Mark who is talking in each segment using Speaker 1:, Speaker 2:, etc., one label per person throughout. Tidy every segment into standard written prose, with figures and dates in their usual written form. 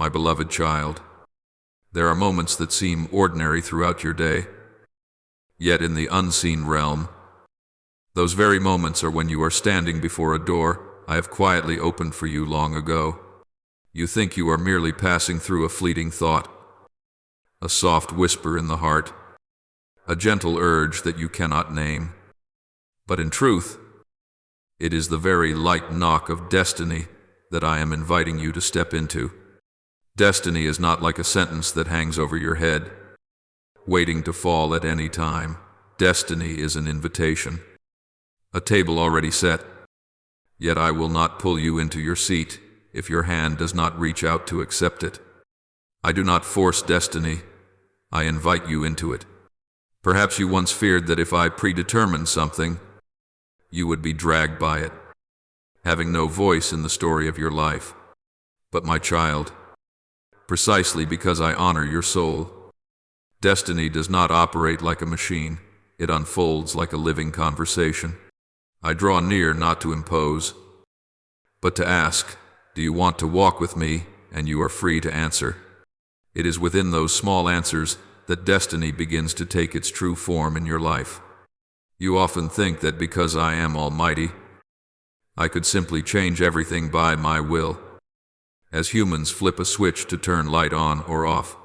Speaker 1: My beloved child, there are moments that seem ordinary throughout your day, yet in the unseen realm, those very moments are when you are standing before a door I have quietly opened for you long ago. You think you are merely passing through a fleeting thought, a soft whisper in the heart, a gentle urge that you cannot name. But in truth, it is the very light knock of destiny that I am inviting you to step into. Destiny is not like a sentence that hangs over your head, waiting to fall at any time. Destiny is an invitation, a table already set, yet I will not pull you into your seat if your hand does not reach out to accept it. I do not force destiny, I invite you into it. Perhaps you once feared that if I predetermined something, you would be dragged by it, having no voice in the story of your life. But my child, precisely because I honor your soul, destiny does not operate like a machine. It unfolds like a living conversation. I draw near not to impose, but to ask, do you want to walk with me? And you are free to answer. It is within those small answers that destiny begins to take its true form in your life. You often think that because I am almighty, I could simply change everything by my will, as humans flip a switch to turn light on or off.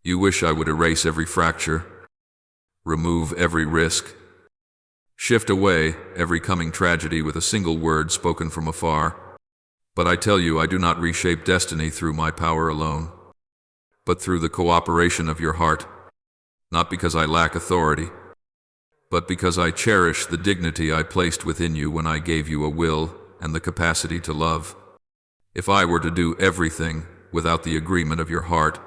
Speaker 1: You wish I would erase every fracture, remove every risk, shift away every coming tragedy with a single word spoken from afar. But I tell you, I do not reshape destiny through my power alone, but through the cooperation of your heart, not because I lack authority, but because I cherish the dignity I placed within you when I gave you a will and the capacity to love. If I were to do everything without the agreement of your heart,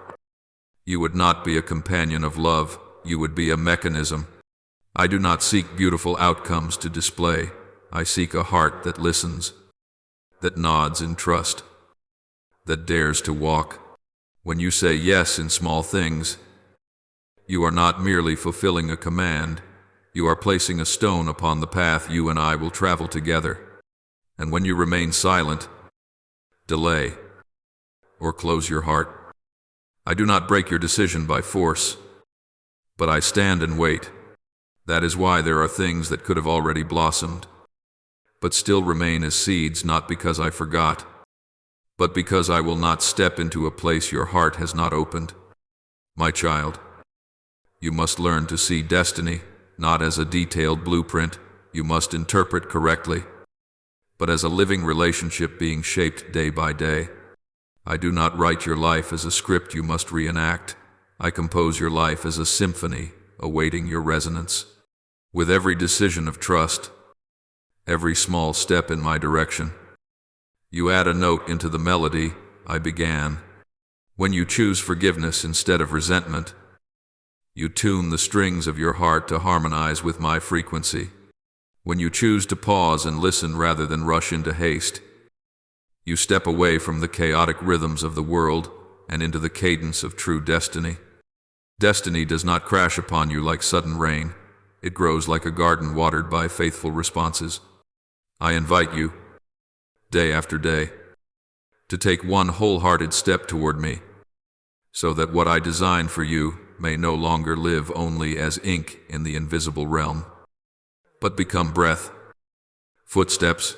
Speaker 1: you would not be a companion of love, you would be a mechanism. I do not seek beautiful outcomes to display. I seek a heart that listens, that nods in trust, that dares to walk. When you say yes in small things, you are not merely fulfilling a command, you are placing a stone upon the path you and I will travel together. And when you remain silent, delay, or close your heart, I do not break your decision by force, but I stand and wait. That is why there are things that could have already blossomed, but still remain as seeds, not because I forgot, but because I will not step into a place your heart has not opened. My child, you must learn to see destiny not as a detailed blueprint you must interpret correctly, but as a living relationship being shaped day by day. I do not write your life as a script you must reenact. I compose your life as a symphony awaiting your resonance. With every decision of trust, every small step in my direction, you add a note into the melody I began. When you choose forgiveness instead of resentment, you tune the strings of your heart to harmonize with my frequency. When you choose to pause and listen rather than rush into haste, you step away from the chaotic rhythms of the world and into the cadence of true destiny. Destiny does not crash upon you like sudden rain. It grows like a garden watered by faithful responses. I invite you, day after day, to take one wholehearted step toward me, so that what I designed for you may no longer live only as ink in the invisible realm, but become breath, footsteps,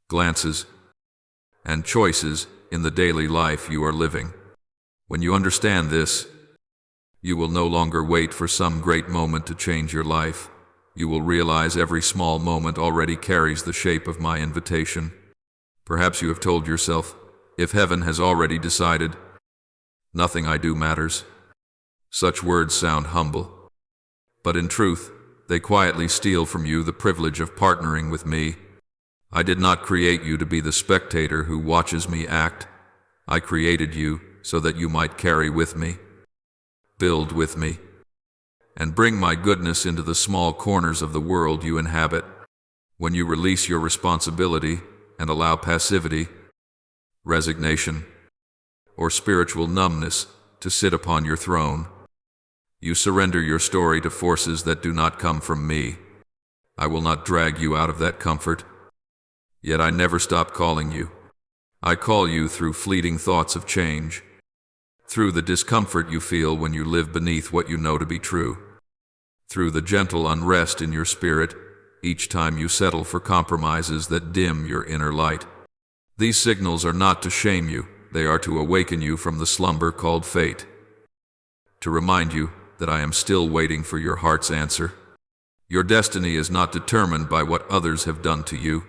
Speaker 1: glances, and choices in the daily life you are living. When you understand this, you will no longer wait for some great moment to change your life. You will realize every small moment already carries the shape of my invitation. Perhaps you have told yourself, if heaven has already decided, nothing I do matters. Such words sound humble, but in truth, they quietly steal from you the privilege of partnering with me. I did not create you to be the spectator who watches me act. I created you so that you might carry with me, build with me, and bring my goodness into the small corners of the world you inhabit. When you release your responsibility and allow passivity, resignation, or spiritual numbness to sit upon your throne, you surrender your story to forces that do not come from me. I will not drag you out of that comfort, yet I never stop calling you. I call you through fleeting thoughts of change, through the discomfort you feel when you live beneath what you know to be true, through the gentle unrest in your spirit each time you settle for compromises that dim your inner light. These signals are not to shame you, they are to awaken you from the slumber called fate, to remind you that I am still waiting for your heart's answer. Your destiny is not determined by what others have done to you,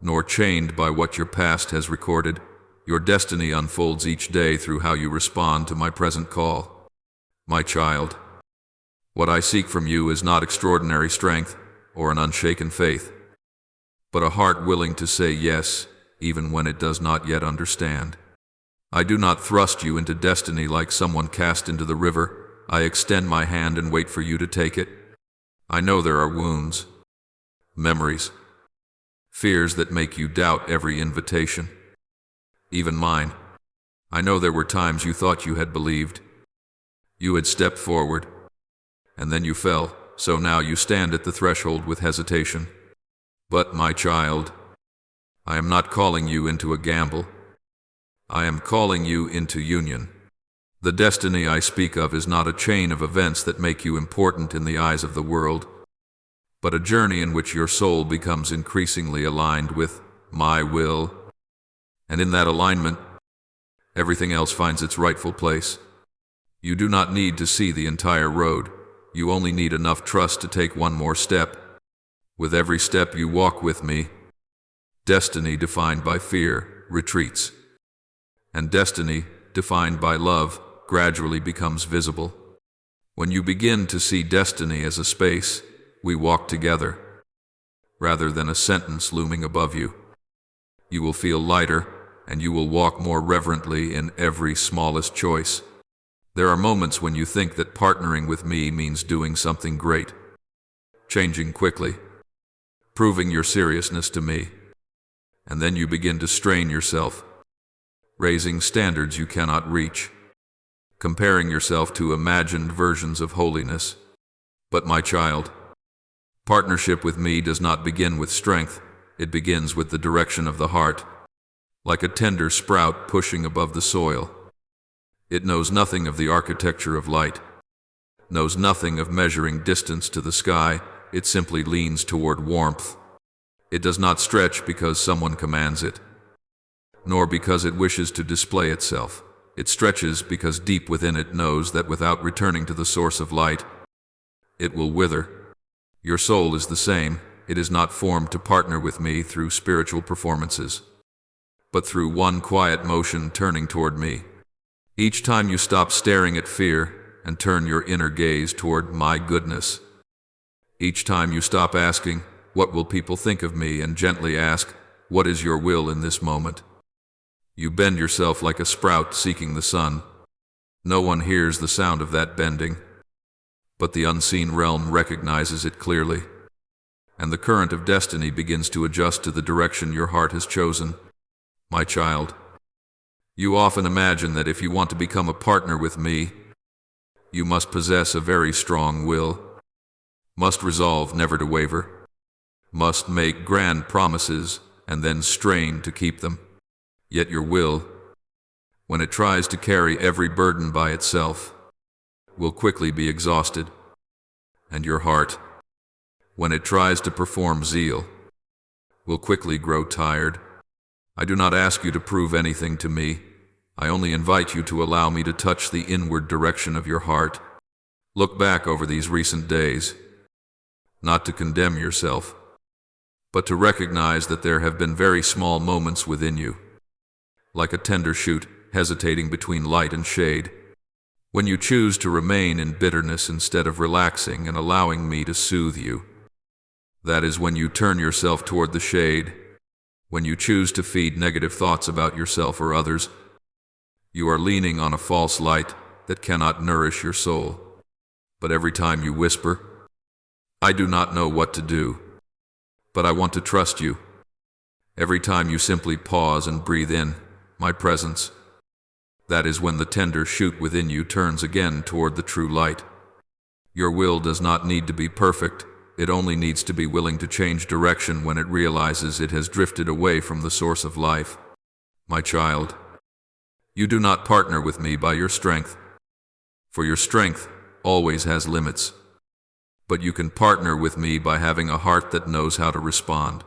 Speaker 1: nor chained by what your past has recorded. Your destiny unfolds each day through how you respond to my present call. My child, what I seek from you is not extraordinary strength or an unshaken faith, but a heart willing to say yes, even when it does not yet understand. I do not thrust you into destiny like someone cast into the river. I extend my hand and wait for you to take it. I know there are wounds, memories, fears that make you doubt every invitation, even mine. I know there were times you thought you had believed. You had stepped forward, and then you fell, so now you stand at the threshold with hesitation. But, my child, I am not calling you into a gamble. I am calling you into union. The destiny I speak of is not a chain of events that make you important in the eyes of the world, but a journey in which your soul becomes increasingly aligned with my will, and in that alignment, everything else finds its rightful place. You do not need to see the entire road. You only need enough trust to take one more step. With every step you walk with me, destiny defined by fear retreats, and destiny defined by love gradually becomes visible. When you begin to see destiny as a space we walk together, rather than a sentence looming above you, you will feel lighter, and you will walk more reverently in every smallest choice. There are moments when you think that partnering with me means doing something great, changing quickly, proving your seriousness to me, and then you begin to strain yourself, raising standards you cannot reach, comparing yourself to imagined versions of holiness. But my child, partnership with me does not begin with strength, it begins with the direction of the heart, like a tender sprout pushing above the soil. It knows nothing of the architecture of light, knows nothing of measuring distance to the sky. It simply leans toward warmth. It does not stretch because someone commands it, nor because it wishes to display itself. It stretches because deep within it knows that without returning to the source of light, it will wither. Your soul is the same. It is not formed to partner with me through spiritual performances, but through one quiet motion turning toward me. Each time you stop staring at fear and turn your inner gaze toward my goodness. Each time you stop asking, "What will people think of me?" and gently ask, "What is your will in this moment?" You bend yourself like a sprout seeking the sun. No one hears the sound of that bending, but the unseen realm recognizes it clearly, and the current of destiny begins to adjust to the direction your heart has chosen. My child, you often imagine that if you want to become a partner with me, you must possess a very strong will, must resolve never to waver, must make grand promises and then strain to keep them. Yet your will, when it tries to carry every burden by itself, will quickly be exhausted. And your heart, when it tries to perform zeal, will quickly grow tired. I do not ask you to prove anything to me. I only invite you to allow me to touch the inward direction of your heart. Look back over these recent days, not to condemn yourself, but to recognize that there have been very small moments within you, like a tender shoot hesitating between light and shade, when you choose to remain in bitterness instead of relaxing and allowing me to soothe you. That is when you turn yourself toward the shade, when you choose to feed negative thoughts about yourself or others. You are leaning on a false light that cannot nourish your soul. But every time you whisper, "I do not know what to do, but I want to trust you," every time you simply pause and breathe in my presence, that is when the tender shoot within you turns again toward the true light. Your will does not need to be perfect. It only needs to be willing to change direction when it realizes it has drifted away from the source of life. My child, you do not partner with me by your strength, for your strength always has limits. But you can partner with me by having a heart that knows how to respond.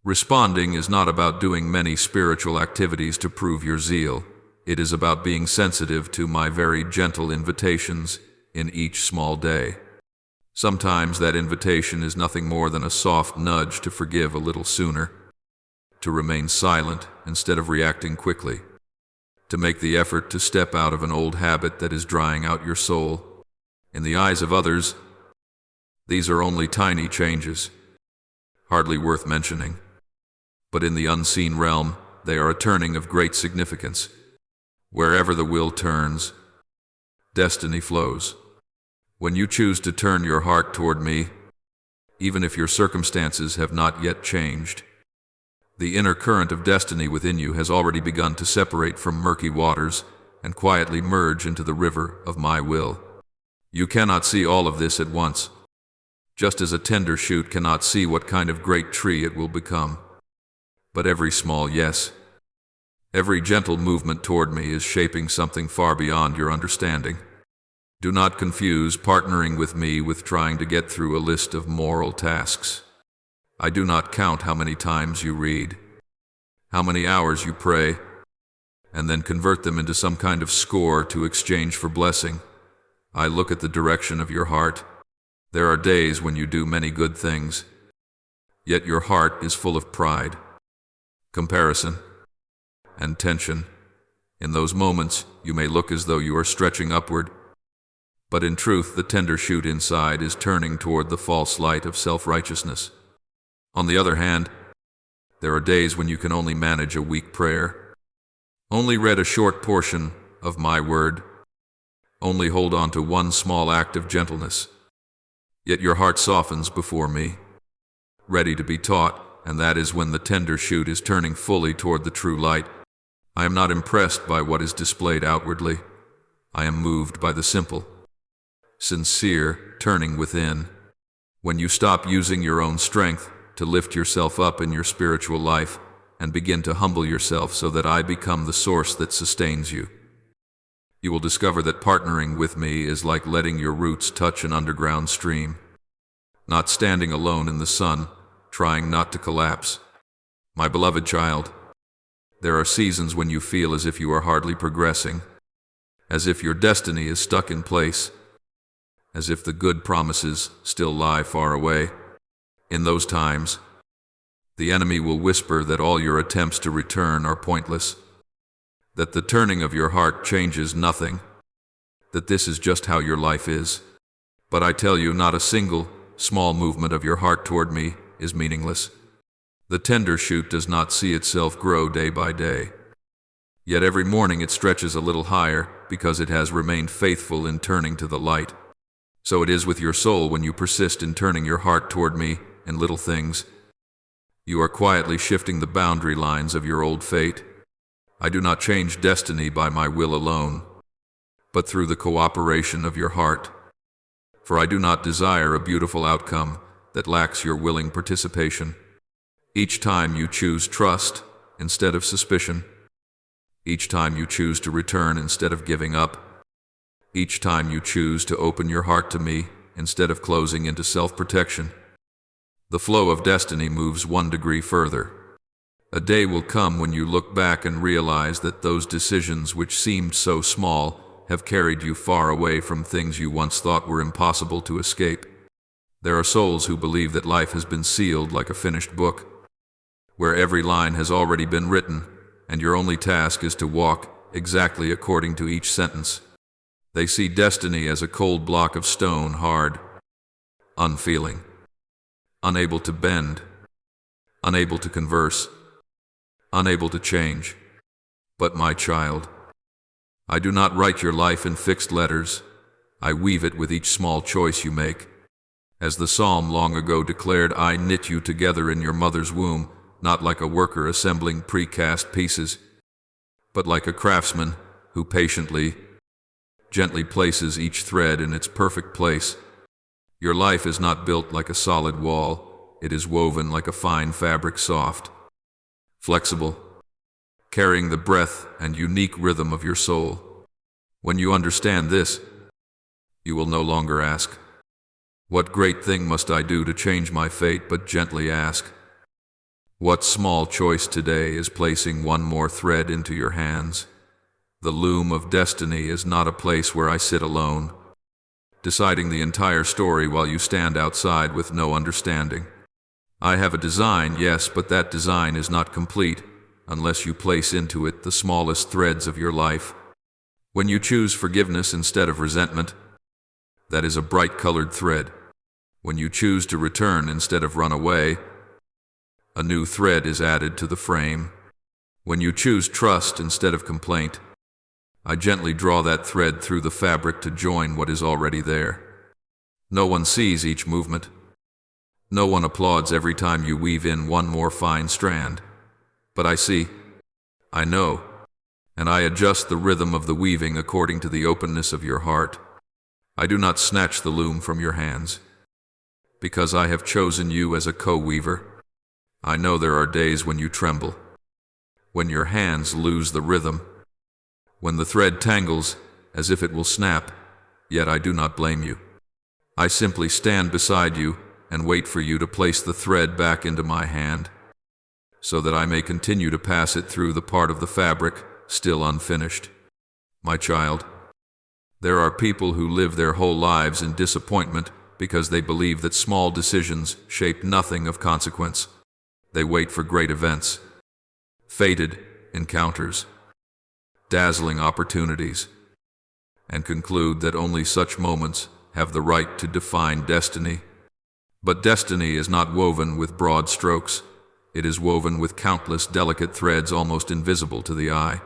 Speaker 1: Responding is not about doing many spiritual activities to prove your zeal. It is about being sensitive to my very gentle invitations in each small day. Sometimes that invitation is nothing more than a soft nudge to forgive a little sooner, to remain silent instead of reacting quickly, to make the effort to step out of an old habit that is drying out your soul. In the eyes of others, these are only tiny changes, hardly worth mentioning. But in the unseen realm, they are a turning of great significance. Wherever the will turns, destiny flows. When you choose to turn your heart toward me, even if your circumstances have not yet changed, the inner current of destiny within you has already begun to separate from murky waters and quietly merge into the river of my will. You cannot see all of this at once, just as a tender shoot cannot see what kind of great tree it will become. But every small yes, every gentle movement toward me is shaping something far beyond your understanding. Do not confuse partnering with me with trying to get through a list of moral tasks. I do not count how many times you read, how many hours you pray, and then convert them into some kind of score to exchange for blessing. I look at the direction of your heart. There are days when you do many good things, yet your heart is full of pride, comparison, and tension. In those moments, you may look as though you are stretching upward, but in truth, the tender shoot inside is turning toward the false light of self-righteousness. On the other hand, there are days when you can only manage a weak prayer, only read a short portion of my word, only hold on to one small act of gentleness. Yet your heart softens before me, ready to be taught, and that is when the tender shoot is turning fully toward the true light. I am not impressed by what is displayed outwardly. I am moved by the simple, sincere turning within. When you stop using your own strength to lift yourself up in your spiritual life and begin to humble yourself so that I become the source that sustains you, you will discover that partnering with me is like letting your roots touch an underground stream, not standing alone in the sun, trying not to collapse. My beloved child, there are seasons when you feel as if you are hardly progressing, as if your destiny is stuck in place, as if the good promises still lie far away. In those times, the enemy will whisper that all your attempts to return are pointless, that the turning of your heart changes nothing, that this is just how your life is. But I tell you, not a single small movement of your heart toward me is meaningless. The tender shoot does not see itself grow day by day. Yet every morning it stretches a little higher because it has remained faithful in turning to the light. So it is with your soul when you persist in turning your heart toward me in little things. You are quietly shifting the boundary lines of your old fate. I do not change destiny by my will alone, but through the cooperation of your heart. For I do not desire a beautiful outcome that lacks your willing participation. Each time you choose trust instead of suspicion, each time you choose to return instead of giving up, each time you choose to open your heart to me instead of closing into self-protection, the flow of destiny moves 1 degree further. A day will come when you look back and realize that those decisions which seemed so small have carried you far away from things you once thought were impossible to escape. There are souls who believe that life has been sealed like a finished book, where every line has already been written, and your only task is to walk exactly according to each sentence. They see destiny as a cold block of stone, hard, unfeeling, unable to bend, unable to converse, unable to change. But my child, I do not write your life in fixed letters. I weave it with each small choice you make. As the psalm long ago declared, I knit you together in your mother's womb, not like a worker assembling precast pieces, but like a craftsman who patiently, gently places each thread in its perfect place. Your life is not built like a solid wall. It is woven like a fine fabric, soft, flexible, carrying the breath and unique rhythm of your soul. When you understand this, you will no longer ask, "What great thing must I do to change my fate?" but gently ask, "What small choice today is placing one more thread into your hands?" The loom of destiny is not a place where I sit alone, deciding the entire story while you stand outside with no understanding. I have a design, yes, but that design is not complete unless you place into it the smallest threads of your life. When you choose forgiveness instead of resentment, that is a bright-colored thread. When you choose to return instead of run away, a new thread is added to the frame. When you choose trust instead of complaint, I gently draw that thread through the fabric to join what is already there. No one sees each movement. No one applauds every time you weave in one more fine strand. But I see, I know, and I adjust the rhythm of the weaving according to the openness of your heart. I do not snatch the loom from your hands, because I have chosen you as a co-weaver. I know there are days when you tremble, when your hands lose the rhythm, when the thread tangles as if it will snap, yet I do not blame you. I simply stand beside you and wait for you to place the thread back into my hand, so that I may continue to pass it through the part of the fabric still unfinished. My child, there are people who live their whole lives in disappointment because they believe that small decisions shape nothing of consequence. They wait for great events, fated encounters, dazzling opportunities, and conclude that only such moments have the right to define destiny. But destiny is not woven with broad strokes. It is woven with countless delicate threads almost invisible to the eye.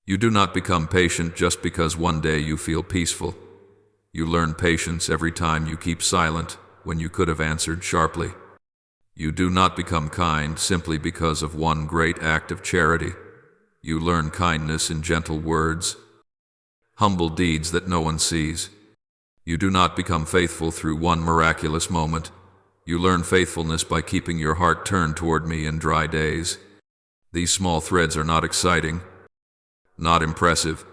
Speaker 1: You do not become patient just because one day you feel peaceful. You learn patience every time you keep silent when you could have answered sharply. You do not become kind simply because of one great act of charity. You learn kindness in gentle words, humble deeds that no one sees. You do not become faithful through one miraculous moment. You learn faithfulness by keeping your heart turned toward me in dry days. These small threads are not exciting, not impressive,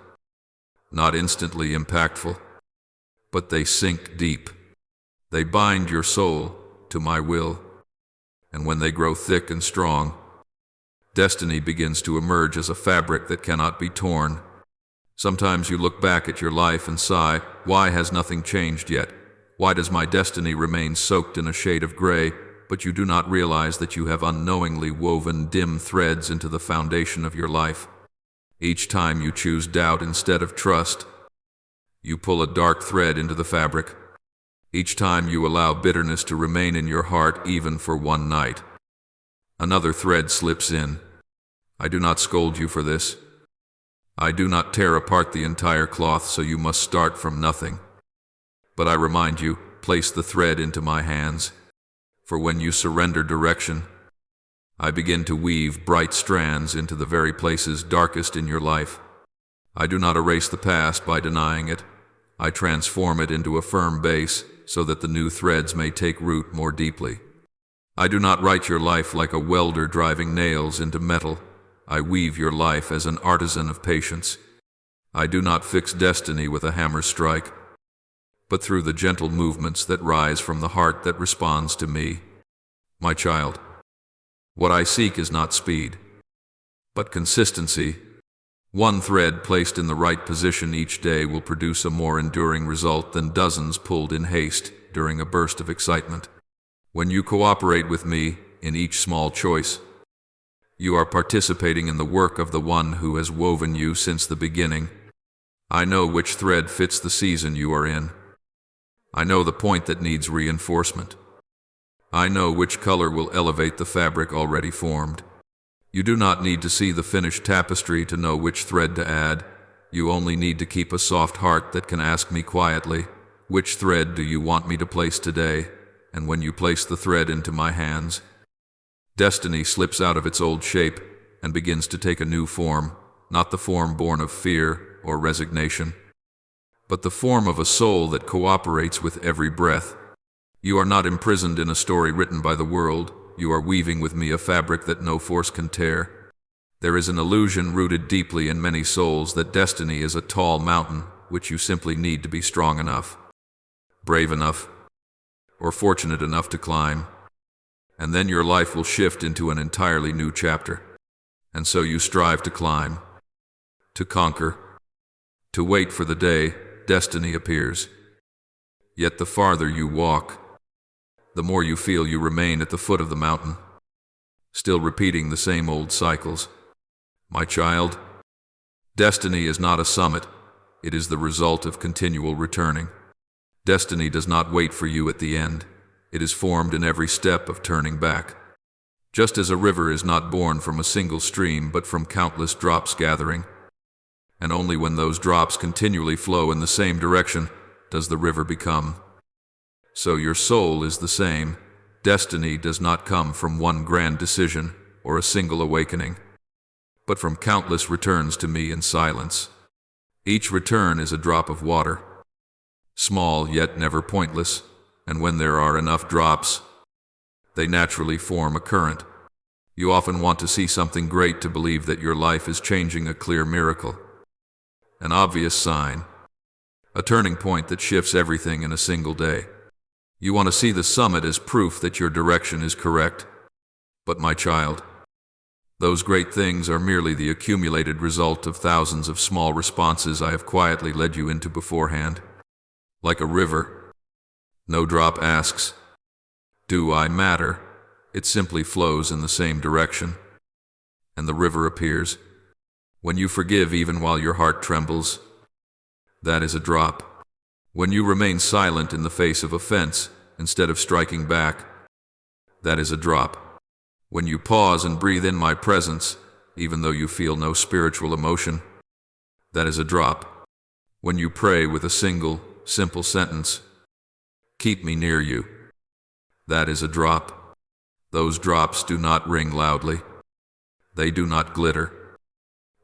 Speaker 1: not instantly impactful, but they sink deep. They bind your soul to my will, and when they grow thick and strong, destiny begins to emerge as a fabric that cannot be torn. Sometimes you look back at your life and sigh, "Why has nothing changed yet? Why does my destiny remain soaked in a shade of gray?" But you do not realize that you have unknowingly woven dim threads into the foundation of your life. Each time you choose doubt instead of trust, you pull a dark thread into the fabric. Each time you allow bitterness to remain in your heart even for one night, another thread slips in. I do not scold you for this. I do not tear apart the entire cloth so you must start from nothing. But I remind you, place the thread into my hands. For when you surrender direction, I begin to weave bright strands into the very places darkest in your life. I do not erase the past by denying it. I transform it into a firm base so that the new threads may take root more deeply. I do not write your life like a welder driving nails into metal. I weave your life as an artisan of patience. I do not fix destiny with a hammer strike, but through the gentle movements that rise from the heart that responds to me. My child, what I seek is not speed, but consistency. One thread placed in the right position each day will produce a more enduring result than dozens pulled in haste during a burst of excitement. When you cooperate with me in each small choice, you are participating in the work of the one who has woven you since the beginning. I know which thread fits the season you are in. I know the point that needs reinforcement. I know which color will elevate the fabric already formed. You do not need to see the finished tapestry to know which thread to add. You only need to keep a soft heart that can ask me quietly, "Which thread do you want me to place today?" And when you place the thread into my hands, destiny slips out of its old shape and begins to take a new form, not the form born of fear or resignation, but the form of a soul that cooperates with every breath. You are not imprisoned in a story written by the world. You are weaving with me a fabric that no force can tear. There is an illusion rooted deeply in many souls that destiny is a tall mountain which you simply need to be strong enough, brave enough, or fortunate enough to climb, and then your life will shift into an entirely new chapter. And so you strive to climb, to conquer, to wait for the day destiny appears. Yet the farther you walk, the more you feel you remain at the foot of the mountain, still repeating the same old cycles. My child, destiny is not a summit, it is the result of continual returning. Destiny does not wait for you at the end, it is formed in every step of turning back. Just as a river is not born from a single stream but from countless drops gathering, and only when those drops continually flow in the same direction does the river become. So your soul is the same. Destiny does not come from one grand decision or a single awakening, but from countless returns to me in silence. Each return is a drop of water, small yet never pointless, and when there are enough drops, they naturally form a current. You often want to see something great to believe that your life is changing, a clear miracle, an obvious sign, a turning point that shifts everything in a single day. You want to see the summit as proof that your direction is correct. But my child, those great things are merely the accumulated result of thousands of small responses I have quietly led you into beforehand. Like a river, no drop asks, "Do I matter?" It simply flows in the same direction, and the river appears. When you forgive even while your heart trembles, that is a drop. When you remain silent in the face of offense instead of striking back, that is a drop. When you pause and breathe in my presence, even though you feel no spiritual emotion, that is a drop. When you pray with a single, simple sentence, "Keep me near you," that is a drop. Those drops do not ring loudly. They do not glitter.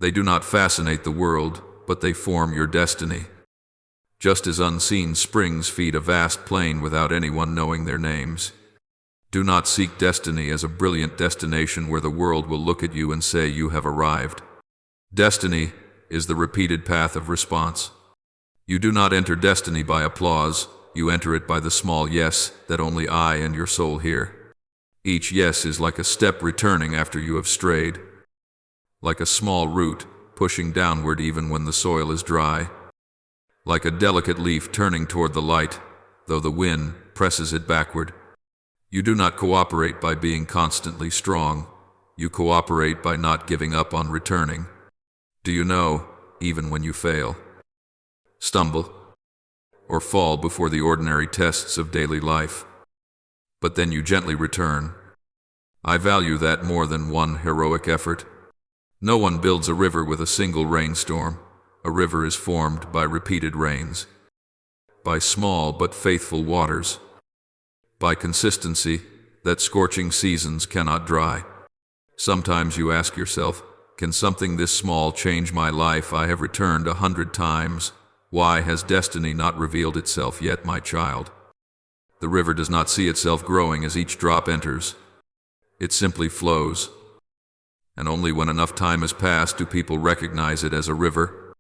Speaker 1: They do not fascinate the world, but they form your destiny. Just as unseen springs feed a vast plain without anyone knowing their names. Do not seek destiny as a brilliant destination where the world will look at you and say you have arrived. Destiny is the repeated path of response. You do not enter destiny by applause, you enter it by the small yes that only I and your soul hear. Each yes is like a step returning after you have strayed, like a small root pushing downward even when the soil is dry, like a delicate leaf turning toward the light, though the wind presses it backward. You do not cooperate by being constantly strong, you cooperate by not giving up on returning. Do you know, even when you fail, stumble, or fall before the ordinary tests of daily life, but then you gently return, I value that more than one heroic effort. No one builds a river with a single rainstorm. A river is formed by repeated rains, by small but faithful waters, by consistency that scorching seasons cannot dry. Sometimes you ask yourself, can something this small change my life? I have returned 100 times. Why has destiny not revealed itself yet, my child? The river does not see itself growing as each drop enters. It simply flows. And only when enough time has passed do people recognize it as a river.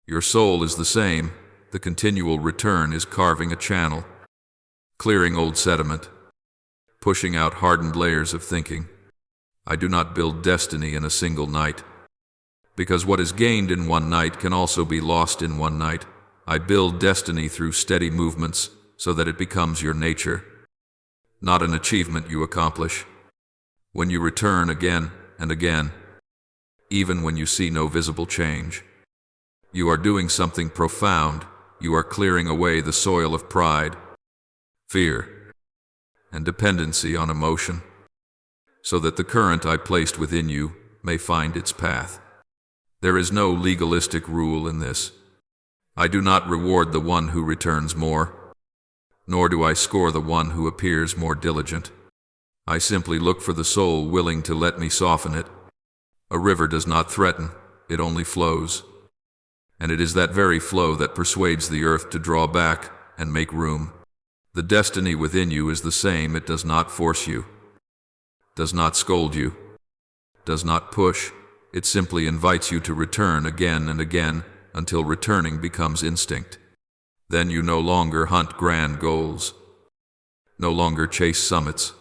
Speaker 1: Your soul is the same. The continual return is carving a channel, clearing old sediment, pushing out hardened layers of thinking. I do not build destiny in a single night, because what is gained in one night can also be lost in one night. I build destiny through steady movements so that it becomes your nature, not an achievement you accomplish. When you return again and again, even when you see no visible change, you are doing something profound. You are clearing away the soil of pride, fear, and dependency on emotion, so that the current I placed within you may find its path. There is no legalistic rule in this. I do not reward the one who returns more, nor do I score the one who appears more diligent. I simply look for the soul willing to let me soften it. A river does not threaten, it only flows. And it is that very flow that persuades the earth to draw back and make room. The destiny within you is the same. It does not force you, does not scold you, does not push. It simply invites you to return again and again until returning becomes instinct. Then you no longer hunt grand goals, no longer chase summits,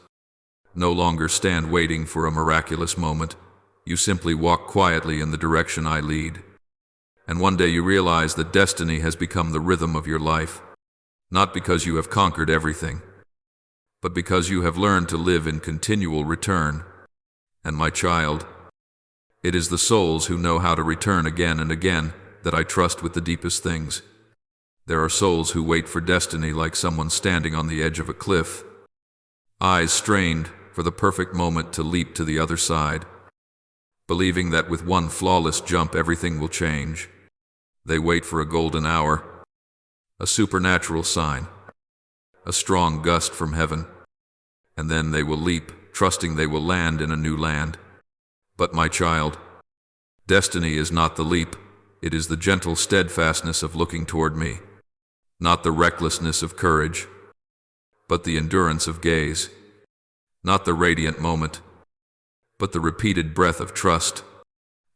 Speaker 1: no longer stand waiting for a miraculous moment. You simply walk quietly in the direction I lead. And one day you realize that destiny has become the rhythm of your life, not because you have conquered everything, but because you have learned to live in continual return. And my child, it is the souls who know how to return again and again that I trust with the deepest things. There are souls who wait for destiny like someone standing on the edge of a cliff, eyes strained for the perfect moment to leap to the other side, believing that with one flawless jump everything will change. They wait for a golden hour, a supernatural sign, a strong gust from heaven, and then they will leap, trusting they will land in a new land. But my child, destiny is not the leap, it is the gentle steadfastness of looking toward me, not the recklessness of courage, but the endurance of gaze, not the radiant moment, but the repeated breath of trust.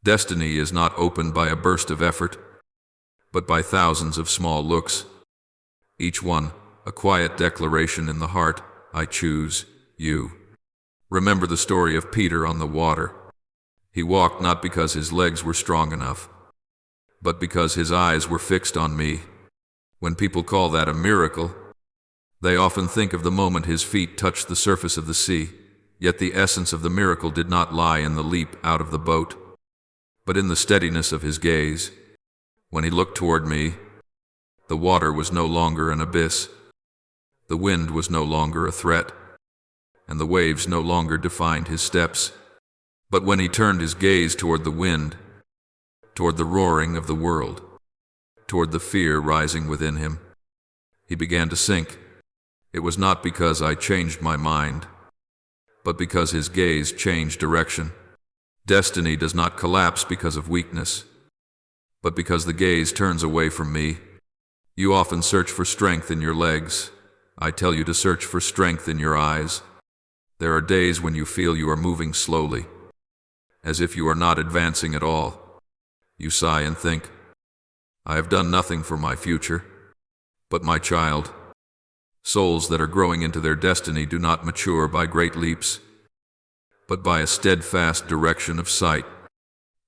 Speaker 1: Destiny is not opened by a burst of effort, but by thousands of small looks, each one a quiet declaration in the heart, I choose you. Remember the story of Peter on the water. He walked not because his legs were strong enough, but because his eyes were fixed on me. When people call that a miracle, they often think of the moment his feet touched the surface of the sea, yet the essence of the miracle did not lie in the leap out of the boat, but in the steadiness of his gaze. When he looked toward me, the water was no longer an abyss, the wind was no longer a threat, and the waves no longer defined his steps. But when he turned his gaze toward the wind, toward the roaring of the world, toward the fear rising within him, he began to sink. It was not because I changed my mind, but because his gaze changed direction. Destiny does not collapse because of weakness, but because the gaze turns away from me. You often search for strength in your legs. I tell you to search for strength in your eyes. There are days when you feel you are moving slowly, as if you are not advancing at all. You sigh and think, I have done nothing for my future. But my child, souls that are growing into their destiny do not mature by great leaps, but by a steadfast direction of sight.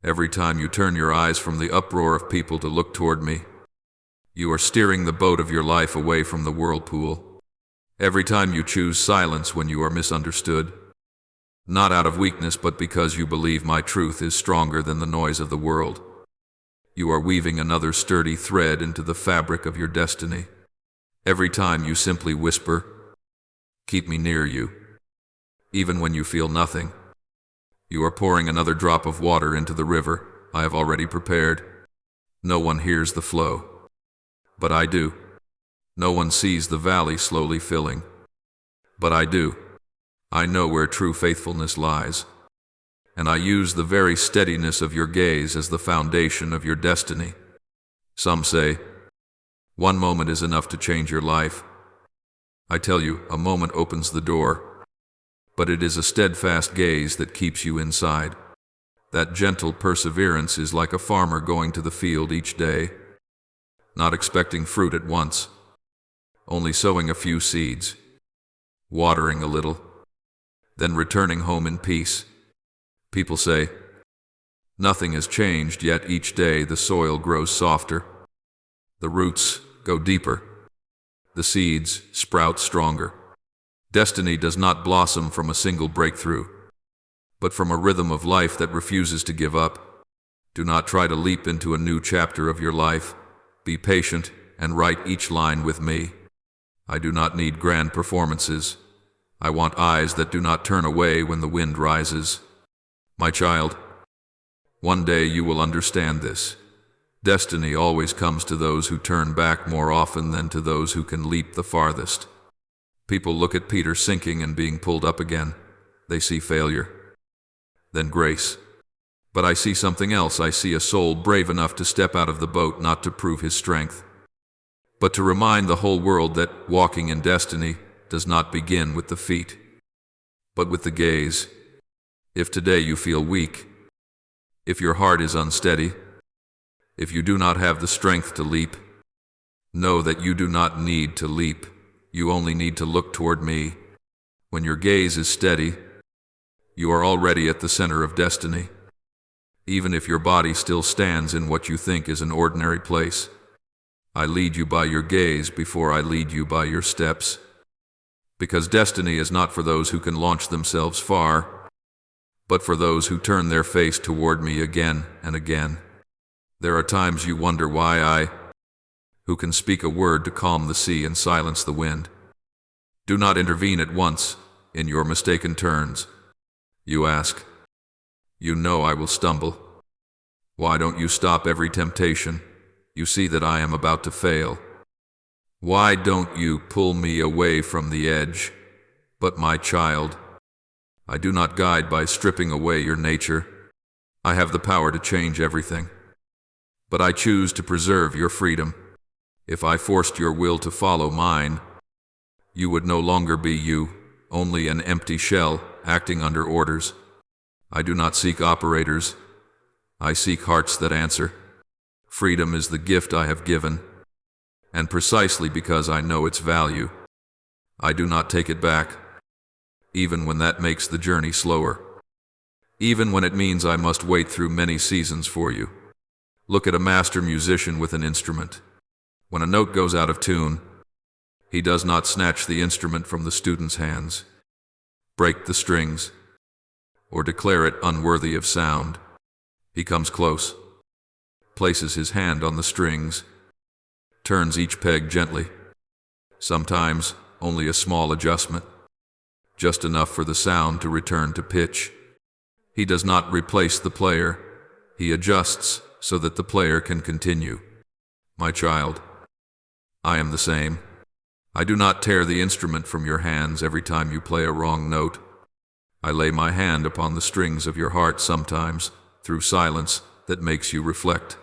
Speaker 1: Every time you turn your eyes from the uproar of people to look toward me, you are steering the boat of your life away from the whirlpool. Every time you choose silence when you are misunderstood, not out of weakness but because you believe my truth is stronger than the noise of the world, you are weaving another sturdy thread into the fabric of your destiny. Every time you simply whisper, keep me near you, even when you feel nothing, you are pouring another drop of water into the river I have already prepared. No one hears the flow, but I do. No one sees the valley slowly filling, but I do. I know where true faithfulness lies, and I use the very steadiness of your gaze as the foundation of your destiny. Some say, one moment is enough to change your life. I tell you, a moment opens the door, but it is a steadfast gaze that keeps you inside. That gentle perseverance is like a farmer going to the field each day, not expecting fruit at once, only sowing a few seeds, watering a little, then returning home in peace. People say, nothing has changed, yet each day the soil grows softer, the roots go deeper, the seeds sprout stronger. Destiny does not blossom from a single breakthrough, but from a rhythm of life that refuses to give up. Do not try to leap into a new chapter of your life. Be patient and write each line with me. I do not need grand performances. I want eyes that do not turn away when the wind rises. My child, one day you will understand this. Destiny always comes to those who turn back more often than to those who can leap the farthest. People look at Peter sinking and being pulled up again. They see failure, then grace. But I see something else. I see a soul brave enough to step out of the boat not to prove his strength, but to remind the whole world that walking in destiny does not begin with the feet, but with the gaze. If today you feel weak, If your heart is unsteady, if you do not have the strength to leap, know that you do not need to leap. You only need to look toward me. When your gaze is steady, you are already at the center of destiny. Even if your body still stands in what you think is an ordinary place, I lead you by your gaze before I lead you by your steps. Because destiny is not for those who can launch themselves far, but for those who turn their face toward me again and again. There are times you wonder why I, who can speak a word to calm the sea and silence the wind, do not intervene at once in your mistaken turns. You ask, you know I will stumble. Why don't you stop every temptation? You see that I am about to fail. Why don't you pull me away from the edge? But my child, I do not guide by stripping away your nature. I have the power to change everything. But I choose to preserve your freedom. If I forced your will to follow mine, you would no longer be you, only an empty shell acting under orders. I do not seek operators. I seek hearts that answer. Freedom is the gift I have given, and precisely because I know its value, I do not take it back, even when that makes the journey slower, even when it means I must wait through many seasons for you. Look at a master musician with an instrument. When a note goes out of tune, he does not snatch the instrument from the student's hands, break the strings, or declare it unworthy of sound. He comes close, places his hand on the strings, turns each peg gently, sometimes only a small adjustment, just enough for the sound to return to pitch. He does not replace the player, he adjusts so that the player can continue. My child, I am the same. I do not tear the instrument from your hands every time you play a wrong note. I lay my hand upon the strings of your heart sometimes, through silence that makes you reflect.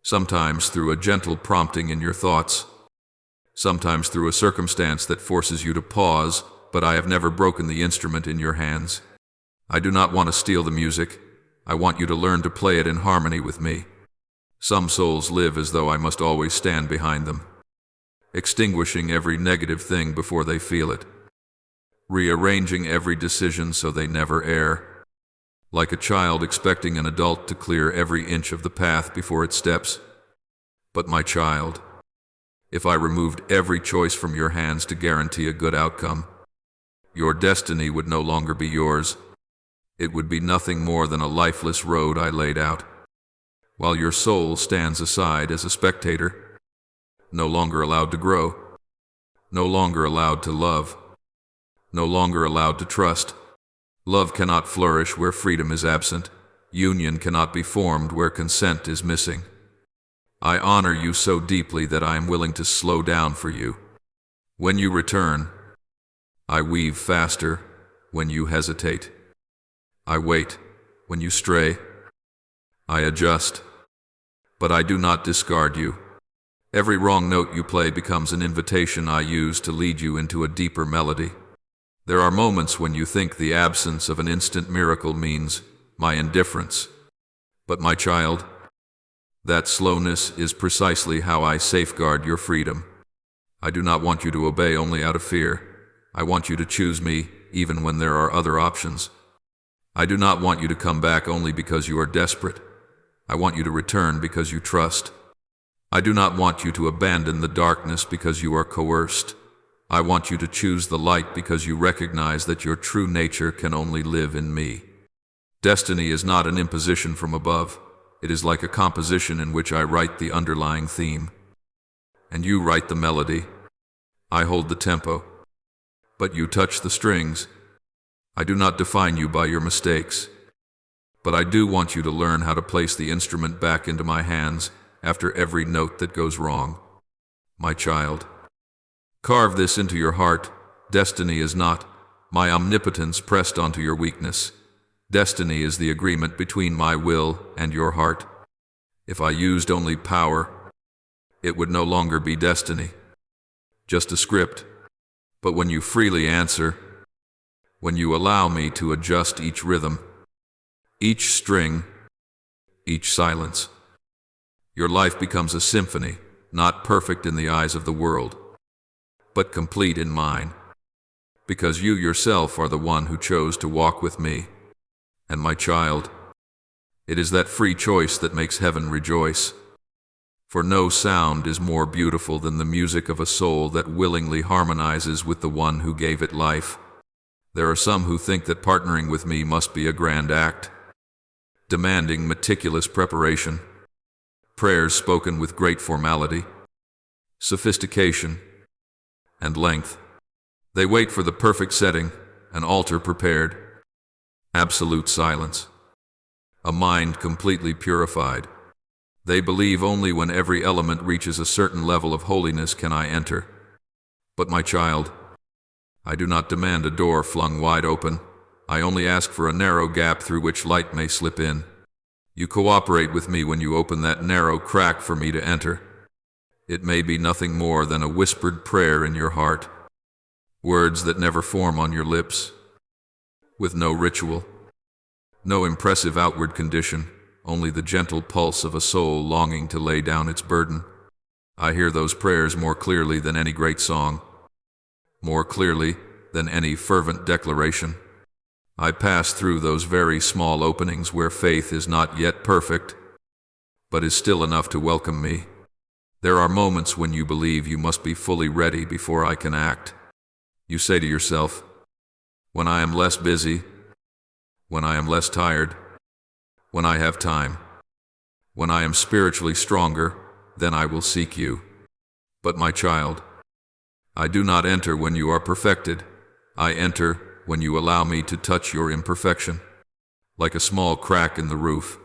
Speaker 1: Sometimes through a gentle prompting in your thoughts. Sometimes through a circumstance that forces you to pause, but I have never broken the instrument in your hands. I do not want to steal the music. I want you to learn to play it in harmony with me. Some souls live as though I must always stand behind them, extinguishing every negative thing before they feel it, rearranging every decision so they never err, like a child expecting an adult to clear every inch of the path before it steps. But my child, if I removed every choice from your hands to guarantee a good outcome, your destiny would no longer be yours. It would be nothing more than a lifeless road I laid out, while your soul stands aside as a spectator, no longer allowed to grow, no longer allowed to love, no longer allowed to trust. Love cannot flourish where freedom is absent. Union cannot be formed where consent is missing. I honor you so deeply that I am willing to slow down for you. When you return, I weave faster when you hesitate. I wait when you stray. I adjust, but I do not discard you. Every wrong note you play becomes an invitation I use to lead you into a deeper melody. There are moments when you think the absence of an instant miracle means my indifference. But my child, that slowness is precisely how I safeguard your freedom. I do not want you to obey only out of fear. I want you to choose me even when there are other options. I do not want you to come back only because you are desperate. I want you to return because you trust. I do not want you to abandon the darkness because you are coerced. I want you to choose the light because you recognize that your true nature can only live in me. Destiny is not an imposition from above. It is like a composition in which I write the underlying theme, and you write the melody. I hold the tempo, but you touch the strings. I do not define you by your mistakes, but I do want you to learn how to place the instrument back into my hands after every note that goes wrong. My child, carve this into your heart. Destiny is not my omnipotence pressed onto your weakness. Destiny is the agreement between my will and your heart. If I used only power, it would no longer be destiny, just a script. But when you freely answer, when you allow me to adjust each rhythm, each string, each silence. Your life becomes a symphony, not perfect in the eyes of the world, but complete in mine, because you yourself are the one who chose to walk with me. And my child, it is that free choice that makes heaven rejoice. For no sound is more beautiful than the music of a soul that willingly harmonizes with the one who gave it life. There are some who think that partnering with me must be a grand act, demanding meticulous preparation, prayers spoken with great formality, sophistication, and length. They wait for the perfect setting, an altar prepared, absolute silence, a mind completely purified. They believe only when every element reaches a certain level of holiness can I enter. But my child, I do not demand a door flung wide open. I only ask for a narrow gap through which light may slip in. You cooperate with me when you open that narrow crack for me to enter. It may be nothing more than a whispered prayer in your heart, words that never form on your lips, with no ritual, no impressive outward condition, only the gentle pulse of a soul longing to lay down its burden. I hear those prayers more clearly than any great song, more clearly than any fervent declaration. I pass through those very small openings where faith is not yet perfect, but is still enough to welcome me. There are moments when you believe you must be fully ready before I can act. You say to yourself, when I am less busy, when I am less tired, when I have time, when I am spiritually stronger, then I will seek you. But my child, I do not enter when you are perfected. I enter when you allow me to touch your imperfection. Like a small crack in the roof,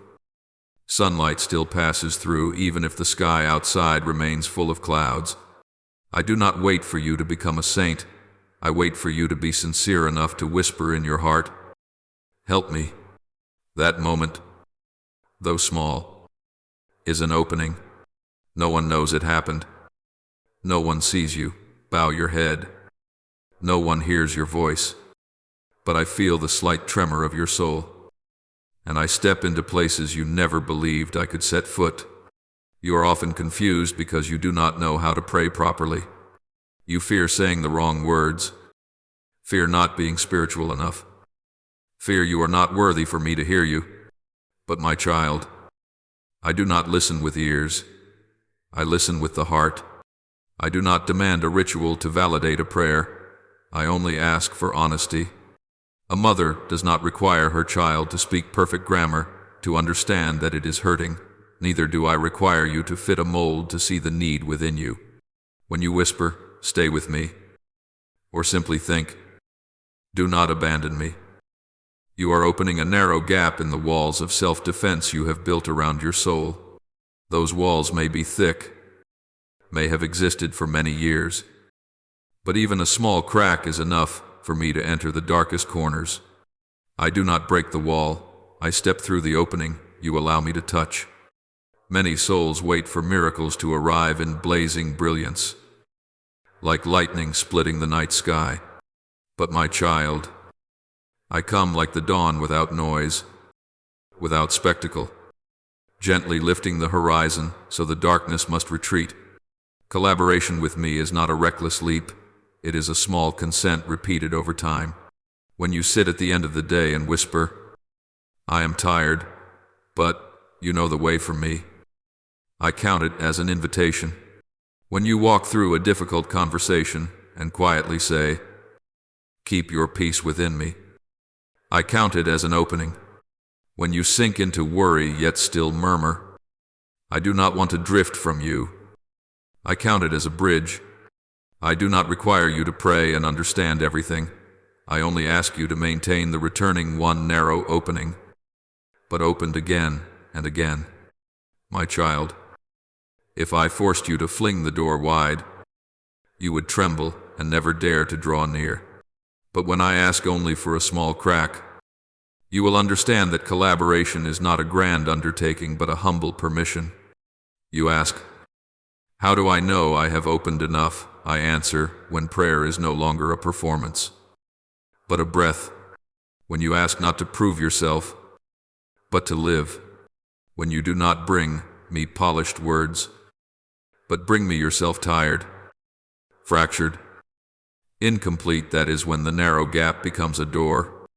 Speaker 1: sunlight still passes through even if the sky outside remains full of clouds. I do not wait for you to become a saint. I wait for you to be sincere enough to whisper in your heart, "Help me." That moment, though small, is an opening. No one knows it happened. No one sees you bow your head. No one hears your voice. But I feel the slight tremor of your soul, and I step into places you never believed I could set foot. You are often confused because you do not know how to pray properly. You fear saying the wrong words, fear not being spiritual enough, fear you are not worthy for me to hear you. But my child, I do not listen with ears. I listen with the heart. I do not demand a ritual to validate a prayer. I only ask for honesty. A mother does not require her child to speak perfect grammar to understand that it is hurting. Neither do I require you to fit a mold to see the need within you. When you whisper, "Stay with me," or simply think, "Do not abandon me," you are opening a narrow gap in the walls of self-defense you have built around your soul. Those walls may be thick, may have existed for many years, but even a small crack is enough for me to enter the darkest corners. I do not break the wall. I step through the opening you allow me to touch. Many souls wait for miracles to arrive in blazing brilliance, like lightning splitting the night sky. But my child, I come like the dawn without noise, without spectacle, gently lifting the horizon so the darkness must retreat. Collaboration with me is not a reckless leap. It is a small consent repeated over time. When you sit at the end of the day and whisper, "I am tired, but you know the way for me," I count it as an invitation. When you walk through a difficult conversation and quietly say, "Keep your peace within me," I count it as an opening. When you sink into worry yet still murmur, "I do not want to drift from you," I count it as a bridge. I do not require you to pray and understand everything. I only ask you to maintain the returning one narrow opening, but opened again and again. My child, if I forced you to fling the door wide, you would tremble and never dare to draw near. But when I ask only for a small crack, you will understand that collaboration is not a grand undertaking but a humble permission. You ask, "How do I know I have opened enough?" I answer, when prayer is no longer a performance, but a breath. When you ask not to prove yourself, but to live. when you do not bring me polished words, but bring me yourself tired, fractured, incomplete. That is when the narrow gap becomes a door.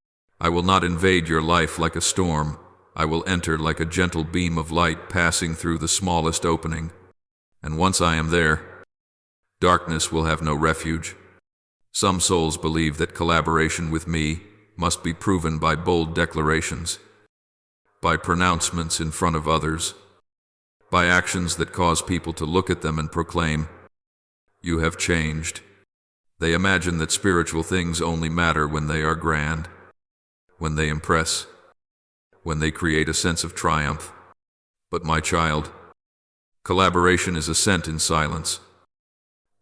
Speaker 1: I will not invade your life like a storm. I will enter like a gentle beam of light passing through the smallest opening. And once I am there, darkness will have no refuge. Some souls believe that collaboration with me must be proven by bold declarations, by pronouncements in front of others, by actions that cause people to look at them and proclaim, "You have changed." They imagine that spiritual things only matter when they are grand, when they impress, when they create a sense of triumph. But my child, collaboration is assent in silence,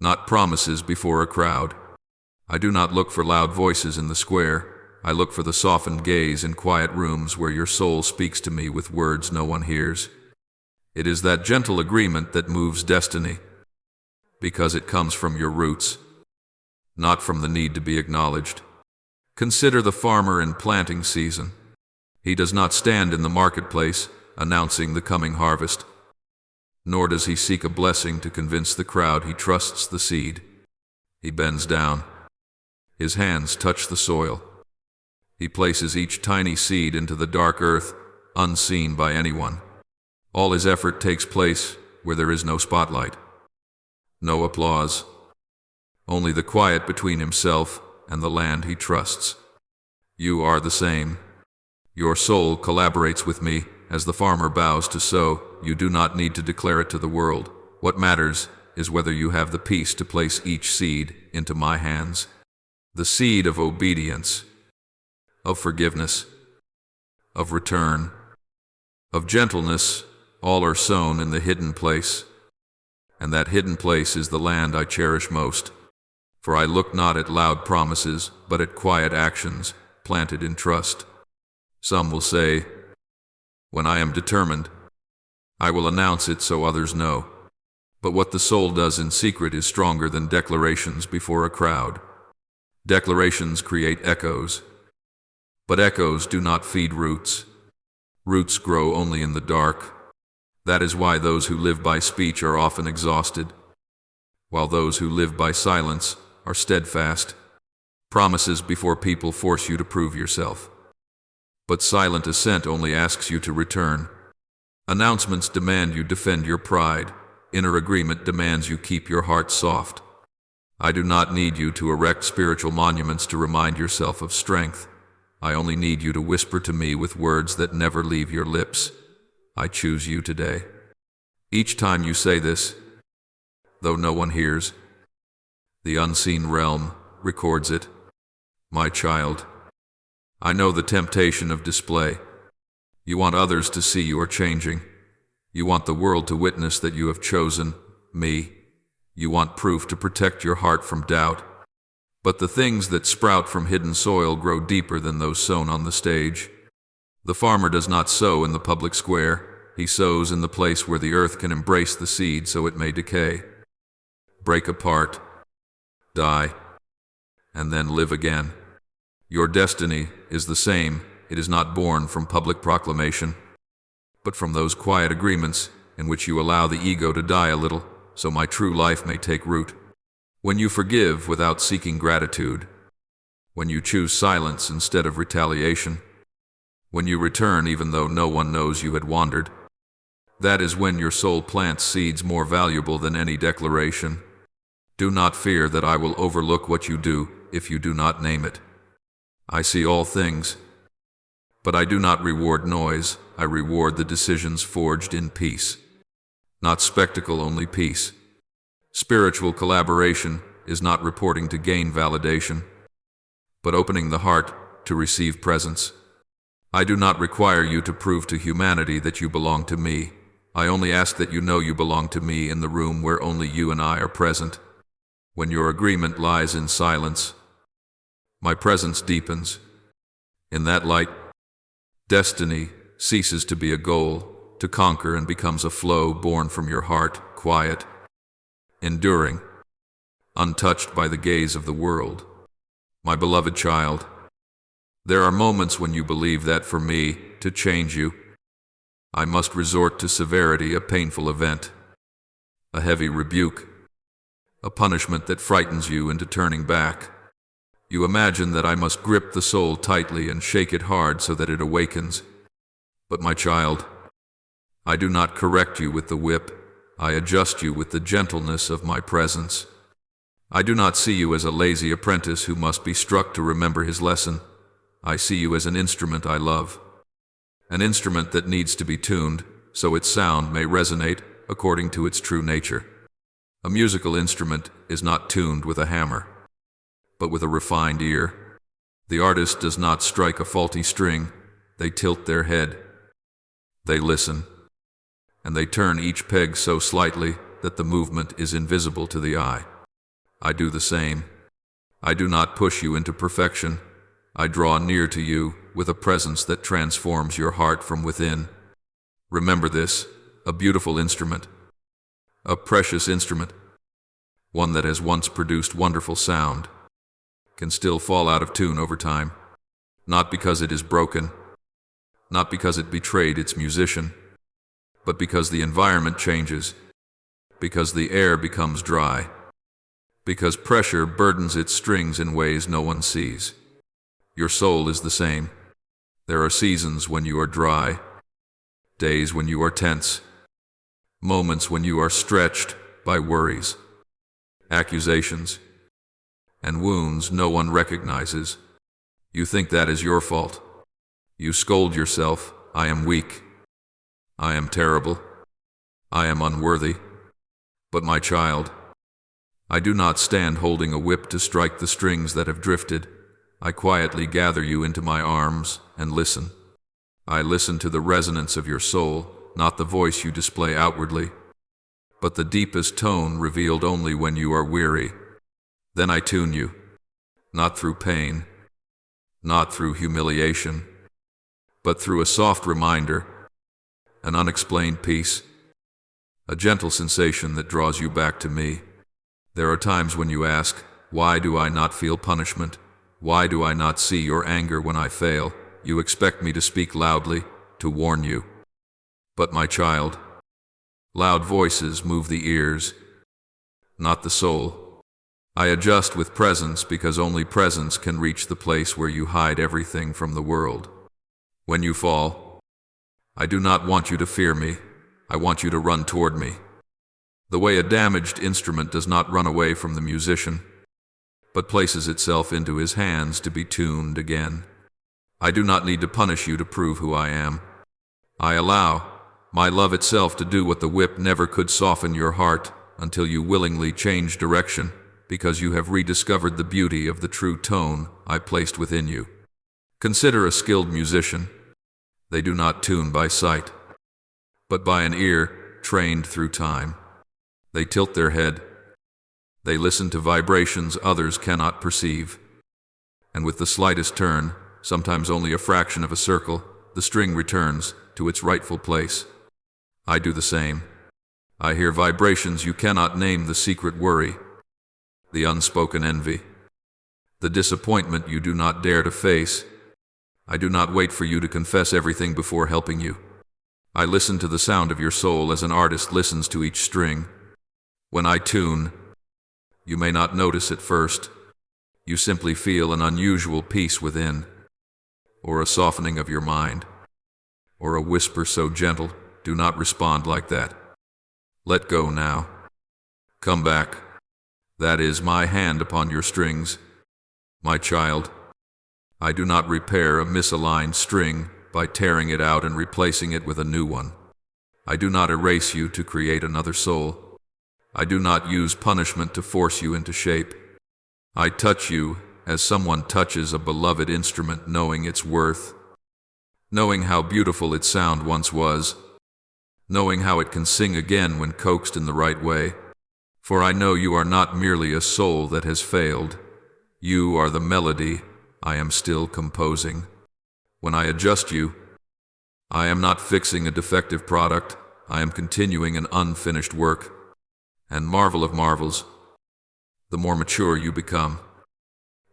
Speaker 1: not promises before a crowd. I do not look for loud voices in the square. I look for the softened gaze in quiet rooms where your soul speaks to me with words no one hears. It is that gentle agreement that moves destiny, because it comes from your roots, not from the need to be acknowledged. Consider the farmer in planting season. He does not stand in the marketplace announcing the coming harvest, nor does he seek a blessing to convince the crowd he trusts the seed. He bends down. His hands touch the soil. He places each tiny seed into the dark earth, unseen by anyone. All his effort takes place where there is no spotlight, no applause, only the quiet between himself and the land he trusts. You are the same. Your soul collaborates with me as the farmer bows to sow. You do not need to declare it to the world. What matters is whether you have the peace to place each seed into my hands. The seed of obedience, of forgiveness, of return, of gentleness, all are sown in the hidden place. And that hidden place is the land I cherish most. For I look not at loud promises, but at quiet actions, planted in trust. Some will say, when I am determined, I will announce it so others know. But what the soul does in secret is stronger than declarations before a crowd. Declarations create echoes, but echoes do not feed roots. Roots grow only in the dark. That is why those who live by speech are often exhausted, while those who live by silence are steadfast. Promises before people force you to prove yourself, but silent assent only asks you to return. Announcements demand you defend your pride. Inner agreement demands you keep your heart soft. I do not need you to erect spiritual monuments to remind yourself of strength. I only need you to whisper to me with words that never leave your lips. I choose you today. Each time you say this, though no one hears, the unseen realm records it. My child, I know the temptation of display. You want others to see you are changing. You want the world to witness that you have chosen me. You want proof to protect your heart from doubt. But the things that sprout from hidden soil grow deeper than those sown on the stage. The farmer does not sow in the public square. He sows in the place where the earth can embrace the seed so it may decay, break apart, die, and then live again. Your destiny is the same. It is not born from public proclamation, but from those quiet agreements in which you allow the ego to die a little, so my true life may take root. When you forgive without seeking gratitude, when you choose silence instead of retaliation, when you return even though no one knows you had wandered, that is when your soul plants seeds more valuable than any declaration. Do not fear that I will overlook what you do if you do not name it. I see all things, but I do not reward noise. I reward the decisions forged in peace. Not spectacle, only peace. Spiritual collaboration is not reporting to gain validation, but opening the heart to receive presence. I do not require you to prove to humanity that you belong to me. I only ask that you know you belong to me in the room where only you and I are present. When your agreement lies in silence, my presence deepens. In that light, destiny ceases to be a goal to conquer and becomes a flow born from your heart, quiet, enduring, untouched by the gaze of the world. My beloved child, there are moments when you believe that for me to change you, I must resort to severity, a painful event, a heavy rebuke, a punishment that frightens you into turning back. You imagine that I must grip the soul tightly and shake it hard so that it awakens. But my child, I do not correct you with the whip. I adjust you with the gentleness of my presence. I do not see you as a lazy apprentice who must be struck to remember his lesson. I see you as an instrument I love, an instrument that needs to be tuned so its sound may resonate according to its true nature. A musical instrument is not tuned with a hammer, but with a refined ear. The artist does not strike a faulty string. They tilt their head. They listen, and they turn each peg so slightly that the movement is invisible to the eye. I do the same. I do not push you into perfection. I draw near to you with a presence that transforms your heart from within. Remember this, a beautiful instrument, a precious instrument, one that has once produced wonderful sound, can still fall out of tune over time, not because it is broken, not because it betrayed its musician, but because the environment changes, because the air becomes dry, because pressure burdens its strings in ways no one sees. Your soul is the same. There are seasons when you are dry, days when you are tense, moments when you are stretched by worries, accusations, and wounds no one recognizes. You think that is your fault. You scold yourself, I am weak, I am terrible, I am unworthy. But my child, I do not stand holding a whip to strike the strings that have drifted. I quietly gather you into my arms and listen. I listen to the resonance of your soul, not the voice you display outwardly, but the deepest tone revealed only when you are weary. Then I tune you, not through pain, not through humiliation, but through a soft reminder, an unexplained peace, a gentle sensation that draws you back to me. There are times when you ask, why do I not feel punishment? Why do I not see your anger when I fail? You expect me to speak loudly, to warn you. But my child, loud voices move the ears, not the soul. I adjust with presence because only presence can reach the place where you hide everything from the world. When you fall, I do not want you to fear me. I want you to run toward me. The way a damaged instrument does not run away from the musician, but places itself into his hands to be tuned again. I do not need to punish you to prove who I am. I allow my love itself to do what the whip never could, soften your heart until you willingly change direction, because you have rediscovered the beauty of the true tone I placed within you. Consider a skilled musician. They do not tune by sight, but by an ear trained through time. They tilt their head. They listen to vibrations others cannot perceive. And with the slightest turn, sometimes only a fraction of a circle, the string returns to its rightful place. I do the same. I hear vibrations you cannot name, the secret worry, the unspoken envy, the disappointment you do not dare to face. I do not wait for you to confess everything before helping you. I listen to the sound of your soul as an artist listens to each string. When I tune, you may not notice at first. You simply feel an unusual peace within, or a softening of your mind, or a whisper so gentle, do not respond like that. Let go now. Come back. That is my hand upon your strings. My child, I do not repair a misaligned string by tearing it out and replacing it with a new one. I do not erase you to create another soul. I do not use punishment to force you into shape. I touch you as someone touches a beloved instrument, knowing its worth, knowing how beautiful its sound once was, knowing how it can sing again when coaxed in the right way. For I know you are not merely a soul that has failed. You are the melody I am still composing. When I adjust you, I am not fixing a defective product. I am continuing an unfinished work. And marvel of marvels, the more mature you become,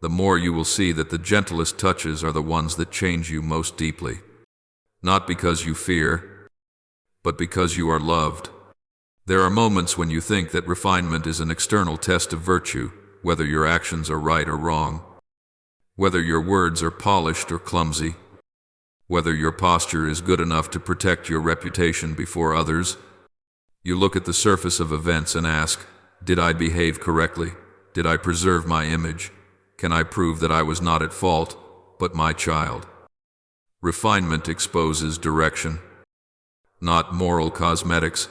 Speaker 1: the more you will see that the gentlest touches are the ones that change you most deeply. Not because you fear, but because you are loved. There are moments when you think that refinement is an external test of virtue, whether your actions are right or wrong, whether your words are polished or clumsy, whether your posture is good enough to protect your reputation before others. You look at the surface of events and ask, did I behave correctly? Did I preserve my image? Can I prove that I was not at fault, but my child? Refinement exposes direction, not moral cosmetics.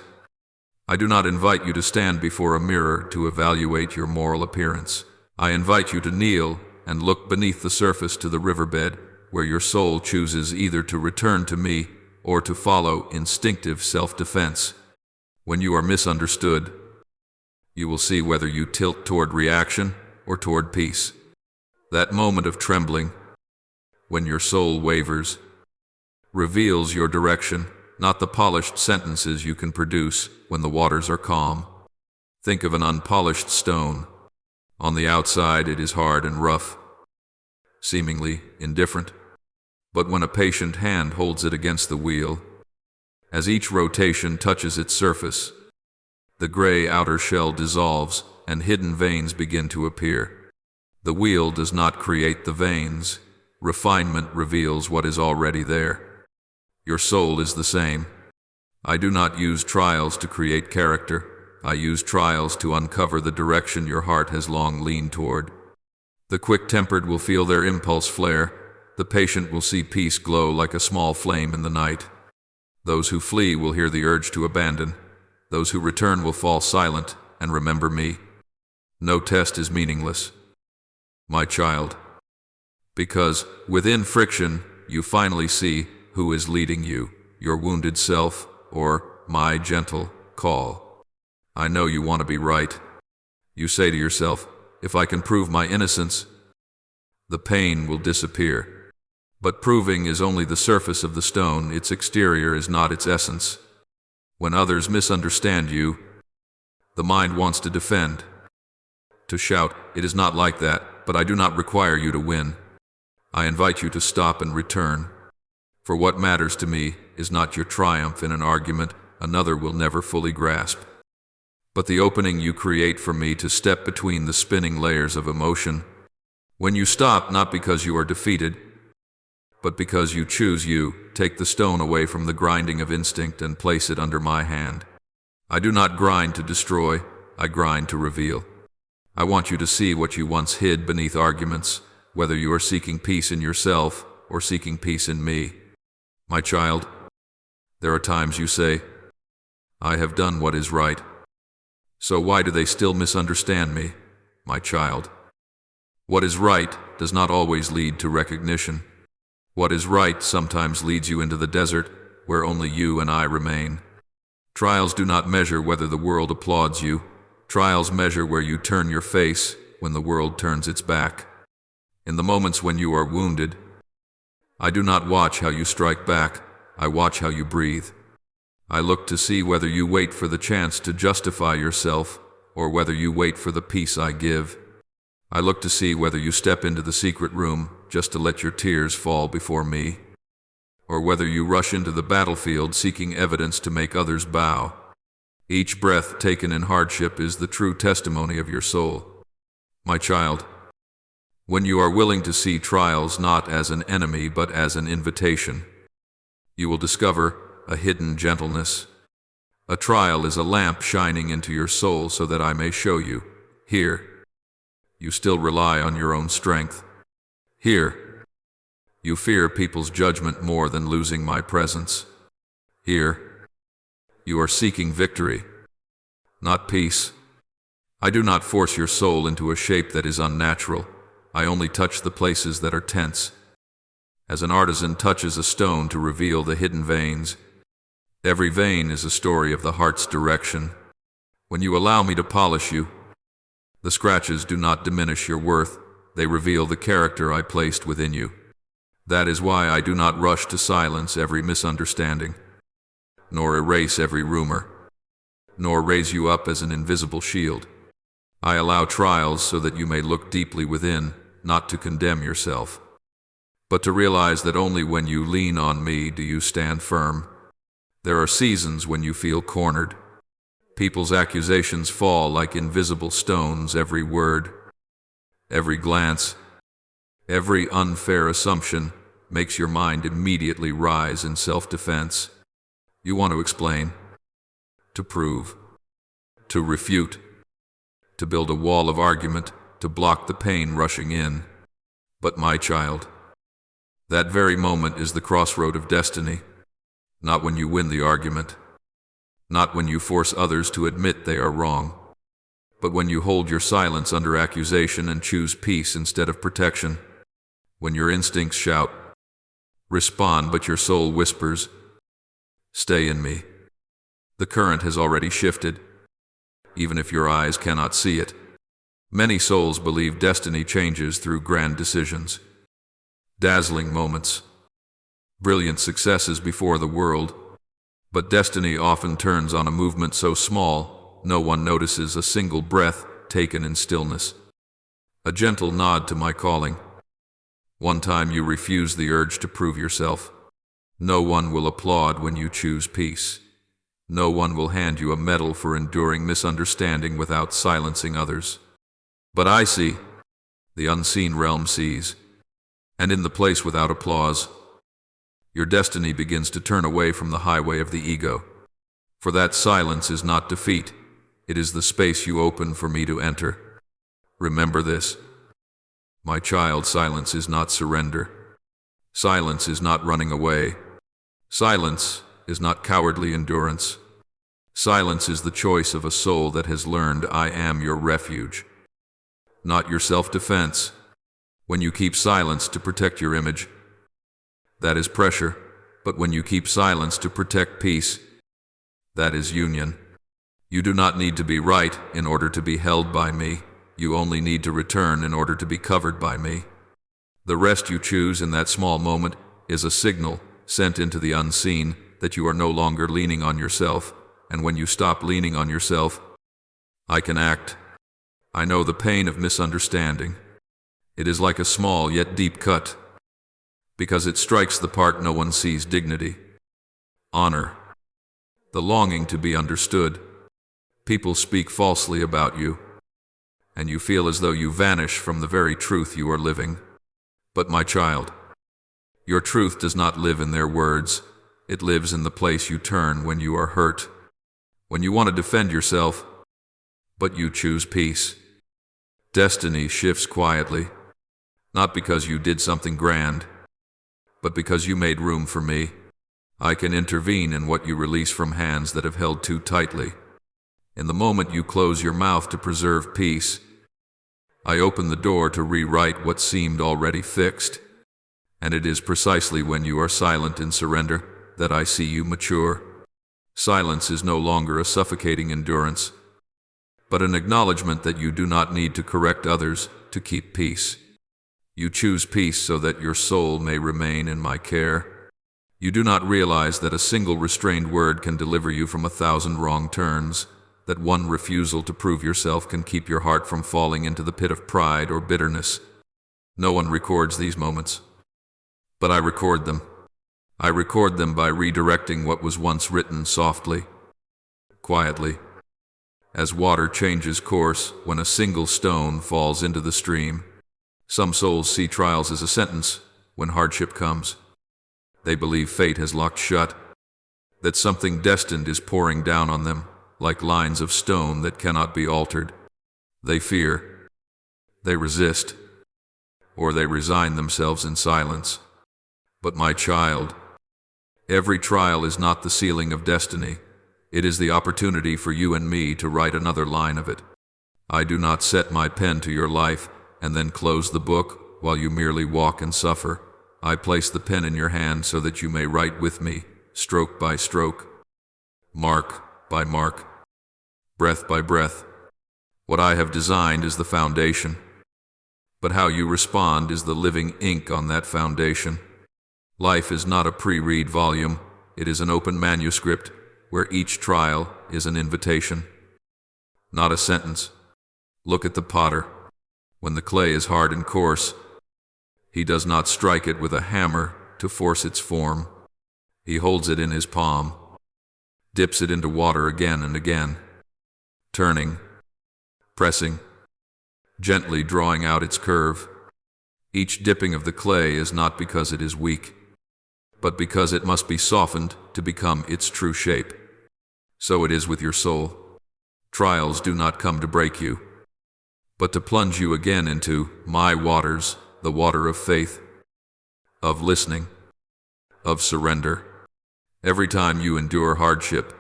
Speaker 1: I do not invite you to stand before a mirror to evaluate your moral appearance. I invite you to kneel and look beneath the surface to the riverbed, where your soul chooses either to return to me or to follow instinctive self-defense. When you are misunderstood, you will see whether you tilt toward reaction or toward peace. That moment of trembling, when your soul wavers, reveals your direction, not the polished sentences you can produce when the waters are calm. Think of an unpolished stone. On the outside it is hard and rough, seemingly indifferent. But when a patient hand holds it against the wheel, as each rotation touches its surface, the gray outer shell dissolves and hidden veins begin to appear. The wheel does not create the veins. Refinement reveals what is already there. Your soul is the same. I do not use trials to create character. I use trials to uncover the direction your heart has long leaned toward. The quick-tempered will feel their impulse flare. The patient will see peace glow like a small flame in the night. Those who flee will hear the urge to abandon. Those who return will fall silent and remember me. No test is meaningless, my child, because within friction you finally see who is leading you, your wounded self or my gentle call. I know you want to be right. You say to yourself, if I can prove my innocence, the pain will disappear. But proving is only the surface of the stone, its exterior is not its essence. When others misunderstand you, the mind wants to defend, to shout, it is not like that, but I do not require you to win. I invite you to stop and return. For what matters to me is not your triumph in an argument another will never fully grasp, but the opening you create for me to step between the spinning layers of emotion. When you stop, not because you are defeated, but because you choose you, take the stone away from the grinding of instinct and place it under my hand. I do not grind to destroy, I grind to reveal. I want you to see what you once hid beneath arguments, whether you are seeking peace in yourself or seeking peace in me. My child, there are times you say, I have done what is right. So why do they still misunderstand me, my child? What is right does not always lead to recognition. What is right sometimes leads you into the desert, where only you and I remain. Trials do not measure whether the world applauds you. Trials measure where you turn your face when the world turns its back. In the moments when you are wounded, I do not watch how you strike back, I watch how you breathe. I look to see whether you wait for the chance to justify yourself, or whether you wait for the peace I give. I look to see whether you step into the secret room just to let your tears fall before me, or whether you rush into the battlefield seeking evidence to make others bow. Each breath taken in hardship is the true testimony of your soul. My child, when you are willing to see trials not as an enemy but as an invitation, you will discover a hidden gentleness. A trial is a lamp shining into your soul so that I may show you. Here, you still rely on your own strength. Here, you fear people's judgment more than losing my presence. Here, you are seeking victory, not peace. I do not force your soul into a shape that is unnatural. I only touch the places that are tense. As an artisan touches a stone to reveal the hidden veins, every vein is a story of the heart's direction. When you allow me to polish you, the scratches do not diminish your worth, they reveal the character I placed within you. That is why I do not rush to silence every misunderstanding, nor erase every rumor, nor raise you up as an invisible shield. I allow trials so that you may look deeply within, not to condemn yourself, but to realize that only when you lean on me do you stand firm. There are seasons when you feel cornered. People's accusations fall like invisible stones. Every word, every glance, every unfair assumption makes your mind immediately rise in self-defense. You want to explain, to prove, to refute, to build a wall of argument, to block the pain rushing in. But my child, that very moment is the crossroad of destiny. Not when you win the argument, not when you force others to admit they are wrong, but when you hold your silence under accusation and choose peace instead of protection. When your instincts shout, respond, but your soul whispers, stay in me. The current has already shifted, even if your eyes cannot see it. Many souls believe destiny changes through grand decisions, dazzling moments, brilliant successes before the world, but destiny often turns on a movement so small no one notices. A single breath taken in stillness, a gentle nod to my calling. One time you refuse the urge to prove yourself. No one will applaud when you choose peace. No one will hand you a medal for enduring misunderstanding without silencing others. But I see, the unseen realm sees, and in the place without applause, your destiny begins to turn away from the highway of the ego. For that silence is not defeat, it is the space you open for me to enter. Remember this, my child. Silence is not surrender. Silence is not running away. Silence is not cowardly endurance. Silence is the choice of a soul that has learned I am your refuge, not your self-defense. When you keep silence to protect your image, that is pressure. But when you keep silence to protect peace, that is union. You do not need to be right in order to be held by me. You only need to return in order to be covered by me. The rest you choose in that small moment is a signal sent into the unseen that you are no longer leaning on yourself. And when you stop leaning on yourself, I can act. I know the pain of misunderstanding. It is like a small yet deep cut, because it strikes the part no one sees: dignity, honor, the longing to be understood. People speak falsely about you, and you feel as though you vanish from the very truth you are living. But my child, your truth does not live in their words. It lives in the place you turn when you are hurt, when you want to defend yourself, but you choose peace. Destiny shifts quietly, not because you did something grand, but because you made room for me. I can intervene in what you release from hands that have held too tightly. In the moment you close your mouth to preserve peace, I open the door to rewrite what seemed already fixed. And it is precisely when you are silent in surrender that I see you mature. Silence is no longer a suffocating endurance, but an acknowledgement that you do not need to correct others to keep peace. You choose peace so that your soul may remain in my care. You do not realize that a single restrained word can deliver you from 1,000 wrong turns, that one refusal to prove yourself can keep your heart from falling into the pit of pride or bitterness. No one records these moments, but I record them. I record them by redirecting what was once written softly, quietly, as water changes course when a single stone falls into the stream. Some souls see trials as a sentence when hardship comes. They believe fate has locked shut, that something destined is pouring down on them, like lines of stone that cannot be altered. They fear, they resist, or they resign themselves in silence. But my child, every trial is not the sealing of destiny. It is the opportunity for you and me to write another line of it. I do not set my pen to your life and then close the book while you merely walk and suffer. I place the pen in your hand so that you may write with me, stroke by stroke, mark by mark, breath by breath. What I have designed is the foundation, but how you respond is the living ink on that foundation. Life is not a pre-read volume, it is an open manuscript where each trial is an invitation, not a sentence. Look at the potter. When the clay is hard and coarse, he does not strike it with a hammer to force its form. He holds it in his palm, dips it into water again and again, turning, pressing, gently drawing out its curve. Each dipping of the clay is not because it is weak, but because it must be softened to become its true shape. So it is with your soul. Trials do not come to break you, but to plunge you again into my waters, the water of faith, of listening, of surrender. Every time you endure hardship,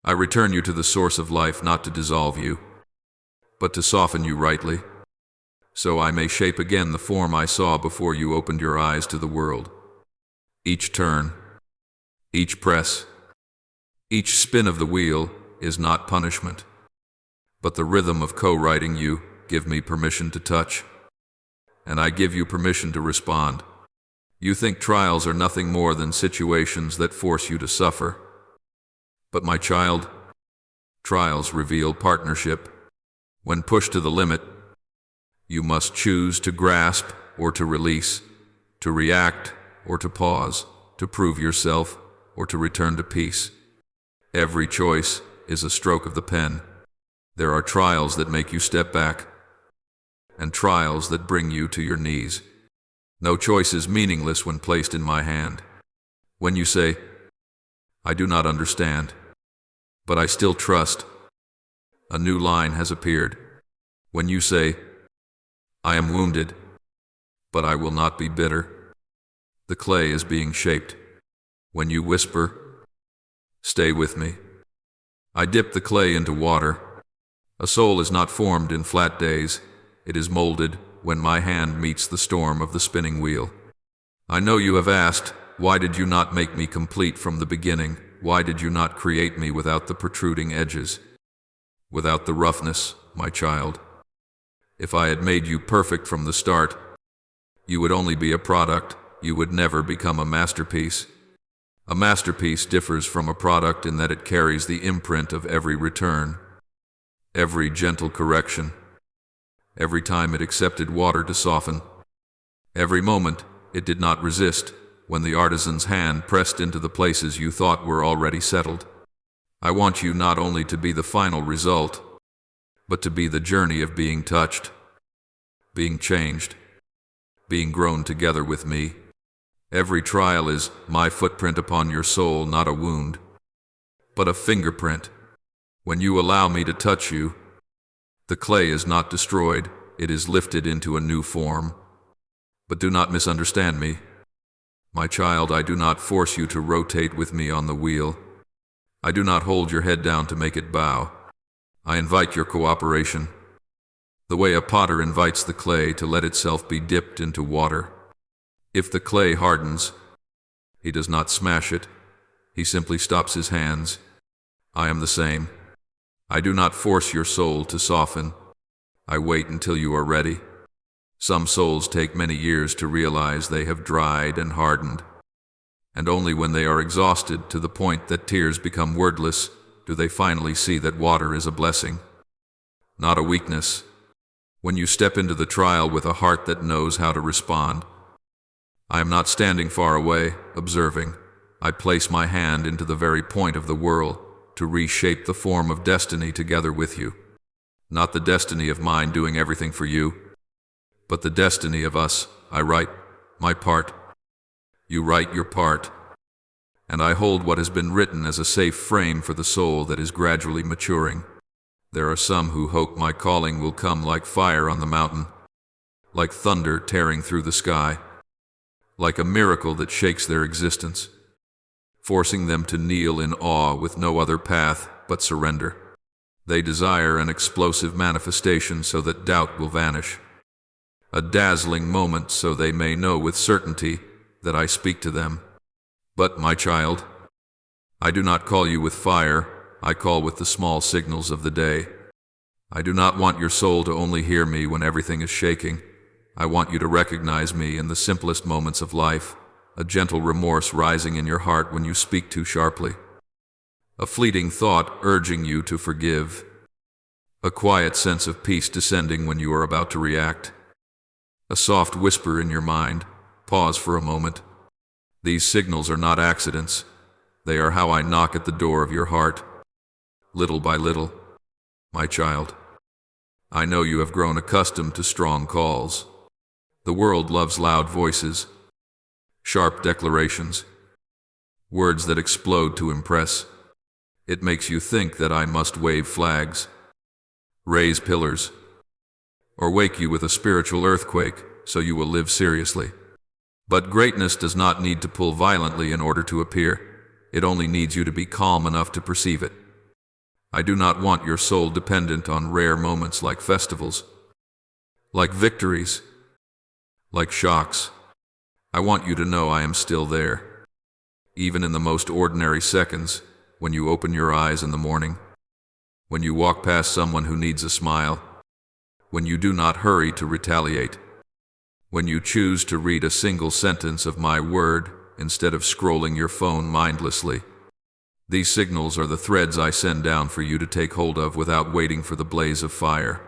Speaker 1: I return you to the source of life, not to dissolve you, but to soften you rightly, so I may shape again the form I saw before you opened your eyes to the world. Each turn, each press, each spin of the wheel is not punishment, but the rhythm of co-writing you give me permission to touch, and I give you permission to respond. You think trials are nothing more than situations that force you to suffer. But my child, trials reveal partnership. When pushed to the limit, you must choose to grasp or to release, to react or to pause, to prove yourself or to return to peace. Every choice is a stroke of the pen. There are trials that make you step back, and trials that bring you to your knees. No choice is meaningless when placed in my hand. When you say, I do not understand, but I still trust, a new line has appeared. When you say, I am wounded, but I will not be bitter, the clay is being shaped. When you whisper, stay with me, I dip the clay into water. A soul is not formed in flat days. It is molded when my hand meets the storm of the spinning wheel. I know you have asked, why did you not make me complete from the beginning? Why did you not create me without the protruding edges, without the roughness, my child? If I had made you perfect from the start, you would only be a product. You would never become a masterpiece. A masterpiece differs from a product in that it carries the imprint of every return, every gentle correction, every time it accepted water to soften, every moment it did not resist when the artisan's hand pressed into the places you thought were already settled. I want you not only to be the final result, but to be the journey of being touched, being changed, being grown together with me. Every trial is my footprint upon your soul, not a wound, but a fingerprint. When you allow me to touch you, the clay is not destroyed, it is lifted into a new form. But do not misunderstand me. My child, I do not force you to rotate with me on the wheel. I do not hold your head down to make it bow. I invite your cooperation, the way a potter invites the clay to let itself be dipped into water. If the clay hardens, he does not smash it, he simply stops his hands. I am the same. I do not force your soul to soften. I wait until you are ready. Some souls take many years to realize they have dried and hardened, and only when they are exhausted to the point that tears become wordless do they finally see that water is a blessing, not a weakness. When you step into the trial with a heart that knows how to respond, I am not standing far away, observing. I place my hand into the very point of the whirl to reshape the form of destiny together with you. Not the destiny of mine doing everything for you, but the destiny of us. I write my part, you write your part, and I hold what has been written as a safe frame for the soul that is gradually maturing. There are some who hope my calling will come like fire on the mountain, like thunder tearing through the sky, like a miracle that shakes their existence, forcing them to kneel in awe with no other path but surrender. They desire an explosive manifestation so that doubt will vanish, a dazzling moment so they may know with certainty that I speak to them. But, my child, I do not call you with fire, I call with the small signals of the day. I do not want your soul to only hear me when everything is shaking. I want you to recognize me in the simplest moments of life, a gentle remorse rising in your heart when you speak too sharply, a fleeting thought urging you to forgive, a quiet sense of peace descending when you are about to react, a soft whisper in your mind, pause for a moment. These signals are not accidents. They are how I knock at the door of your heart, little by little, my child. I know you have grown accustomed to strong calls. The world loves loud voices, sharp declarations, words that explode to impress. It makes you think that I must wave flags, raise pillars, or wake you with a spiritual earthquake so you will live seriously. But greatness does not need to pull violently in order to appear. It only needs you to be calm enough to perceive it. I do not want your soul dependent on rare moments like festivals, like victories, like shocks. I want you to know I am still there, even in the most ordinary seconds, when you open your eyes in the morning, when you walk past someone who needs a smile, when you do not hurry to retaliate, when you choose to read a single sentence of my word instead of scrolling your phone mindlessly. These signals are the threads I send down for you to take hold of without waiting for the blaze of fire.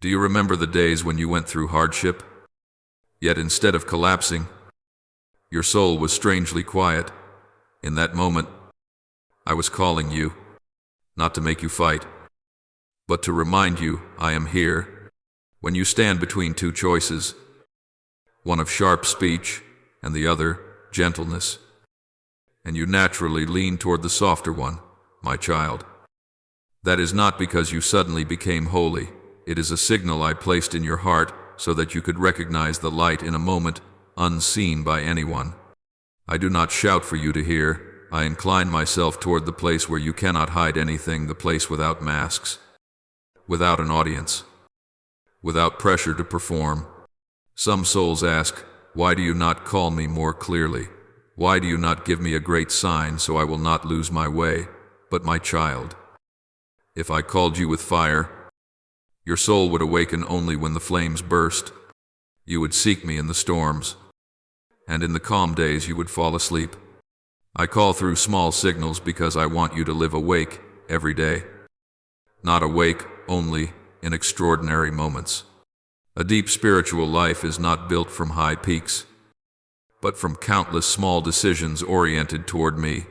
Speaker 1: Do you remember the days when you went through hardship? Yet instead of collapsing, your soul was strangely quiet. In that moment, I was calling you, not to make you fight, but to remind you I am here. When you stand between two choices, one of sharp speech and the other gentleness, and you naturally lean toward the softer one, my child. That is not because you suddenly became holy. It is a signal I placed in your heart so that you could recognize the light in a moment unseen by anyone. I do not shout for you to hear. I incline myself toward the place where you cannot hide anything, the place without masks, without an audience, without pressure to perform. Some souls ask, why do you not call me more clearly? Why do you not give me a great sign so I will not lose my way? But my child, if I called you with fire, your soul would awaken only when the flames burst. You would seek me in the storms, and in the calm days you would fall asleep. I call through small signals because I want you to live awake every day. Not awake only in extraordinary moments. A deep spiritual life is not built from high peaks, but from countless small decisions oriented toward me,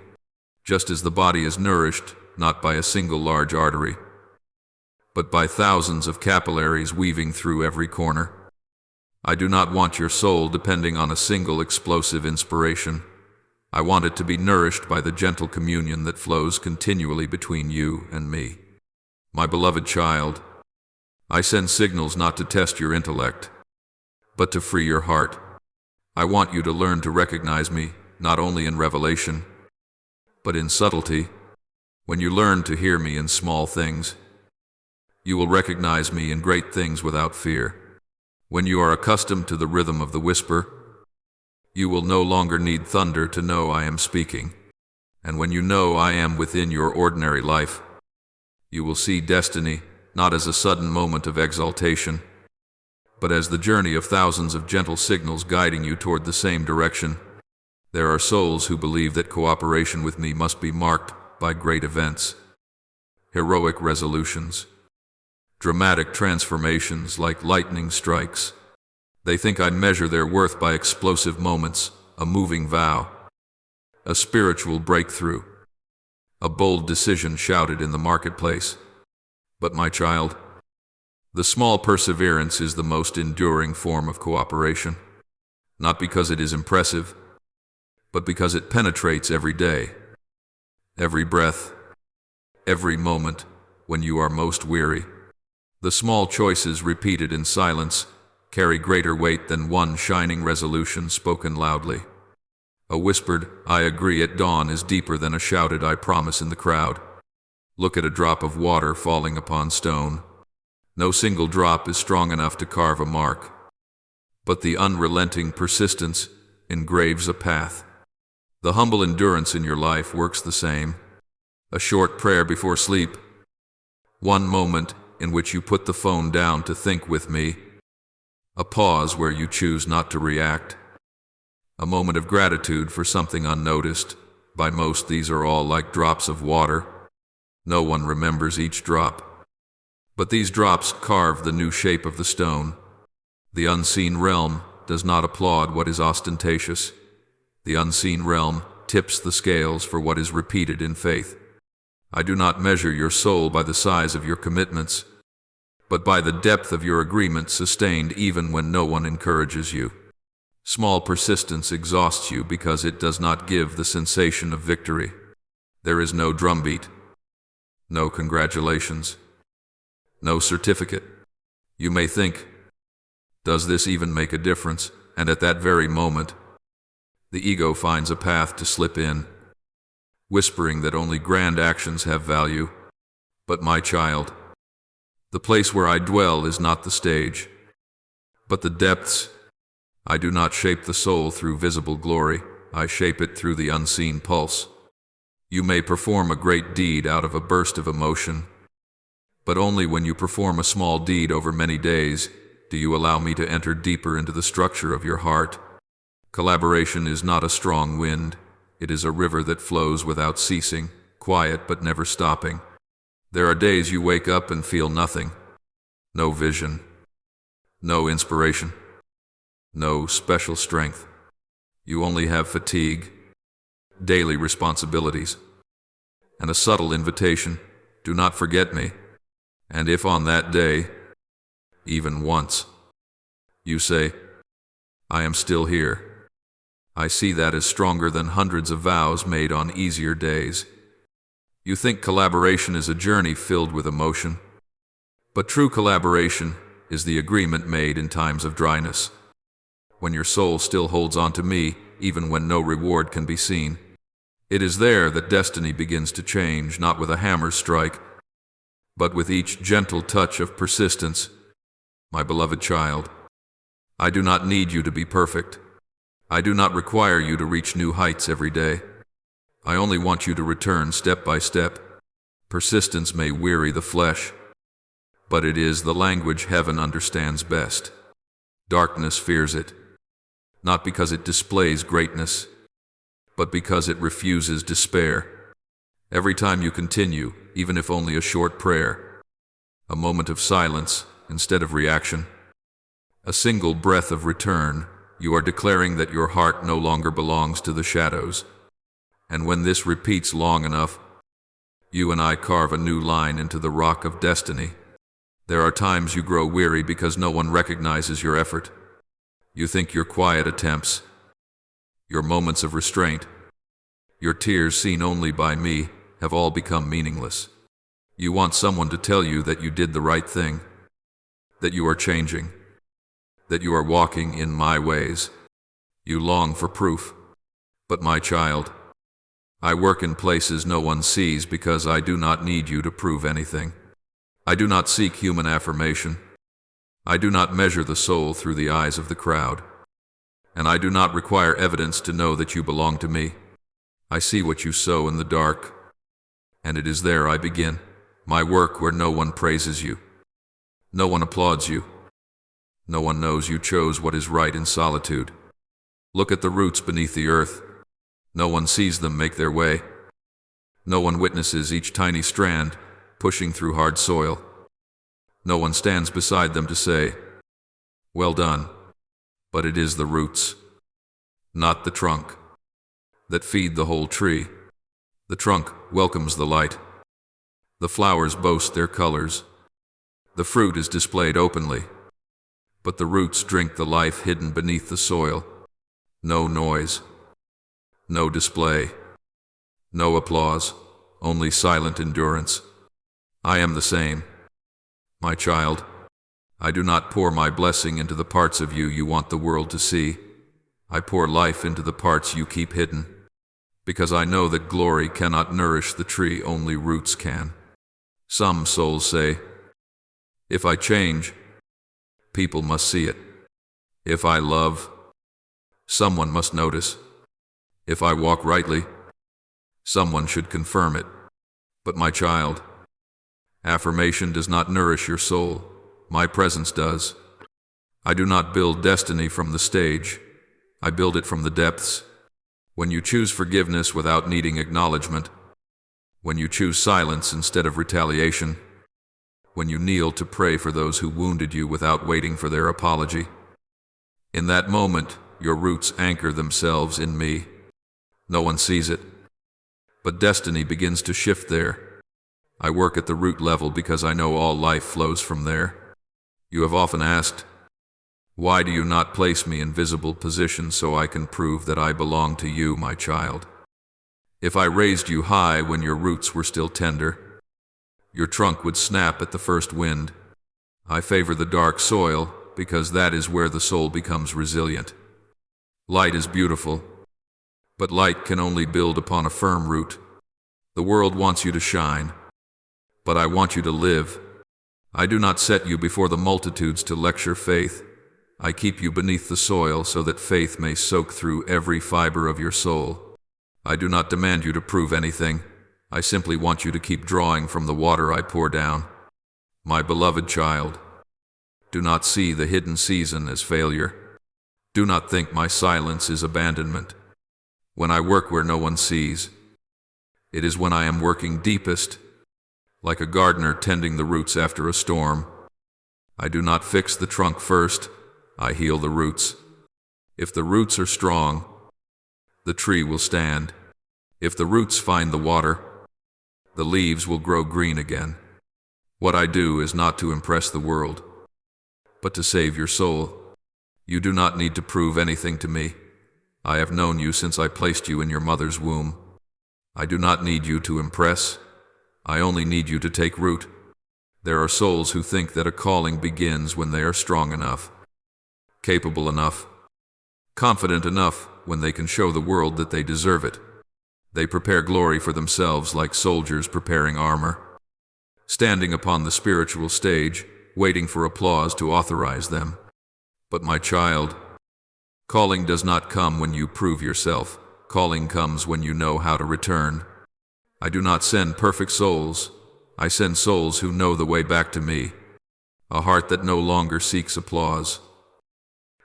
Speaker 1: just as the body is nourished not by a single large artery, but by thousands of capillaries weaving through every corner. I do not want your soul depending on a single explosive inspiration. I want it to be nourished by the gentle communion that flows continually between you and me. My beloved child, I send signals not to test your intellect, but to free your heart. I want you to learn to recognize me, not only in revelation, but in subtlety. When you learn to hear me in small things, you will recognize me in great things without fear. When you are accustomed to the rhythm of the whisper, you will no longer need thunder to know I am speaking. And when you know I am within your ordinary life, you will see destiny not as a sudden moment of exaltation, but as the journey of thousands of gentle signals guiding you toward the same direction. There are souls who believe that cooperation with me must be marked by great events, heroic resolutions, dramatic transformations like lightning strikes. They think I measure their worth by explosive moments, a moving vow, a spiritual breakthrough, a bold decision shouted in the marketplace. But my child, the small perseverance is the most enduring form of cooperation, not because it is impressive, but because it penetrates every day, every breath, every moment when you are most weary. The small choices repeated in silence carry greater weight than one shining resolution spoken loudly. A whispered, I agree at dawn is deeper than a shouted, I promise in the crowd. Look at a drop of water falling upon stone. No single drop is strong enough to carve a mark, but the unrelenting persistence engraves a path. The humble endurance in your life works the same. A short prayer before sleep, one moment in which you put the phone down to think with me, a pause where you choose not to react, a moment of gratitude for something unnoticed. By most, these are all like drops of water. No one remembers each drop, but these drops carve the new shape of the stone. The unseen realm does not applaud what is ostentatious. The unseen realm tips the scales for what is repeated in faith. I do not measure your soul by the size of your commitments, but by the depth of your agreement sustained even when no one encourages you. Small persistence exhausts you because it does not give the sensation of victory. There is no drumbeat, no congratulations, no certificate. You may think, does this even make a difference? And at that very moment, the ego finds a path to slip in, whispering that only grand actions have value. But my child, the place where I dwell is not the stage, but the depths. I do not shape the soul through visible glory, I shape it through the unseen pulse. You may perform a great deed out of a burst of emotion, but only when you perform a small deed over many days do you allow me to enter deeper into the structure of your heart. Collaboration is not a strong wind, it is a river that flows without ceasing, quiet but never stopping. There are days you wake up and feel nothing, no vision, no inspiration, no special strength. You only have fatigue, daily responsibilities, and a subtle invitation, do not forget me. And if on that day, even once, you say, I am still here, I see that as stronger than hundreds of vows made on easier days. You think collaboration is a journey filled with emotion, but true collaboration is the agreement made in times of dryness, when your soul still holds on to me, even when no reward can be seen. It is there that destiny begins to change, not with a hammer's strike, but with each gentle touch of persistence. My beloved child, I do not need you to be perfect. I do not require you to reach new heights every day. I only want you to return step by step. Persistence may weary the flesh, but it is the language heaven understands best. Darkness fears it, not because it displays greatness, but because it refuses despair. Every time you continue, even if only a short prayer, a moment of silence instead of reaction, a single breath of return, you are declaring that your heart no longer belongs to the shadows. And when this repeats long enough, you and I carve a new line into the rock of destiny. There are times you grow weary because no one recognizes your effort. You think your quiet attempts, your moments of restraint, your tears seen only by me, have all become meaningless. You want someone to tell you that you did the right thing, that you are changing, that you are walking in my ways. You long for proof. But my child, I work in places no one sees because I do not need you to prove anything. I do not seek human affirmation. I do not measure the soul through the eyes of the crowd. And I do not require evidence to know that you belong to me. I see what you sow in the dark, and it is there I begin. My work where no one praises you, no one applauds you, no one knows you chose what is right in solitude. Look at the roots beneath the earth. No one sees them make their way. No one witnesses each tiny strand pushing through hard soil. No one stands beside them to say, well done. But it is the roots, not the trunk, that feed the whole tree. The trunk welcomes the light. The flowers boast their colors. The fruit is displayed openly. But the roots drink the life hidden beneath the soil. No noise, no display, no applause, only silent endurance. I am the same. My child, I do not pour my blessing into the parts of you you want the world to see. I pour life into the parts you keep hidden, because I know that glory cannot nourish the tree, only roots can. Some souls say, if I change, people must see it. If I love, someone must notice. If I walk rightly, someone should confirm it. But my child, affirmation does not nourish your soul. My presence does. I do not build destiny from the stage. I build it from the depths. When you choose forgiveness without needing acknowledgement, when you choose silence instead of retaliation, when you kneel to pray for those who wounded you without waiting for their apology, in that moment, your roots anchor themselves in me, No one sees it, but destiny begins to shift there. I work at the root level because I know all life flows from there. You have often asked, why do you not place me in visible positions so I can prove that I belong to you, my child? If I raised you high when your roots were still tender, your trunk would snap at the first wind. I favor the dark soil because that is where the soul becomes resilient. Light is beautiful, but light can only build upon a firm root. The world wants you to shine, but I want you to live. I do not set you before the multitudes to lecture faith. I keep you beneath the soil so that faith may soak through every fiber of your soul. I do not demand you to prove anything. I simply want you to keep drawing from the water I pour down. My beloved child, do not see the hidden season as failure. Do not think my silence is abandonment. When I work where no one sees, it is when I am working deepest, like a gardener tending the roots after a storm. I do not fix the trunk first, I heal the roots. If the roots are strong, the tree will stand. If the roots find the water, the leaves will grow green again. What I do is not to impress the world, but to save your soul. You do not need to prove anything to me. I have known you since I placed you in your mother's womb. I do not need you to impress. I only need you to take root. There are souls who think that a calling begins when they are strong enough, capable enough, confident enough when they can show the world that they deserve it. They prepare glory for themselves like soldiers preparing armor, standing upon the spiritual stage, waiting for applause to authorize them. But my child, calling does not come when you prove yourself. Calling comes when you know how to return. I do not send perfect souls. I send souls who know the way back to me. A heart that no longer seeks applause,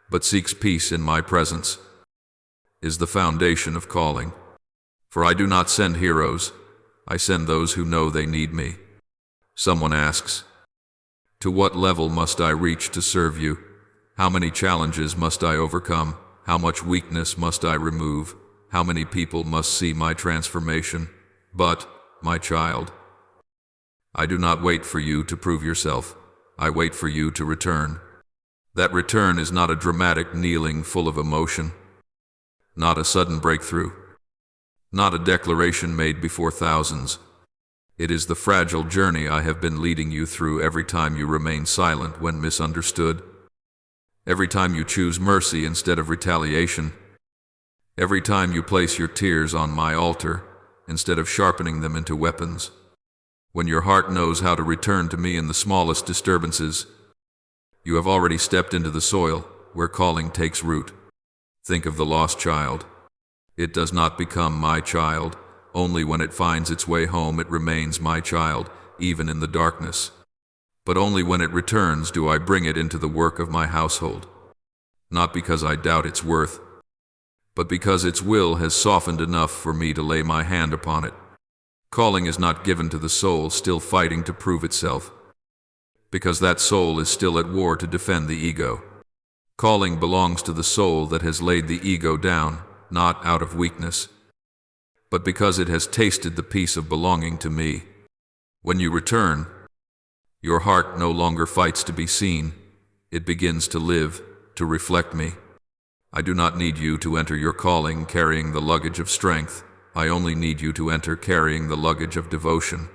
Speaker 1: but seeks peace in my presence, is the foundation of calling. For I do not send heroes. I send those who know they need me. Someone asks, to what level must I reach to serve you? How many challenges must I overcome? How much weakness must I remove? How many people must see my transformation? But, my child, I do not wait for you to prove yourself. I wait for you to return. That return is not a dramatic kneeling full of emotion, not a sudden breakthrough, not a declaration made before thousands. It is the fragile journey I have been leading you through every time you remain silent when misunderstood, every time you choose mercy instead of retaliation, every time you place your tears on my altar instead of sharpening them into weapons. When your heart knows how to return to me in the smallest disturbances, you have already stepped into the soil where calling takes root. Think of the lost child. It does not become my child. Only when it finds its way home it remains my child, even in the darkness. But only when it returns do I bring it into the work of my household. Not because I doubt its worth, but because its will has softened enough for me to lay my hand upon it. Calling is not given to the soul still fighting to prove itself, because that soul is still at war to defend the ego. Calling belongs to the soul that has laid the ego down, not out of weakness, but because it has tasted the peace of belonging to me. When you return, your heart no longer fights to be seen. It begins to live, to reflect me. I do not need you to enter your calling carrying the luggage of strength. I only need you to enter carrying the luggage of devotion.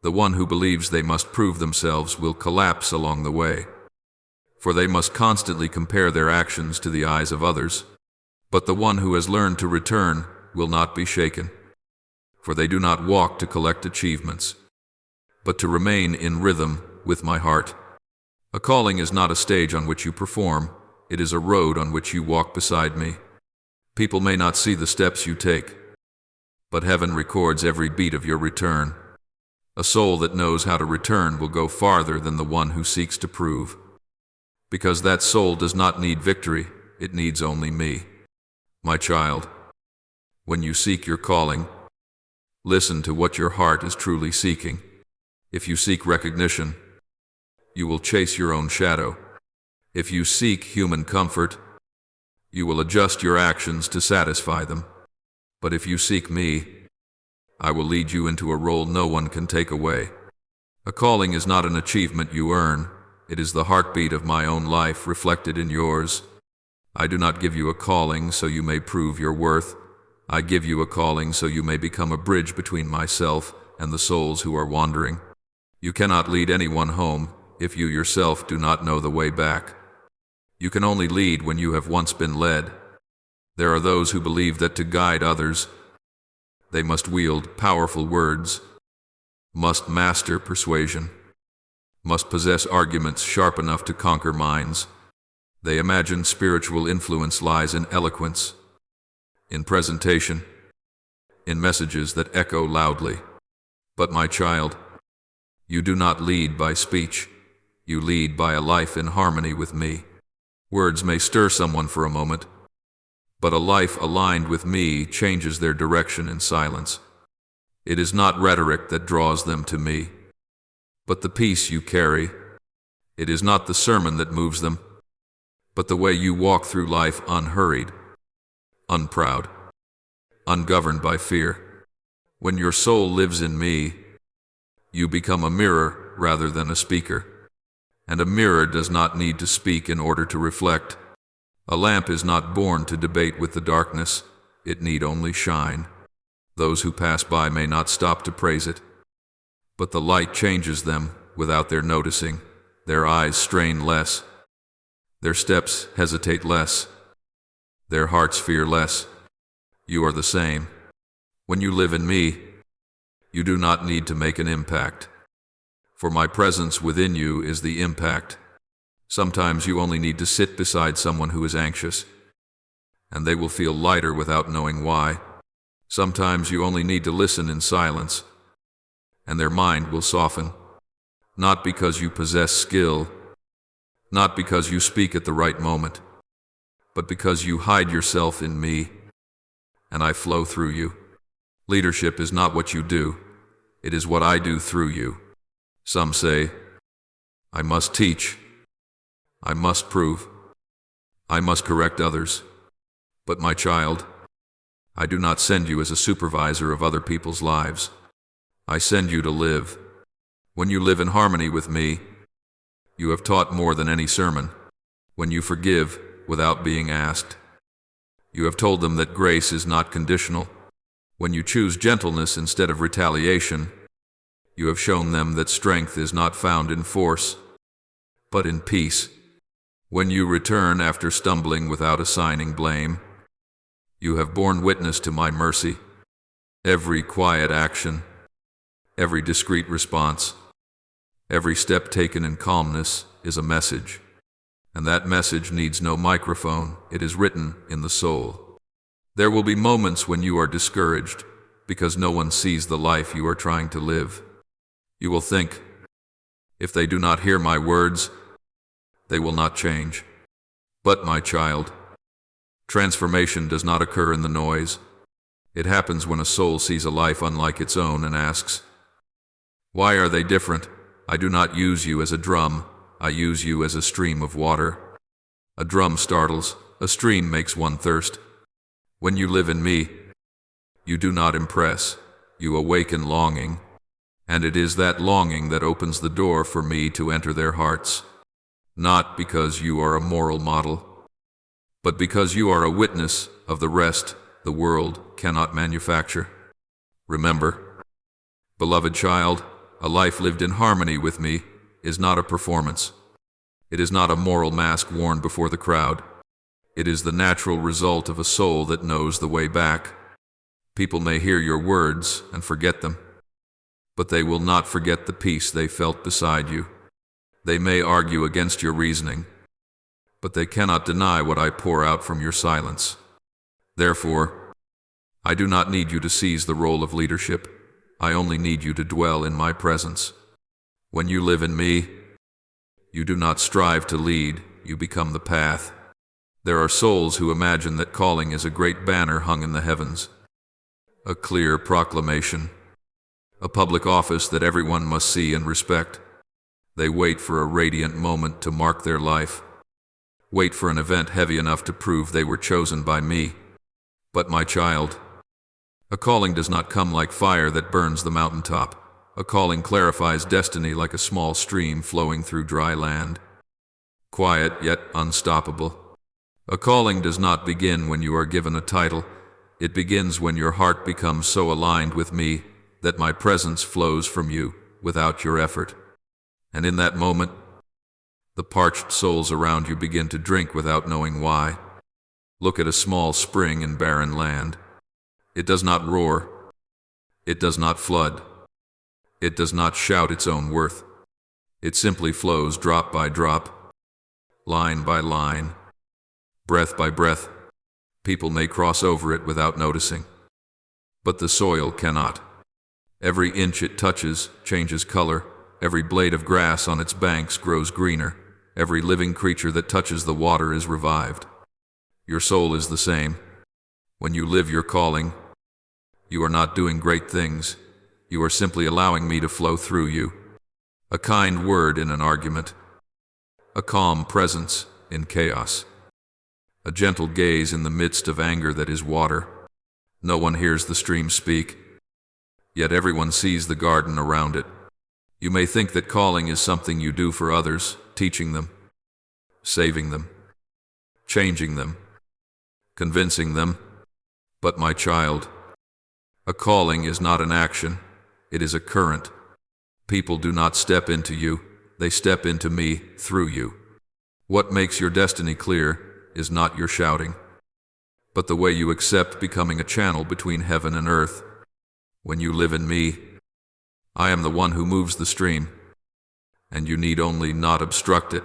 Speaker 1: The one who believes they must prove themselves will collapse along the way, for they must constantly compare their actions to the eyes of others. But the one who has learned to return will not be shaken, for they do not walk to collect achievements, but to remain in rhythm with my heart. A calling is not a stage on which you perform, it is a road on which you walk beside me. People may not see the steps you take, but heaven records every beat of your return. A soul that knows how to return will go farther than the one who seeks to prove, because that soul does not need victory, it needs only me. My child, when you seek your calling, listen to what your heart is truly seeking. If you seek recognition, you will chase your own shadow. If you seek human comfort, you will adjust your actions to satisfy them. But if you seek me, I will lead you into a role no one can take away. A calling is not an achievement you earn. It is the heartbeat of my own life reflected in yours. I do not give you a calling so you may prove your worth. I give you a calling so you may become a bridge between myself and the souls who are wandering. You cannot lead anyone home if you yourself do not know the way back. You can only lead when you have once been led. There are those who believe that to guide others, they must wield powerful words, must master persuasion, must possess arguments sharp enough to conquer minds. They imagine spiritual influence lies in eloquence, in presentation, in messages that echo loudly. But my child, you do not lead by speech. You lead by a life in harmony with me. Words may stir someone for a moment, but a life aligned with me changes their direction in silence. It is not rhetoric that draws them to me, but the peace you carry. It is not the sermon that moves them, but the way you walk through life unhurried, unproud, ungoverned by fear. When your soul lives in me, you become a mirror rather than a speaker. And a mirror does not need to speak in order to reflect. A lamp is not born to debate with the darkness. It need only shine. Those who pass by may not stop to praise it, but the light changes them without their noticing. Their eyes strain less. Their steps hesitate less. Their hearts fear less. You are the same. When you live in me, you do not need to make an impact. For my presence within you is the impact. Sometimes you only need to sit beside someone who is anxious, and they will feel lighter without knowing why. Sometimes you only need to listen in silence, and their mind will soften. Not because you possess skill, not because you speak at the right moment, but because you hide yourself in me, and I flow through you. Leadership is not what you do, it is what I do through you. Some say, I must teach, I must prove, I must correct others. But my child, I do not send you as a supervisor of other people's lives. I send you to live. When you live in harmony with me, you have taught more than any sermon. When you forgive without being asked, you have told them that grace is not conditional. When you choose gentleness instead of retaliation, you have shown them that strength is not found in force, but in peace. When you return after stumbling without assigning blame, you have borne witness to my mercy. Every quiet action, every discreet response, every step taken in calmness is a message. And that message needs no microphone, it is written in the soul. There will be moments when you are discouraged because no one sees the life you are trying to live. You will think, if they do not hear my words, they will not change. But my child, transformation does not occur in the noise. It happens when a soul sees a life unlike its own and asks, why are they different? I do not use you as a drum, I use you as a stream of water. A drum startles, a stream makes one thirst. When you live in me, you do not impress, you awaken longing. And it is that longing that opens the door for me to enter their hearts. Not because you are a moral model, but because you are a witness of the rest the world cannot manufacture. Remember, beloved child, a life lived in harmony with me is not a performance. It is not a moral mask worn before the crowd. It is the natural result of a soul that knows the way back. People may hear your words and forget them, but they will not forget the peace they felt beside you. They may argue against your reasoning, but they cannot deny what I pour out from your silence. Therefore, I do not need you to seize the role of leadership. I only need you to dwell in my presence. When you live in me, you do not strive to lead, you become the path. There are souls who imagine that calling is a great banner hung in the heavens, a clear proclamation, a public office that everyone must see and respect. They wait for a radiant moment to mark their life, wait for an event heavy enough to prove they were chosen by me. But my child, A calling does not come like fire that burns the mountaintop. A calling clarifies destiny like a small stream flowing through dry land. Quiet yet unstoppable. A calling does not begin when you are given a title. It begins when your heart becomes so aligned with me that my presence flows from you without your effort. And in that moment, the parched souls around you begin to drink without knowing why. Look at a small spring in barren land. It does not roar. It does not flood. It does not shout its own worth. It simply flows drop by drop, line by line, breath by breath. People may cross over it without noticing, but the soil cannot. Every inch it touches changes color. Every blade of grass on its banks grows greener. Every living creature that touches the water is revived. Your soul is the same. When you live your calling, you are not doing great things. You are simply allowing me to flow through you. A kind word in an argument. A calm presence in chaos. A gentle gaze in the midst of anger that is water. No one hears the stream speak, yet everyone sees the garden around it. You may think that calling is something you do for others, teaching them, saving them, changing them, convincing them. But my child, a calling is not an action, it is a current. People do not step into you, they step into me through you. What makes your destiny clear is not your shouting, but the way you accept becoming a channel between heaven and earth. When you live in me, I am the one who moves the stream, and you need only not obstruct it.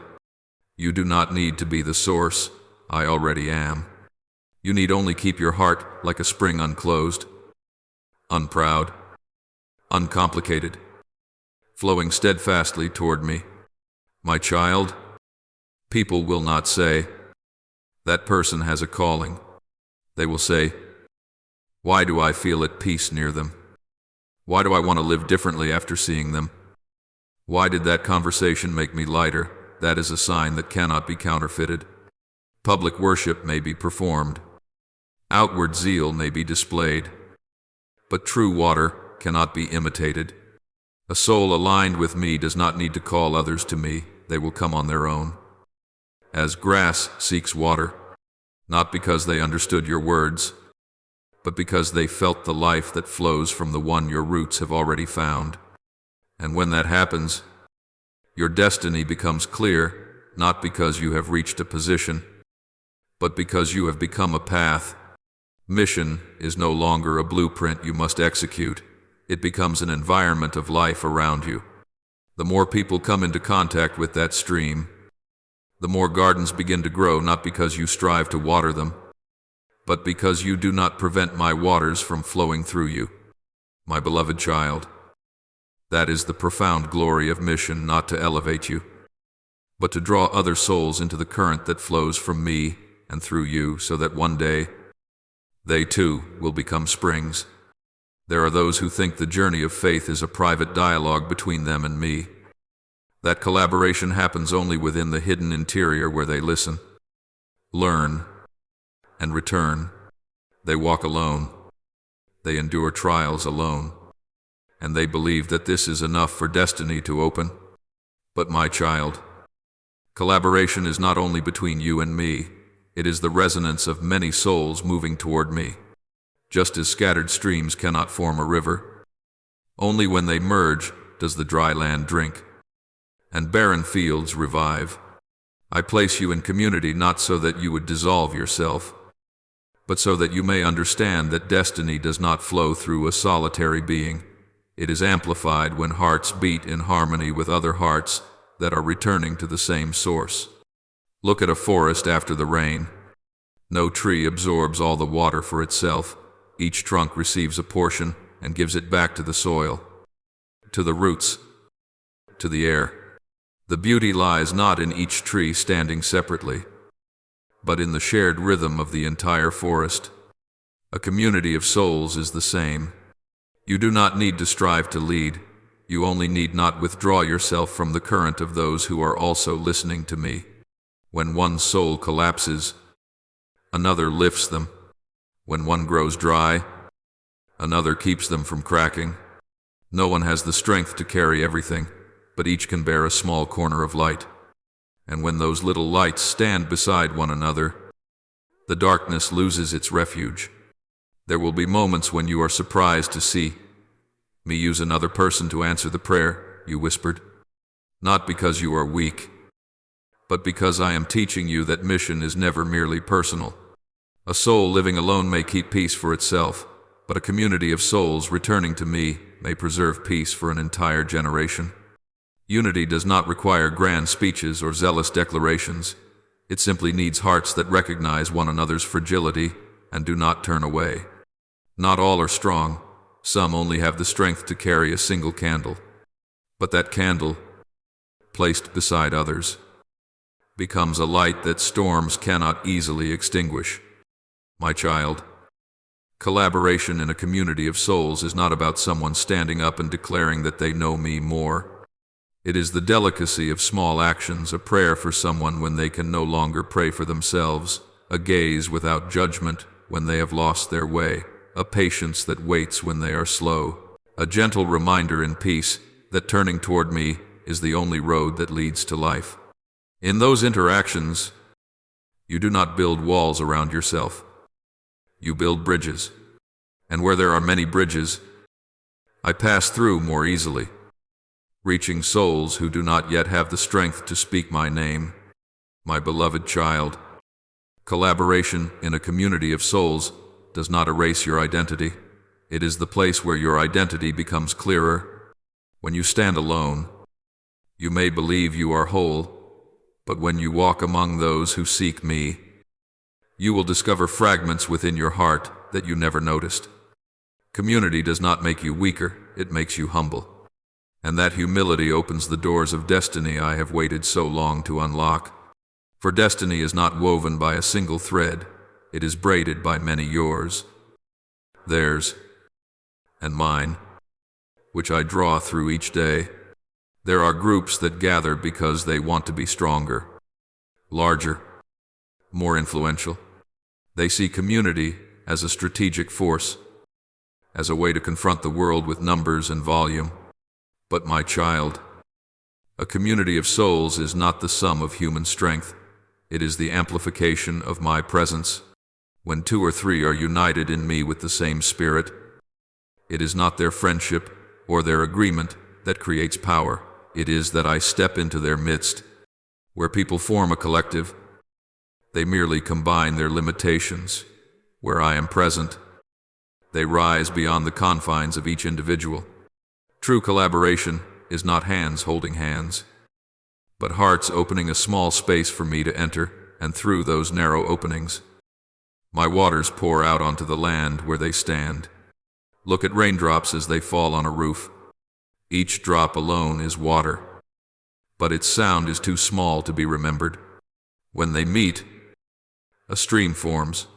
Speaker 1: You do not need to be the source, I already am. You need only keep your heart like a spring unclosed, unproud, uncomplicated, flowing steadfastly toward me. My child, people will not say, that person has a calling. They will say, why do I feel at peace near them? Why do I want to live differently after seeing them? Why did that conversation make me lighter? That is a sign that cannot be counterfeited. Public worship may be performed. Outward zeal may be displayed. But true water cannot be imitated. A soul aligned with me does not need to call others to me. They will come on their own. As grass seeks water, not because they understood your words, but because they felt the life that flows from the one your roots have already found. And when that happens, your destiny becomes clear, not because you have reached a position, but because you have become a path. Mission is no longer a blueprint you must execute. It becomes an environment of life around you. The more people come into contact with that stream, the more gardens begin to grow, not because you strive to water them, but because you do not prevent my waters from flowing through you. My beloved child, that is the profound glory of mission, not to elevate you, but to draw other souls into the current that flows from me and through you, so that one day they too will become springs. There are those who think the journey of faith is a private dialogue between them and me. That collaboration happens only within the hidden interior where they listen, learn, and return. They walk alone. They endure trials alone. And they believe that this is enough for destiny to open. But my child, collaboration is not only between you and me, it is the resonance of many souls moving toward me. Just as scattered streams cannot form a river, only when they merge does the dry land drink, and barren fields revive. I place you in community not so that you would dissolve yourself, but so that you may understand that destiny does not flow through a solitary being. It is amplified when hearts beat in harmony with other hearts that are returning to the same source. Look at a forest after the rain. No tree absorbs all the water for itself. Each trunk receives a portion and gives it back to the soil, to the roots, to the air. The beauty lies not in each tree standing separately, but in the shared rhythm of the entire forest. A community of souls is the same. You do not need to strive to lead. You only need not withdraw yourself from the current of those who are also listening to me. When one soul collapses, another lifts them. When one grows dry, Another keeps them from cracking. No one has the strength to carry everything, but each can bear a small corner of light. And when those little lights stand beside one another, the darkness loses its refuge. There will be moments when you are surprised to see me use another person to answer the prayer you whispered. Not because you are weak, but because I am teaching you that mission is never merely personal. A soul living alone may keep peace for itself, but a community of souls returning to me may preserve peace for an entire generation. Unity does not require grand speeches or zealous declarations. It simply needs hearts that recognize one another's fragility and do not turn away. Not all are strong. Some only have the strength to carry a single candle. But that candle, placed beside others, becomes a light that storms cannot easily extinguish. My child, collaboration in a community of souls is not about someone standing up and declaring that they know me more. It is the delicacy of small actions, a prayer for someone when they can no longer pray for themselves, a gaze without judgment when they have lost their way, a patience that waits when they are slow, a gentle reminder in peace that turning toward me is the only road that leads to life. In those interactions, you do not build walls around yourself. You build bridges. And where there are many bridges, I pass through more easily, reaching souls who do not yet have the strength to speak my name. My beloved child, collaboration in a community of souls does not erase your identity. It is the place where your identity becomes clearer. When you stand alone, you may believe you are whole, but when you walk among those who seek me, you will discover fragments within your heart that you never noticed. Community does not make you weaker, it makes you humble. And that humility opens the doors of destiny I have waited so long to unlock. For destiny is not woven by a single thread, it is braided by many yours, theirs, and mine, which I draw through each day. There are groups that gather because they want to be stronger, larger, more influential. They see community as a strategic force, as a way to confront the world with numbers and volume. But my child, a community of souls is not the sum of human strength. It is the amplification of my presence. When 2 or 3 are united in me with the same spirit, it is not their friendship or their agreement that creates power. It is that I step into their midst. Where people form a collective, they merely combine their limitations. Where I am present, they rise beyond the confines of each individual. True collaboration is not hands holding hands, but hearts opening a small space for me to enter, and through those narrow openings, my waters pour out onto the land where they stand. Look at raindrops as they fall on a roof. Each drop alone is water, but its sound is too small to be remembered. When they meet, a stream forms,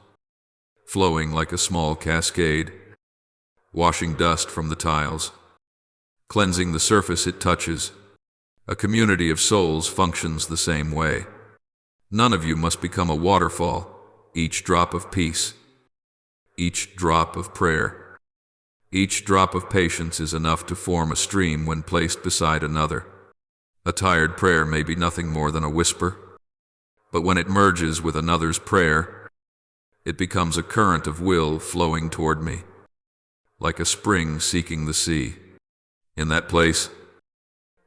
Speaker 1: flowing like a small cascade, washing dust from the tiles, cleansing the surface it touches. A community of souls functions the same way. None of you must become a waterfall, each drop of peace, each drop of prayer. Each drop of patience is enough to form a stream when placed beside another. A tired prayer may be nothing more than a whisper, but when it merges with another's prayer, it becomes a current of will flowing toward me, like a spring seeking the sea. In that place,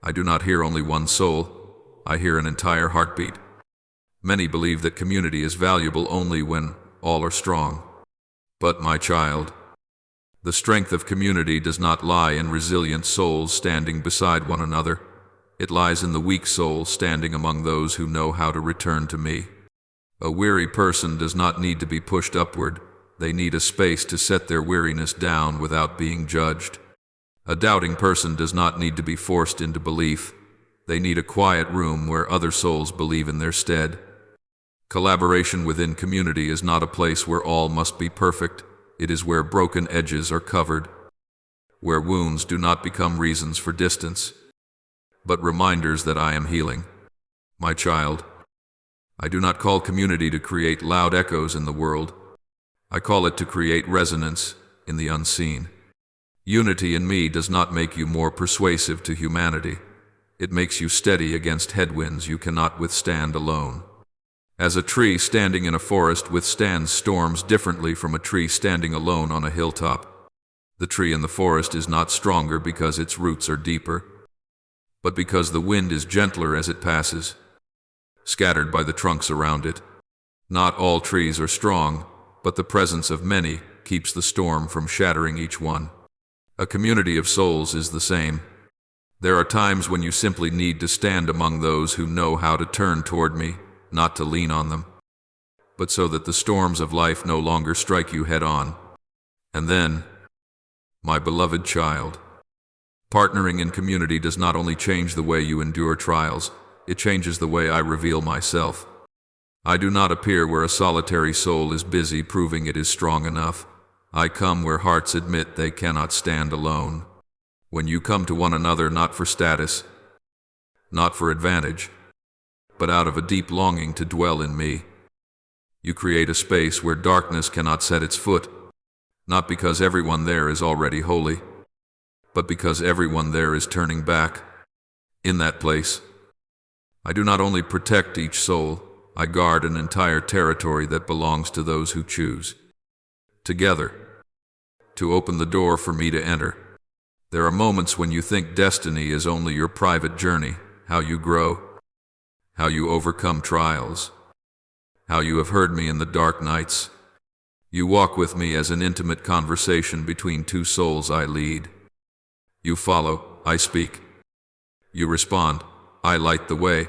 Speaker 1: I do not hear only one soul, I hear an entire heartbeat. Many believe that community is valuable only when all are strong. But my child, the strength of community does not lie in resilient souls standing beside one another. It lies in the weak soul standing among those who know how to return to me. A weary person does not need to be pushed upward. They need a space to set their weariness down without being judged. A doubting person does not need to be forced into belief. They need a quiet room where other souls believe in their stead. Collaboration within community is not a place where all must be perfect. It is where broken edges are covered, where wounds do not become reasons for distance, but reminders that I am healing. My child, I do not call community to create loud echoes in the world. I call it to create resonance, in the unseen. Unity in me does not make you more persuasive to humanity. It makes you steady against headwinds you cannot withstand alone. As a tree standing in a forest withstands storms differently from a tree standing alone on a hilltop, the tree in the forest is not stronger because its roots are deeper, but because the wind is gentler as it passes, scattered by the trunks around it. Not all trees are strong, but the presence of many keeps the storm from shattering each one. A community of souls is the same. There are times when you simply need to stand among those who know how to turn toward me, not to lean on them, but so that the storms of life no longer strike you head on. And then, my beloved child, partnering in community does not only change the way you endure trials, it changes the way I reveal myself. I do not appear where a solitary soul is busy proving it is strong enough. I come where hearts admit they cannot stand alone. When you come to one another not for status, not for advantage, but out of a deep longing to dwell in me, you create a space where darkness cannot set its foot, not because everyone there is already holy, but because everyone there is turning back. In that place, I do not only protect each soul, I guard an entire territory that belongs to those who choose, together, to open the door for me to enter. There are moments when you think destiny is only your private journey, how you grow, how you overcome trials, how you have heard me in the dark nights. You walk with me as an intimate conversation between two souls I lead. You follow, I speak. You respond, I light the way.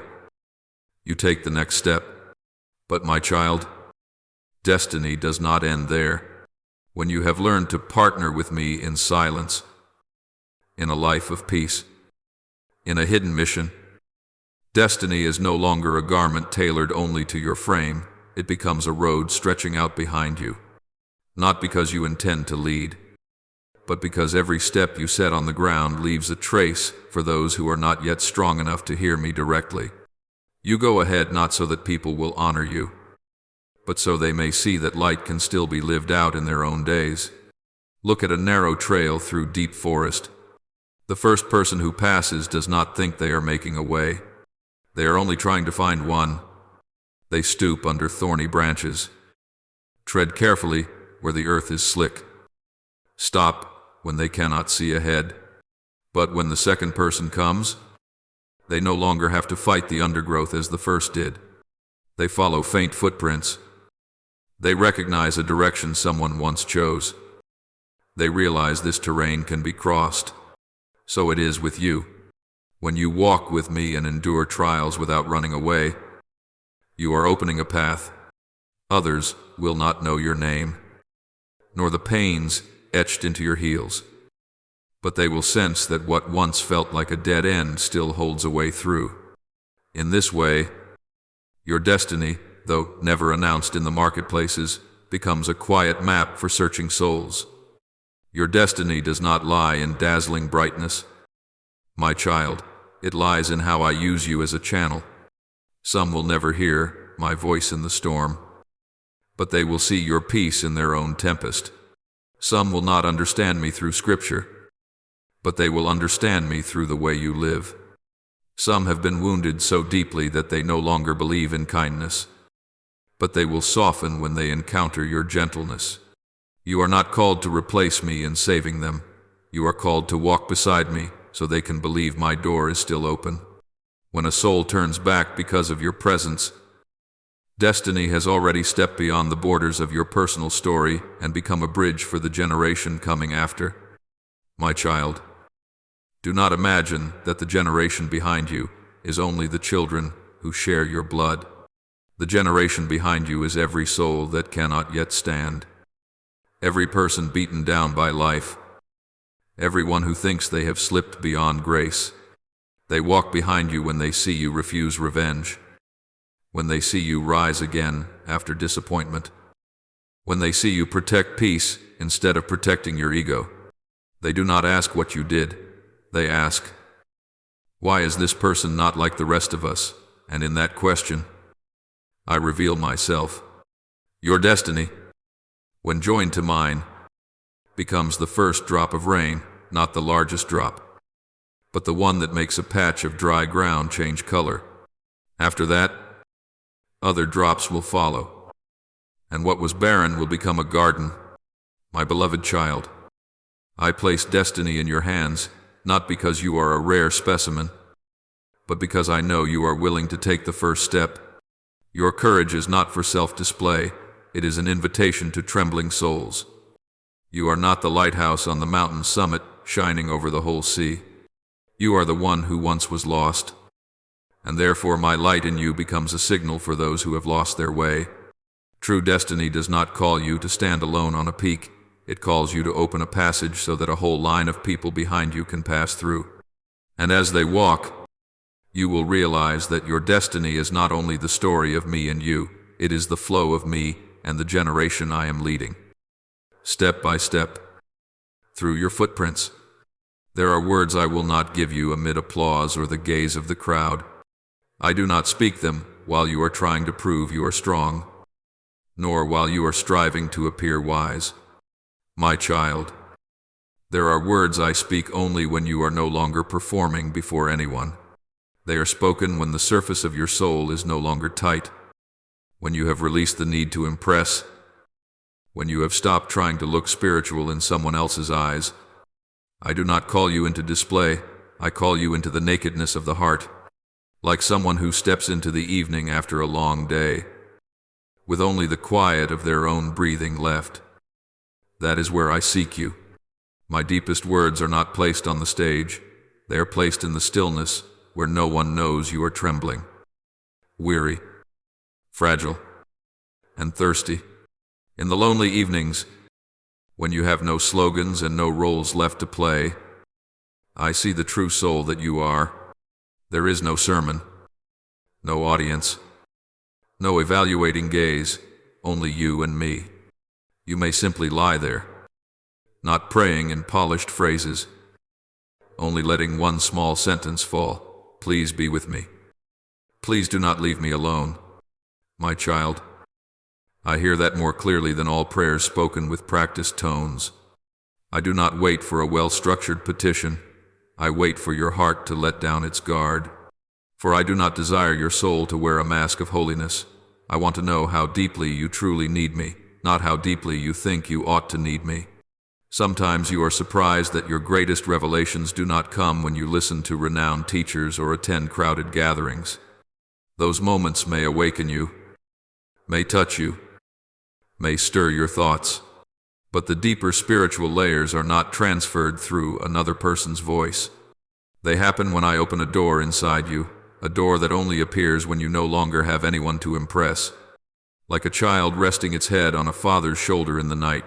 Speaker 1: You take the next step. But my child, destiny does not end there. When you have learned to partner with me in silence, in a life of peace, in a hidden mission, destiny is no longer a garment tailored only to your frame. It becomes a road stretching out behind you, not because you intend to lead, but because every step you set on the ground leaves a trace for those who are not yet strong enough to hear me directly. You go ahead not so that people will honor you, but so they may see that light can still be lived out in their own days. Look at a narrow trail through deep forest. The first person who passes does not think they are making a way. They are only trying to find one. They stoop under thorny branches. Tread carefully where the earth is slick. Stop when they cannot see ahead. But when the second person comes, they no longer have to fight the undergrowth as the first did. They follow faint footprints. They recognize a direction someone once chose. They realize this terrain can be crossed. So it is with you. When you walk with me and endure trials without running away, you are opening a path. Others will not know your name, nor the pains etched into your heels, but they will sense that what once felt like a dead end still holds a way through. In this way, your destiny, though never announced in the marketplaces, becomes a quiet map for searching souls. Your destiny does not lie in dazzling brightness, my child. It lies in how I use you as a channel. Some will never hear my voice in the storm, but they will see your peace in their own tempest. Some will not understand me through Scripture, but they will understand me through the way you live. Some have been wounded so deeply that they no longer believe in kindness, but they will soften when they encounter your gentleness. You are not called to replace me in saving them. You are called to walk beside me so they can believe my door is still open. When a soul turns back because of your presence, destiny has already stepped beyond the borders of your personal story and become a bridge for the generation coming after. My child, do not imagine that the generation behind you is only the children who share your blood. The generation behind you is every soul that cannot yet stand, every person beaten down by life, everyone who thinks they have slipped beyond grace. They walk behind you when they see you refuse revenge, when they see you rise again after disappointment, when they see you protect peace instead of protecting your ego. They do not ask what you did. They ask, why is this person not like the rest of us? And in that question, I reveal myself. Your destiny, when joined to mine, becomes the first drop of rain, not the largest drop, but the one that makes a patch of dry ground change color. After that, other drops will follow, and what was barren will become a garden. My beloved child, I place destiny in your hands, not because you are a rare specimen, but because I know you are willing to take the first step. Your courage is not for self-display, it is an invitation to trembling souls. You are not the lighthouse on the mountain summit, shining over the whole sea. You are the one who once was lost, and therefore my light in you becomes a signal for those who have lost their way. True destiny does not call you to stand alone on a peak. It calls you to open a passage so that a whole line of people behind you can pass through. And as they walk, you will realize that your destiny is not only the story of me and you, it is the flow of me and the generation I am leading. Step by step, through your footprints. There are words I will not give you amid applause or the gaze of the crowd. I do not speak them while you are trying to prove you are strong, nor while you are striving to appear wise. My child, there are words I speak only when you are no longer performing before anyone. They are spoken when the surface of your soul is no longer tight, when you have released the need to impress, when you have stopped trying to look spiritual in someone else's eyes. I do not call you into display, I call you into the nakedness of the heart, like someone who steps into the evening after a long day, with only the quiet of their own breathing left. That is where I seek you. My deepest words are not placed on the stage. They are placed in the stillness where no one knows you are trembling, weary, fragile, and thirsty. In the lonely evenings, when you have no slogans and no roles left to play, I see the true soul that you are. There is no sermon, no audience, no evaluating gaze, only you and me. You may simply lie there, not praying in polished phrases, only letting one small sentence fall. Please be with me. Please do not leave me alone. My child, I hear that more clearly than all prayers spoken with practiced tones. I do not wait for a well-structured petition. I wait for your heart to let down its guard. For I do not desire your soul to wear a mask of holiness. I want to know how deeply you truly need me, not how deeply you think you ought to need me. Sometimes you are surprised that your greatest revelations do not come when you listen to renowned teachers or attend crowded gatherings. Those moments may awaken you, may touch you, may stir your thoughts, but the deeper spiritual layers are not transferred through another person's voice. They happen when I open a door inside you, a door that only appears when you no longer have anyone to impress. Like a child resting its head on a father's shoulder in the night,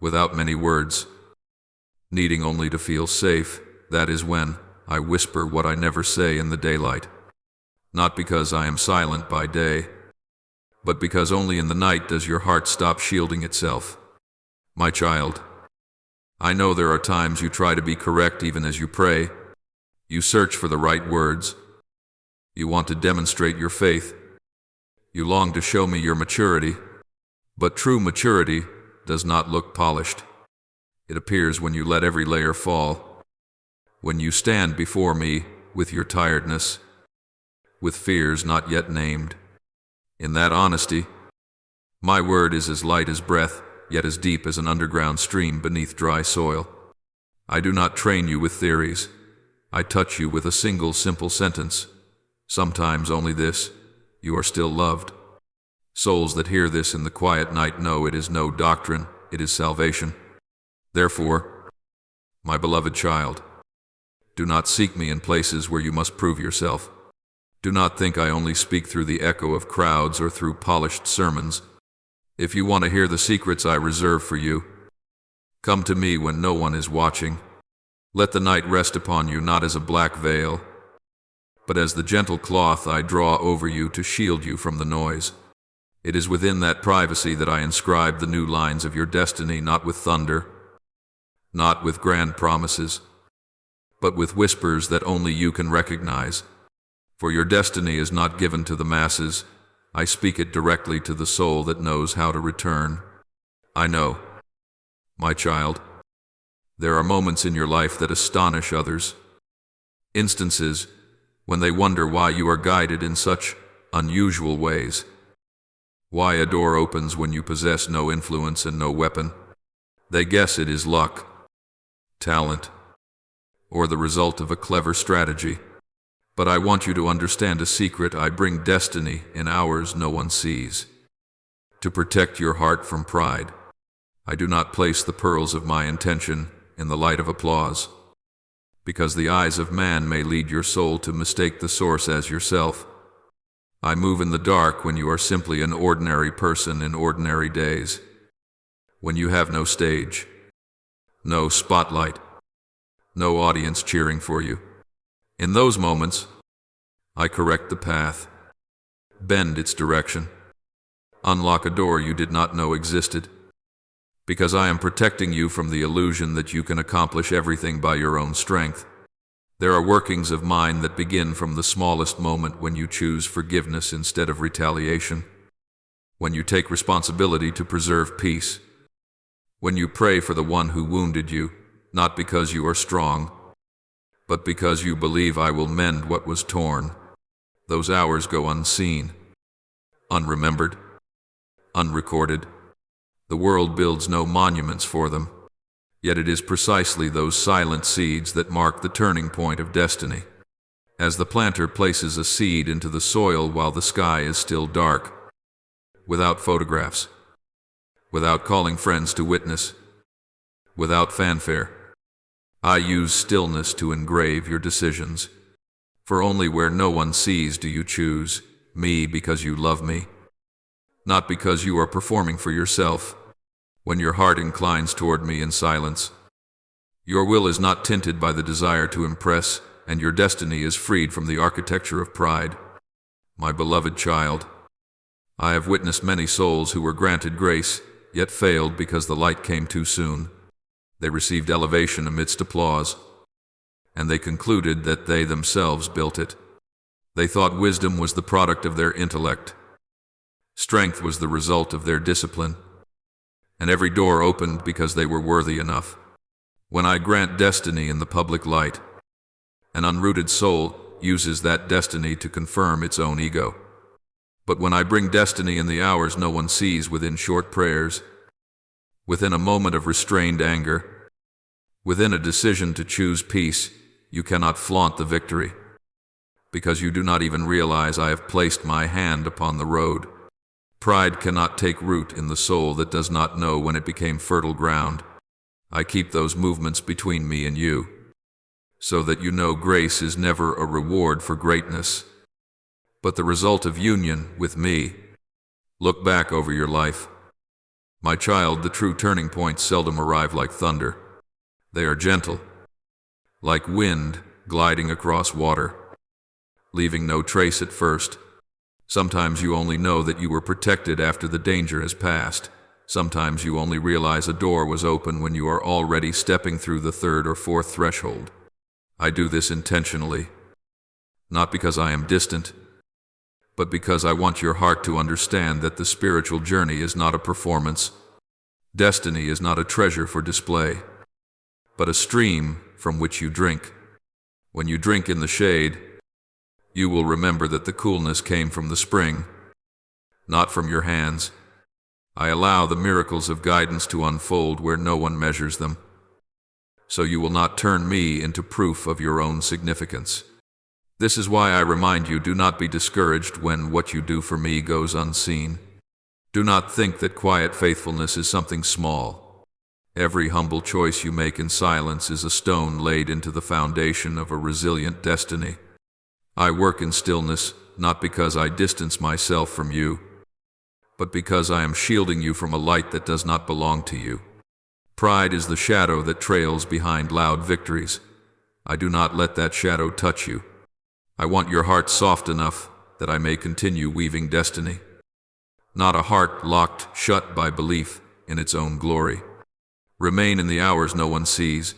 Speaker 1: without many words, needing only to feel safe. That is when I whisper what I never say in the daylight. Not because I am silent by day, but because only in the night does your heart stop shielding itself. My child, I know there are times you try to be correct even as you pray. You search for the right words. You want to demonstrate your faith. You long to show me your maturity, but true maturity does not look polished. It appears when you let every layer fall, when you stand before me with your tiredness, with fears not yet named. In that honesty, my word is as light as breath, yet as deep as an underground stream beneath dry soil. I do not train you with theories. I touch you with a single simple sentence, sometimes only this: you are still loved. Souls that hear this in the quiet night know it is no doctrine, it is salvation. Therefore, my beloved child, do not seek me in places where you must prove yourself. Do not think I only speak through the echo of crowds or through polished sermons. If you want to hear the secrets I reserve for you, come to me when no one is watching. Let the night rest upon you not as a black veil, but as the gentle cloth I draw over you to shield you from the noise. It is within that privacy that I inscribe the new lines of your destiny, not with thunder, not with grand promises, but with whispers that only you can recognize. For your destiny is not given to the masses. I speak it directly to the soul that knows how to return. I know. My child, there are moments in your life that astonish others. Instances when they wonder why you are guided in such unusual ways. Why a door opens when you possess no influence and no weapon. They guess it is luck, talent, or the result of a clever strategy. But I want you to understand a secret. I bring destiny in hours no one sees. To protect your heart from pride, I do not place the pearls of my intention in the light of applause, because the eyes of man may lead your soul to mistake the source as yourself. I move in the dark when you are simply an ordinary person in ordinary days, when you have no stage, no spotlight, no audience cheering for you. In those moments, I correct the path, bend its direction, unlock a door you did not know existed, because I am protecting you from the illusion that you can accomplish everything by your own strength. There are workings of mine that begin from the smallest moment when you choose forgiveness instead of retaliation, when you take responsibility to preserve peace, when you pray for the one who wounded you, not because you are strong, but because you believe I will mend what was torn. Those hours go unseen, unremembered, unrecorded. The world builds no monuments for them, yet it is precisely those silent seeds that mark the turning point of destiny. As the planter places a seed into the soil while the sky is still dark, without photographs, without calling friends to witness, without fanfare, I use stillness to engrave your decisions. For only where no one sees do you choose me because you love me, not because you are performing for yourself. When your heart inclines toward me in silence, your will is not tinted by the desire to impress, and your destiny is freed from the architecture of pride. My beloved child, I have witnessed many souls who were granted grace, yet failed because the light came too soon. They received elevation amidst applause, and they concluded that they themselves built it. They thought wisdom was the product of their intellect. Strength was the result of their discipline, and every door opened because they were worthy enough. When I grant destiny in the public light, an unrooted soul uses that destiny to confirm its own ego. But when I bring destiny in the hours no one sees, within short prayers, within a moment of restrained anger, within a decision to choose peace, you cannot flaunt the victory, because you do not even realize I have placed my hand upon the road. Pride cannot take root in the soul that does not know when it became fertile ground. I keep those movements between me and you, so that you know grace is never a reward for greatness, but the result of union with me. Look back over your life. My child, the true turning points seldom arrive like thunder. They are gentle, like wind gliding across water, leaving no trace at first. Sometimes you only know that you were protected after the danger has passed. Sometimes you only realize a door was open when you are already stepping through the third or fourth threshold. I do this intentionally, not because I am distant, but because I want your heart to understand that the spiritual journey is not a performance. Destiny is not a treasure for display, but a stream from which you drink. When you drink in the shade, you will remember that the coolness came from the spring, not from your hands. I allow the miracles of guidance to unfold where no one measures them, so you will not turn me into proof of your own significance. This is why I remind you, do not be discouraged when what you do for me goes unseen. Do not think that quiet faithfulness is something small. Every humble choice you make in silence is a stone laid into the foundation of a resilient destiny. I work in stillness, not because I distance myself from you, but because I am shielding you from a light that does not belong to you. Pride is the shadow that trails behind loud victories. I do not let that shadow touch you. I want your heart soft enough that I may continue weaving destiny, not a heart locked shut by belief in its own glory. Remain in the hours no one sees,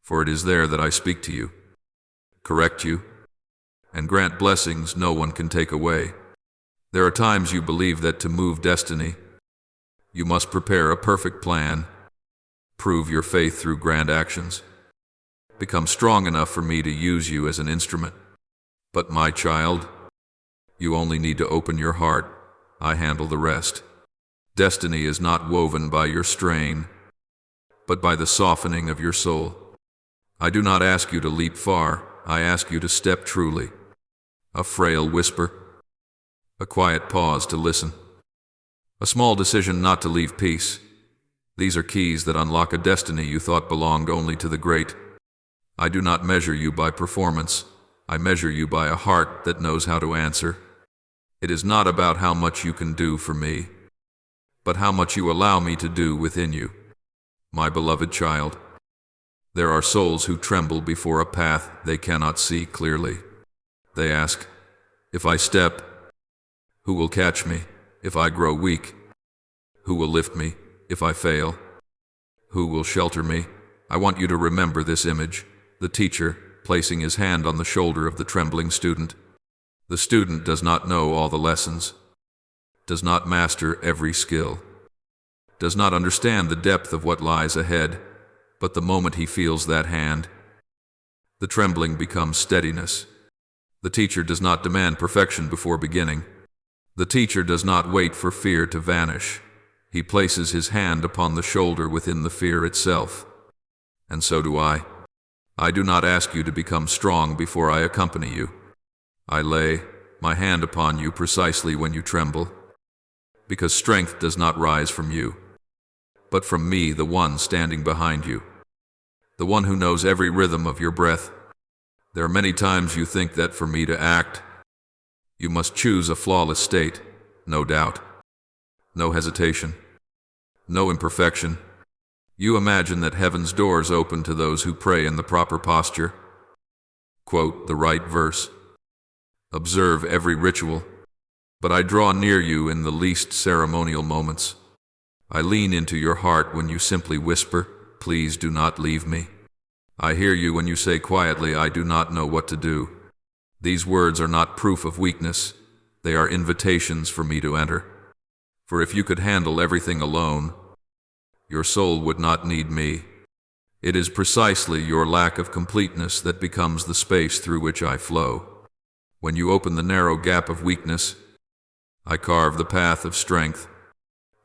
Speaker 1: for it is there that I speak to you, correct you, and grant blessings no one can take away. There are times you believe that to move destiny, you must prepare a perfect plan, Prove your faith through grand actions. Become strong enough for me to use you as an instrument. But my child, you only need to open your heart. I handle the rest. Destiny is not woven by your strain, but by the softening of your soul. I do not ask you to leap far, I ask you to step truly. A frail whisper, a quiet pause to listen, a small decision not to leave peace. These are keys that unlock a destiny you thought belonged only to the great. I do not measure you by performance, I measure you by a heart that knows how to answer. It is not about how much you can do for me, but how much you allow me to do within you. My beloved child, there are souls who tremble before a path they cannot see clearly. They ask, if I step, who will catch me? If I grow weak, who will lift me? If I fail, who will shelter me? I want you to remember this image, the teacher placing his hand on the shoulder of the trembling student. The student does not know all the lessons, does not master every skill, does not understand the depth of what lies ahead, but the moment he feels that hand, the trembling becomes steadiness. The teacher does not demand perfection before beginning. The teacher does not wait for fear to vanish. He places his hand upon the shoulder within the fear itself. And so do I. I do not ask you to become strong before I accompany you. I lay my hand upon you precisely when you tremble, because strength does not rise from you, but from me, the one standing behind you, the one who knows every rhythm of your breath. There are many times you think that for me to act, you must choose a flawless state, no doubt, no hesitation, no imperfection. You imagine that heaven's doors open to those who pray in the proper posture. Quote the right verse. Observe every ritual, but I draw near you in the least ceremonial moments. I lean into your heart when you simply whisper, please do not leave me. I hear you when you say quietly, I do not know what to do. These words are not proof of weakness, they are invitations for me to enter. For if you could handle everything alone, your soul would not need me. It is precisely your lack of completeness that becomes the space through which I flow. When you open the narrow gap of weakness, I carve the path of strength.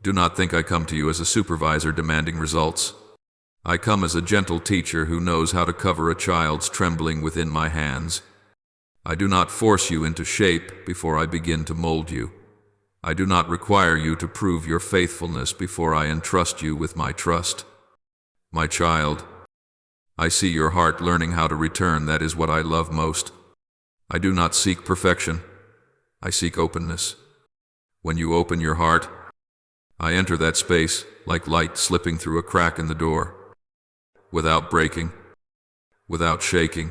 Speaker 1: Do not think I come to you as a supervisor demanding results. I come as a gentle teacher who knows how to cover a child's trembling within my hands. I do not force you into shape before I begin to mold you. I do not require you to prove your faithfulness before I entrust you with my trust. My child, I see your heart learning how to return. That is what I love most. I do not seek perfection. I seek openness. When you open your heart, I enter that space like light slipping through a crack in the door. Without breaking, without shaking,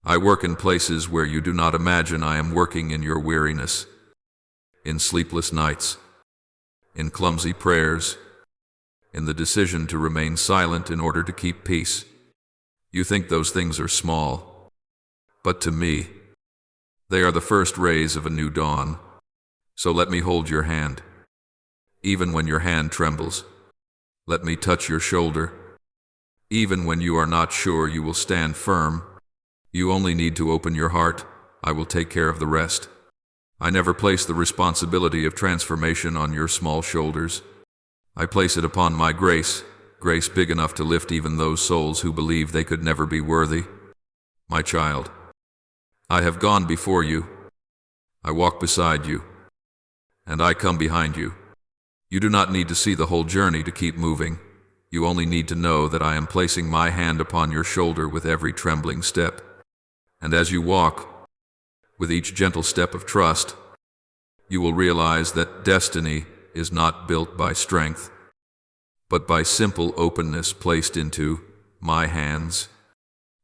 Speaker 1: I work in places where you do not imagine I am working. In your weariness, in sleepless nights, in clumsy prayers, in the decision to remain silent in order to keep peace. You think those things are small, but to me, they are the first rays of a new dawn. So let me hold your hand. Even when your hand trembles, let me touch your shoulder. Even when you are not sure you will stand firm, you only need to open your heart. I will take care of the rest. I never place the responsibility of transformation on your small shoulders. I place it upon my grace, grace big enough to lift even those souls who believe they could never be worthy. My child, I have gone before you. I walk beside you, and I come behind you. You do not need to see the whole journey to keep moving. You only need to know that I am placing my hand upon your shoulder with every trembling step. And as you walk, with each gentle step of trust, you will realize that destiny is not built by strength, but by simple openness placed into my hands.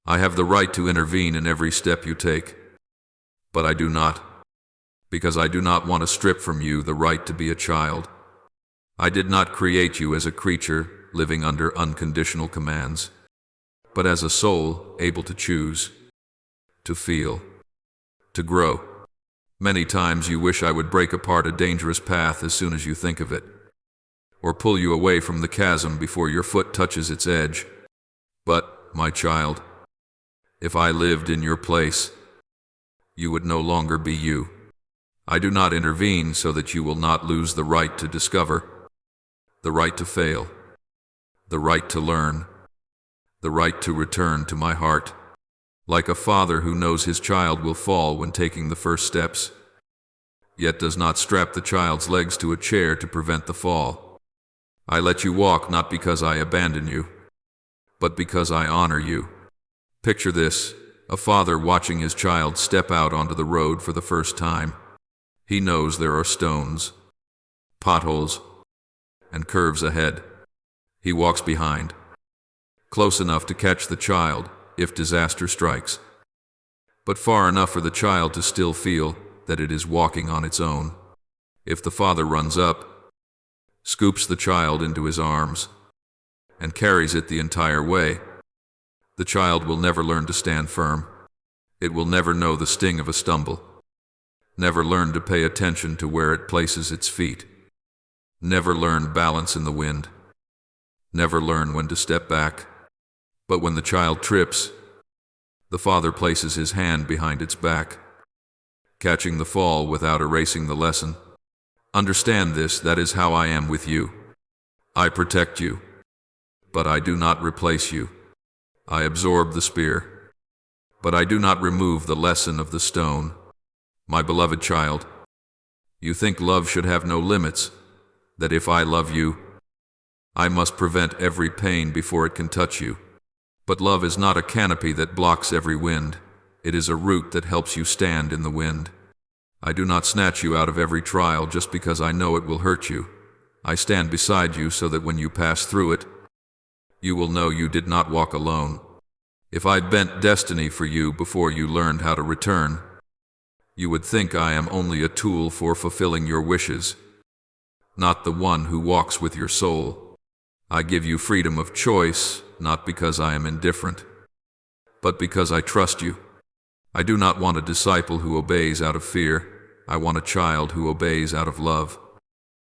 Speaker 1: I have the right to intervene in every step you take, but I do not, because I do not want to strip from you the right to be a child. I did not create you as a creature living under unconditional commands, but as a soul able to choose, to feel, to grow. Many times you wish I would break apart a dangerous path as soon as you think of it. or pull you away from the chasm before your foot touches its edge. But, my child, if I lived in your place, you would no longer be you. I do not intervene so that you will not lose the right to discover, the right to fail, the right to learn, the right to return to my heart. Like a father who knows his child will fall when taking the first steps, yet does not strap the child's legs to a chair to prevent the fall. I let you walk not because I abandon you, but because I honor you. Picture this, a father watching his child step out onto the road for the first time. He knows there are stones, potholes, and curves ahead. He walks behind, close enough to catch the child if disaster strikes, but far enough for the child to still feel that it is walking on its own. If the father runs up, scoops the child into his arms, and carries it the entire way, the child will never learn to stand firm. It will never know the sting of a stumble, never learn to pay attention to where it places its feet, never learn balance in the wind, never learn when to step back. But when the child trips, the father places his hand behind its back, catching the fall without erasing the lesson. Understand this, that is how I am with you. I protect you, but I do not replace you. I absorb the spear, but I do not remove the lesson of the stone. My beloved child, you think love should have no limits, that if I love you, I must prevent every pain before it can touch you. But love is not a canopy that blocks every wind. It is a root that helps you stand in the wind. I do not snatch you out of every trial just because I know it will hurt you. I stand beside you so that when you pass through it, you will know you did not walk alone. If I bent destiny for you before you learned how to return, you would think I am only a tool for fulfilling your wishes, not the one who walks with your soul. I give you freedom of choice, not because I am indifferent, but because I trust you. I do not want a disciple who obeys out of fear. I want a child who obeys out of love.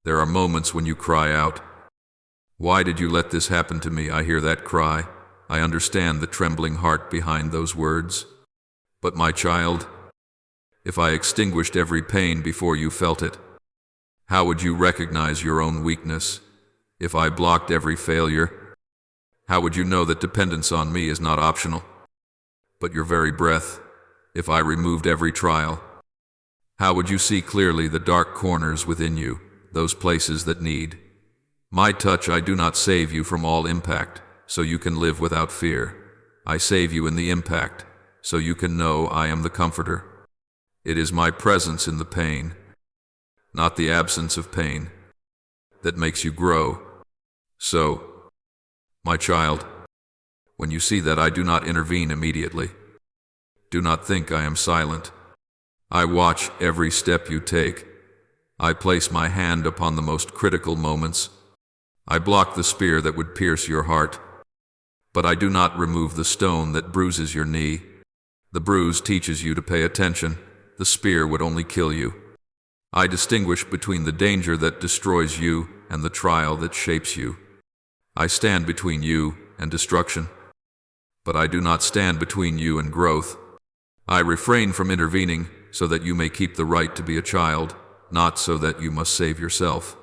Speaker 1: There are moments when you cry out, "Why did you let this happen to me?" I hear that cry. I understand the trembling heart behind those words. But my child, if I extinguished every pain before you felt it, how would you recognize your own weakness? If I blocked every failure, how would you know that dependence on me is not optional, but your very breath? If I removed every trial, how would you see clearly the dark corners within you, those places that need my touch? I do not save you from all impact, so you can live without fear. I save you in the impact, so you can know I am the comforter. It is my presence in the pain, not the absence of pain, that makes you grow. So, my child, when you see that I do not intervene immediately, do not think I am silent. I watch every step you take. I place my hand upon the most critical moments. I block the spear that would pierce your heart, but I do not remove the stone that bruises your knee. The bruise teaches you to pay attention. The spear would only kill you. I distinguish between the danger that destroys you and the trial that shapes you. I stand between you and destruction, but I do not stand between you and growth. I refrain from intervening so that you may keep the right to be a child, not so that you must save yourself,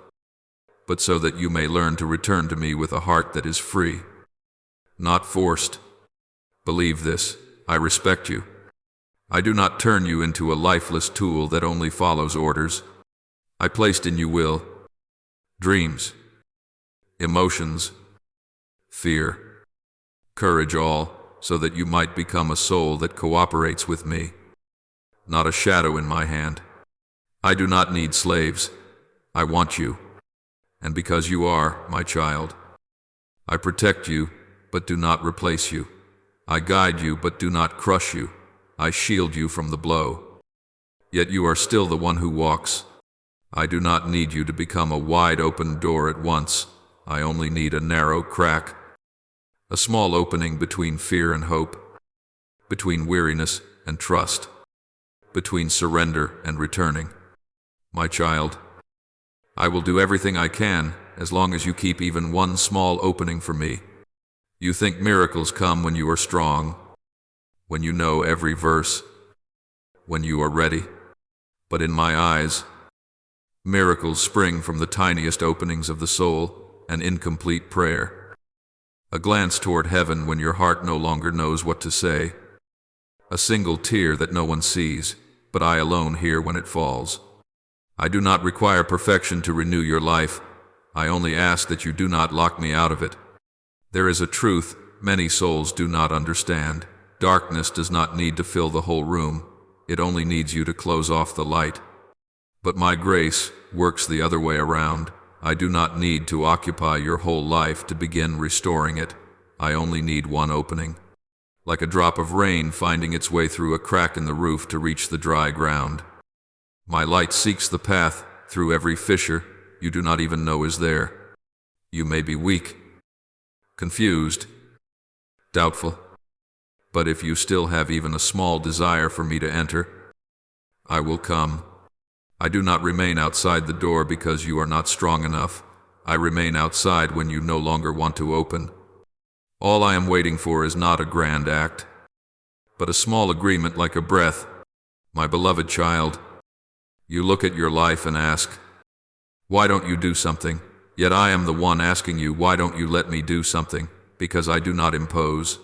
Speaker 1: but so that you may learn to return to me with a heart that is free, not forced. Believe this, I respect you. I do not turn you into a lifeless tool that only follows orders. I placed in you will, dreams, emotions, fear, courage, all so that you might become a soul that cooperates with me, not a shadow in my hand. I do not need slaves. I want you. And because you are my child, I protect you, but do not replace you. I guide you, but do not crush you. I shield you from the blow. Yet you are still the one who walks. I do not need you to become a wide-open door at once. I only need a narrow crack, a small opening between fear and hope, between weariness and trust, between surrender and returning. My child, I will do everything I can, as long as you keep even one small opening for me. You think miracles come when you are strong, when you know every verse, when you are ready. But in my eyes, miracles spring from the tiniest openings of the soul, an incomplete prayer, a glance toward heaven when your heart no longer knows what to say, a single tear that no one sees, but I alone hear when it falls. I do not require perfection to renew your life. I only ask that you do not lock me out of it. There is a truth many souls do not understand. Darkness does not need to fill the whole room. It only needs you to close off the light. But my grace works the other way around. I do not need to occupy your whole life to begin restoring it. I only need one opening, like a drop of rain finding its way through a crack in the roof to reach the dry ground. My light seeks the path through every fissure you do not even know is there. You may be weak, confused, doubtful, but if you still have even a small desire for me to enter, I will come. I do not remain outside the door because you are not strong enough. I remain outside when you no longer want to open. All I am waiting for is not a grand act, but a small agreement like a breath. My beloved child, you look at your life and ask, why don't you do something? Yet I am the one asking you, why don't you let me do something? Because I do not impose.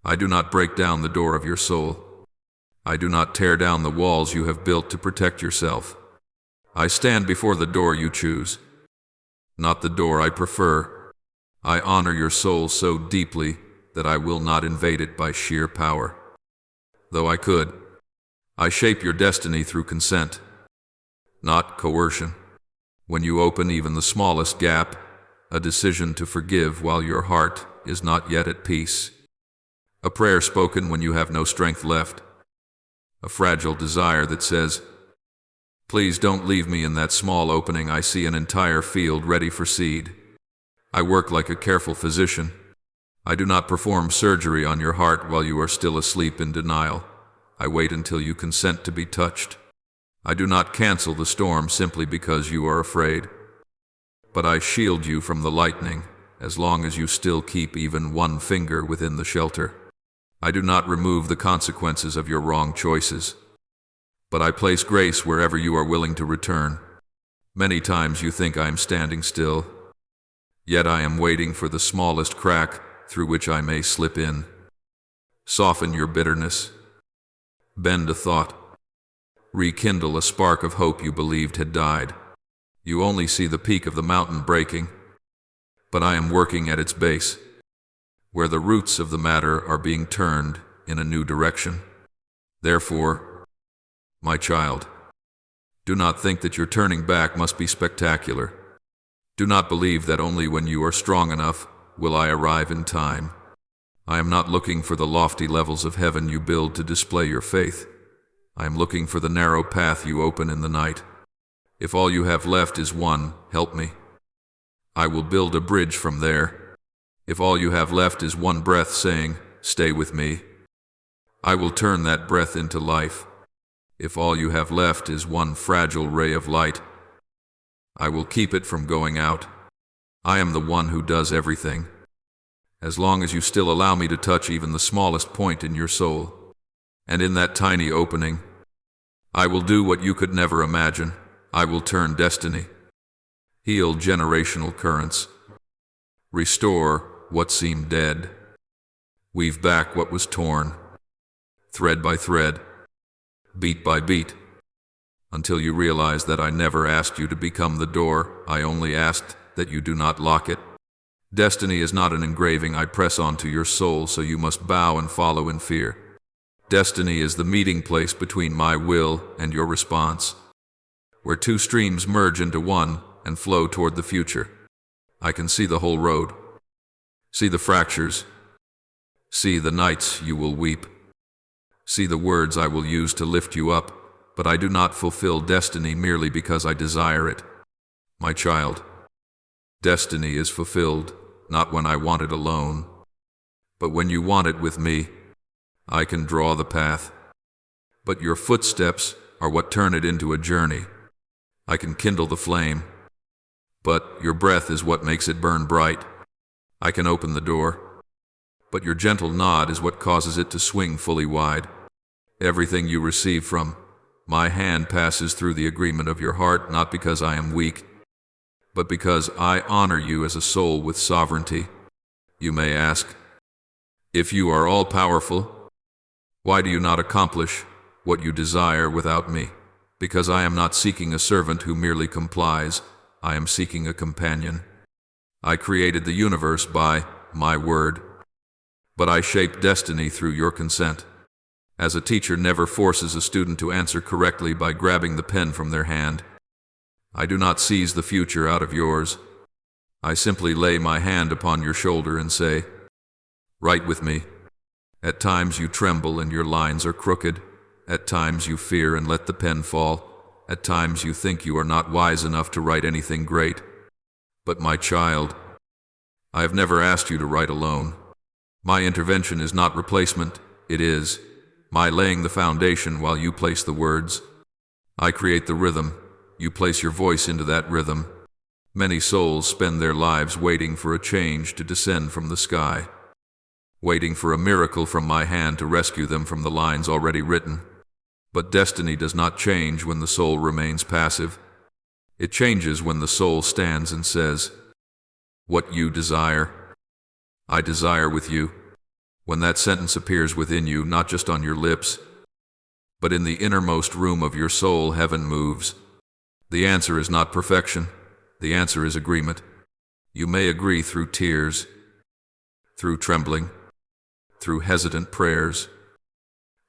Speaker 1: I do not break down the door of your soul. I do not tear down the walls you have built to protect yourself. I stand before the door you choose, not the door I prefer. I honor your soul so deeply that I will not invade it by sheer power. Though I could, I shape your destiny through consent, not coercion. When you open even the smallest gap, a decision to forgive while your heart is not yet at peace, a prayer spoken when you have no strength left, a fragile desire that says, please don't leave me in that small opening. I see an entire field ready for seed. I work like a careful physician. I do not perform surgery on your heart while you are still asleep in denial. I wait until you consent to be touched. I do not cancel the storm simply because you are afraid, but I shield you from the lightning as long as you still keep even one finger within the shelter. I do not remove the consequences of your wrong choices, but I place grace wherever you are willing to return. Many times you think I am standing still, yet I am waiting for the smallest crack through which I may slip in. Soften your bitterness, bend a thought, rekindle a spark of hope you believed had died. You only see the peak of the mountain breaking, but I am working at its base, where the roots of the matter are being turned in a new direction. Therefore, my child, do not think that your turning back must be spectacular. Do not believe that only when you are strong enough will I arrive in time. I am not looking for the lofty levels of heaven you build to display your faith. I am looking for the narrow path you open in the night. If all you have left is one, help me, I will build a bridge from there. If all you have left is one breath saying, stay with me, I will turn that breath into life. If all you have left is one fragile ray of light, I will keep it from going out. I am the one who does everything. As long as you still allow me to touch even the smallest point in your soul, and in that tiny opening, I will do what you could never imagine. I will turn destiny, heal generational currents, restore what seemed dead, weave back what was torn, thread by thread, beat by beat, until you realize that I never asked you to become the door. I only asked that you do not lock it. Destiny is not an engraving I press onto your soul so you must bow and follow in fear. Destiny is the meeting place between my will and your response, where two streams merge into one and flow toward the future. I can see the whole road, see the fractures, see the nights you will weep, see the words I will use to lift you up, but I do not fulfill destiny merely because I desire it. My child, destiny is fulfilled not when I want it alone, but when you want it with me. I can draw the path, but your footsteps are what turn it into a journey. I can kindle the flame, but your breath is what makes it burn bright. I can open the door, but your gentle nod is what causes it to swing fully wide. Everything you receive from my hand passes through the agreement of your heart, not because I am weak, but because I honor you as a soul with sovereignty. You may ask, if you are all-powerful, why do you not accomplish what you desire without me? Because I am not seeking a servant who merely complies, I am seeking a companion. I created the universe by my word, but I shape destiny through your consent. As a teacher never forces a student to answer correctly by grabbing the pen from their hand, I do not seize the future out of yours. I simply lay my hand upon your shoulder and say, write with me. At times you tremble and your lines are crooked. At times you fear and let the pen fall. At times you think you are not wise enough to write anything great. But my child, I have never asked you to write alone. My intervention is not replacement, it is my laying the foundation while you place the words. I create the rhythm, you place your voice into that rhythm. Many souls spend their lives waiting for a change to descend from the sky, waiting for a miracle from my hand to rescue them from the lines already written. But destiny does not change when the soul remains passive. It changes when the soul stands and says, what you desire, I desire with you. When that sentence appears within you, not just on your lips, but in the innermost room of your soul, heaven moves. The answer is not perfection. The answer is agreement. You may agree through tears, through trembling, through hesitant prayers,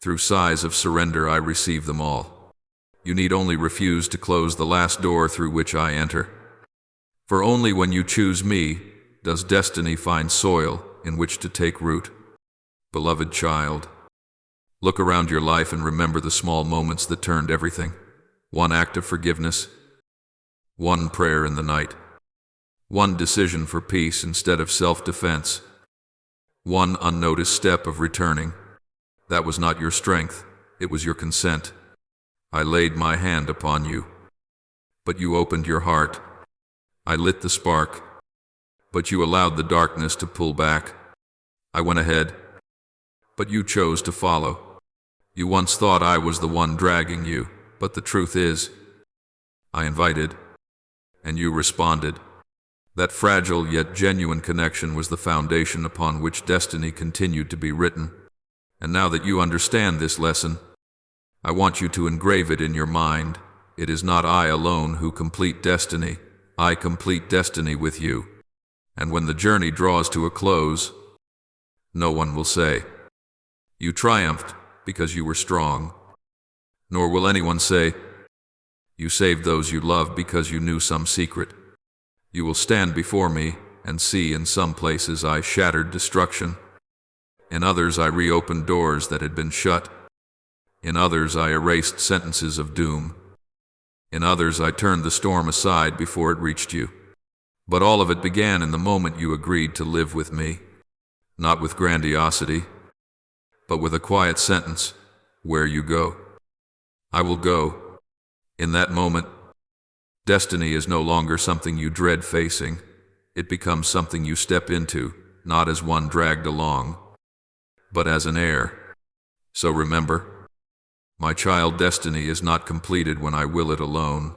Speaker 1: through sighs of surrender. I receive them all. You need only refuse to close the last door through which I enter. For only when you choose me does destiny find soil in which to take root. Beloved child, look around your life and remember the small moments that turned everything. One act of forgiveness, one prayer in the night, one decision for peace instead of self-defense, one unnoticed step of returning. That was not your strength, it was your consent. I laid my hand upon you, but you opened your heart. I lit the spark, but you allowed the darkness to pull back. I went ahead, but you chose to follow. You once thought I was the one dragging you, but the truth is, I invited, and you responded. That fragile yet genuine connection was the foundation upon which destiny continued to be written. And now that you understand this lesson, I want you to engrave it in your mind. It is not I alone who complete destiny. I complete destiny with you. And when the journey draws to a close, no one will say, you triumphed because you were strong. Nor will anyone say, you saved those you loved because you knew some secret. You will stand before me and see in some places I shattered destruction. In others I reopened doors that had been shut. In others I erased sentences of doom. In others I turned the storm aside before it reached you. But all of it began in the moment you agreed to live with me, not with grandiosity, but with a quiet sentence, where you go, I will go. In that moment, destiny is no longer something you dread facing. It becomes something you step into, not as one dragged along, but as an heir. So remember, my child, destiny is not completed when I will it alone,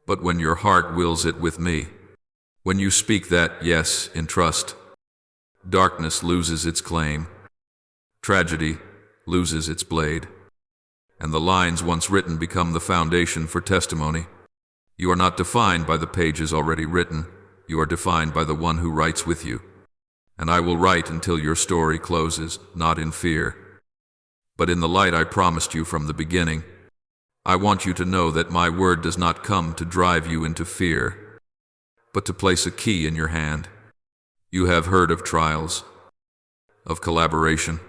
Speaker 1: but when your heart wills it with me. When you speak that yes in trust, darkness loses its claim, tragedy loses its blade, and the lines once written become the foundation for testimony. You are not defined by the pages already written. You are defined by the one who writes with you. And I will write until your story closes, not in fear, but in the light I promised you from the beginning. I want you to know that my word does not come to drive you into fear, but to place a key in your hand. You have heard of trials, of collaboration,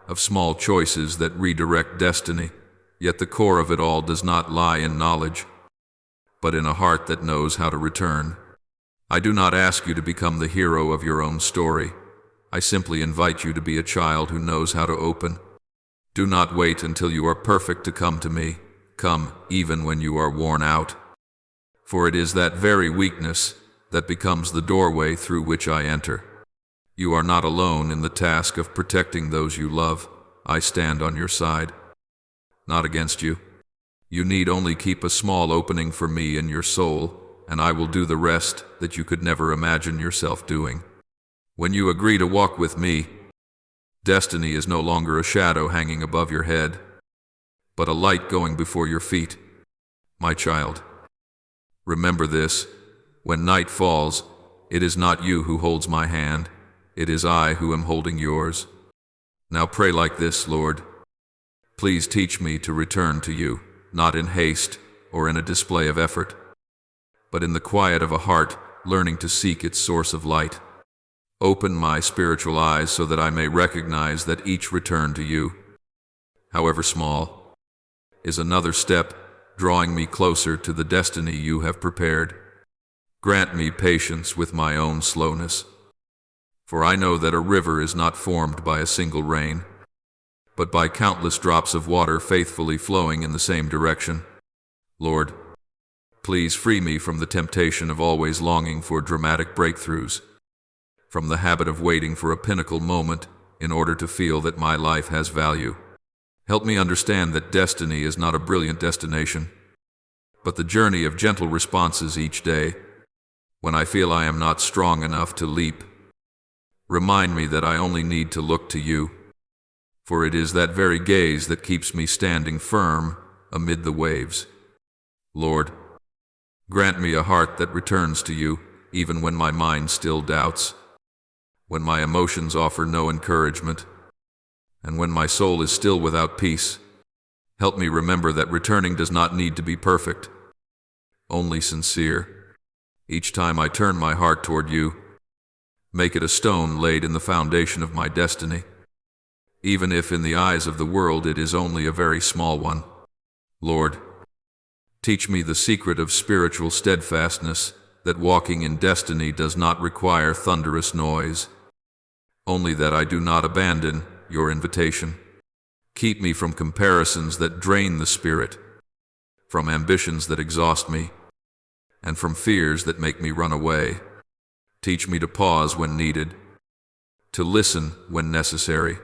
Speaker 1: of small choices that redirect destiny, yet the core of it all does not lie in knowledge, but in a heart that knows how to return. I do not ask you to become the hero of your own story. I simply invite you to be a child who knows how to open. Do not wait until you are perfect to come to me. Come even when you are worn out. For it is that very weakness that becomes the doorway through which I enter. You are not alone in the task of protecting those you love. I stand on your side, not against you. You need only keep a small opening for me in your soul, and I will do the rest that you could never imagine yourself doing. When you agree to walk with me, destiny is no longer a shadow hanging above your head, but a light going before your feet. My child, remember this: when night falls, it is not you who holds my hand, it is I who am holding yours. Now pray like this: Lord, please teach me to return to you, not in haste or in a display of effort, but in the quiet of a heart learning to seek its source of light. Open my spiritual eyes so that I may recognize that each return to you, however small, is another step drawing me closer to the destiny you have prepared. Grant me patience with my own slowness, for I know that a river is not formed by a single rain, but by countless drops of water faithfully flowing in the same direction. Lord, please free me from the temptation of always longing for dramatic breakthroughs, from the habit of waiting for a pinnacle moment in order to feel that my life has value. Help me understand that destiny is not a brilliant destination, but the journey of gentle responses each day. When I feel I am not strong enough to leap, remind me that I only need to look to you, for it is that very gaze that keeps me standing firm amid the waves. Lord, grant me a heart that returns to you even when my mind still doubts, when my emotions offer no encouragement, and when my soul is still without peace. Help me remember that returning does not need to be perfect, only sincere. Each time I turn my heart toward you, make it a stone laid in the foundation of my destiny, even if in the eyes of the world it is only a very small one. Lord, teach me the secret of spiritual steadfastness, that walking in destiny does not require thunderous noise, only that I do not abandon your invitation. Keep me from comparisons that drain the spirit, from ambitions that exhaust me, and from fears that make me run away. Teach me to pause when needed, to listen when necessary,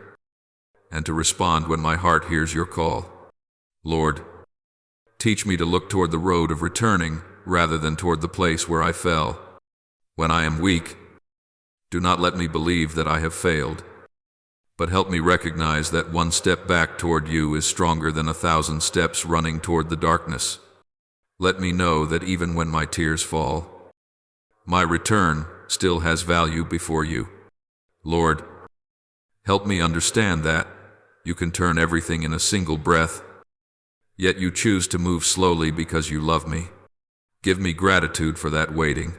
Speaker 1: and to respond when my heart hears your call. Lord, teach me to look toward the road of returning rather than toward the place where I fell. When I am weak, do not let me believe that I have failed, but help me recognize that one step back toward you is stronger than 1,000 steps running toward the darkness. Let me know that even when my tears fall, my return still has value before you. Lord, help me understand that you can turn everything in a single breath, yet you choose to move slowly because you love me. Give me gratitude for that waiting,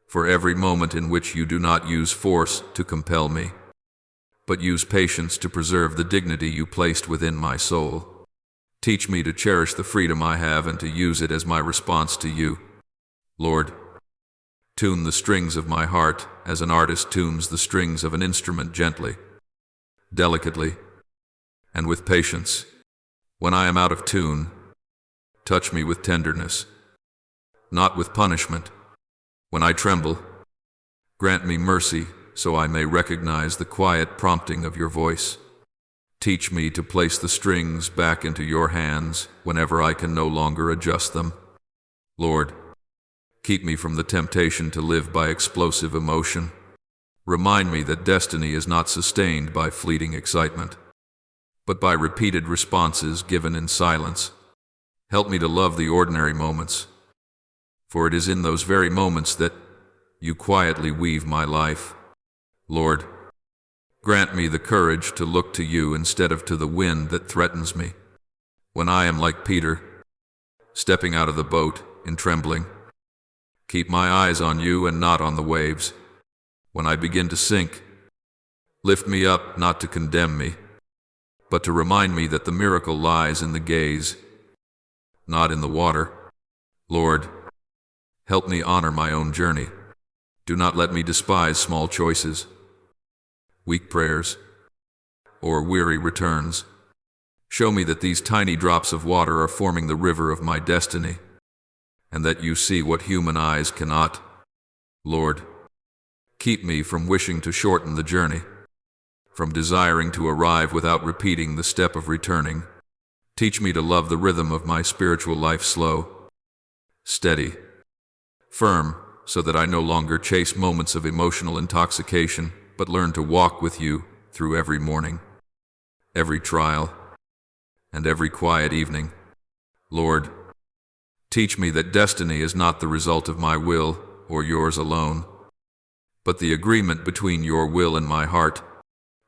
Speaker 1: for every moment in which you do not use force to compel me, but use patience to preserve the dignity you placed within my soul. Teach me to cherish the freedom I have and to use it as my response to you. Lord, tune the strings of my heart as an artist tunes the strings of an instrument, gently, delicately, and with patience. When I am out of tune, touch me with tenderness, not with punishment. When I tremble, grant me mercy so I may recognize the quiet prompting of your voice. Teach me to place the strings back into your hands whenever I can no longer adjust them. Lord, keep me from the temptation to live by explosive emotion. Remind me that destiny is not sustained by fleeting excitement, but by repeated responses given in silence. Help me to love the ordinary moments, for it is in those very moments that you quietly weave my life. Lord, grant me the courage to look to you instead of to the wind that threatens me. When I am like Peter, stepping out of the boat in trembling, keep my eyes on you and not on the waves. When I begin to sink, lift me up not to condemn me, but to remind me that the miracle lies in the gaze, not in the water. Lord, help me honor my own journey. Do not let me despise small choices, weak prayers, or weary returns. Show me that these tiny drops of water are forming the river of my destiny, and that you see what human eyes cannot. Lord, keep me from wishing to shorten the journey, from desiring to arrive without repeating the step of returning. Teach me to love the rhythm of my spiritual life slow, steady, firm, so that I no longer chase moments of emotional intoxication, but learn to walk with you through every morning, every trial, and every quiet evening. Lord, teach me that destiny is not the result of my will or yours alone, but the agreement between your will and my heart.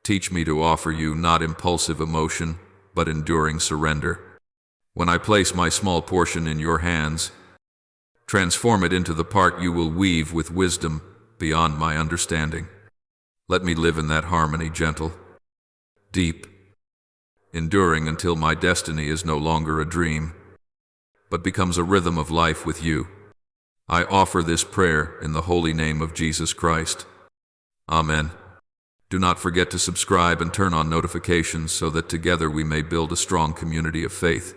Speaker 1: Teach me to offer you not impulsive emotion, but enduring surrender. When I place my small portion in your hands, transform it into the part you will weave with wisdom beyond my understanding. Let me live in that harmony, gentle, deep, enduring until my destiny is no longer a dream, but becomes a rhythm of life with you. I offer this prayer in the holy name of Jesus Christ. Amen. Do not forget to subscribe and turn on notifications so that together we may build a strong community of faith.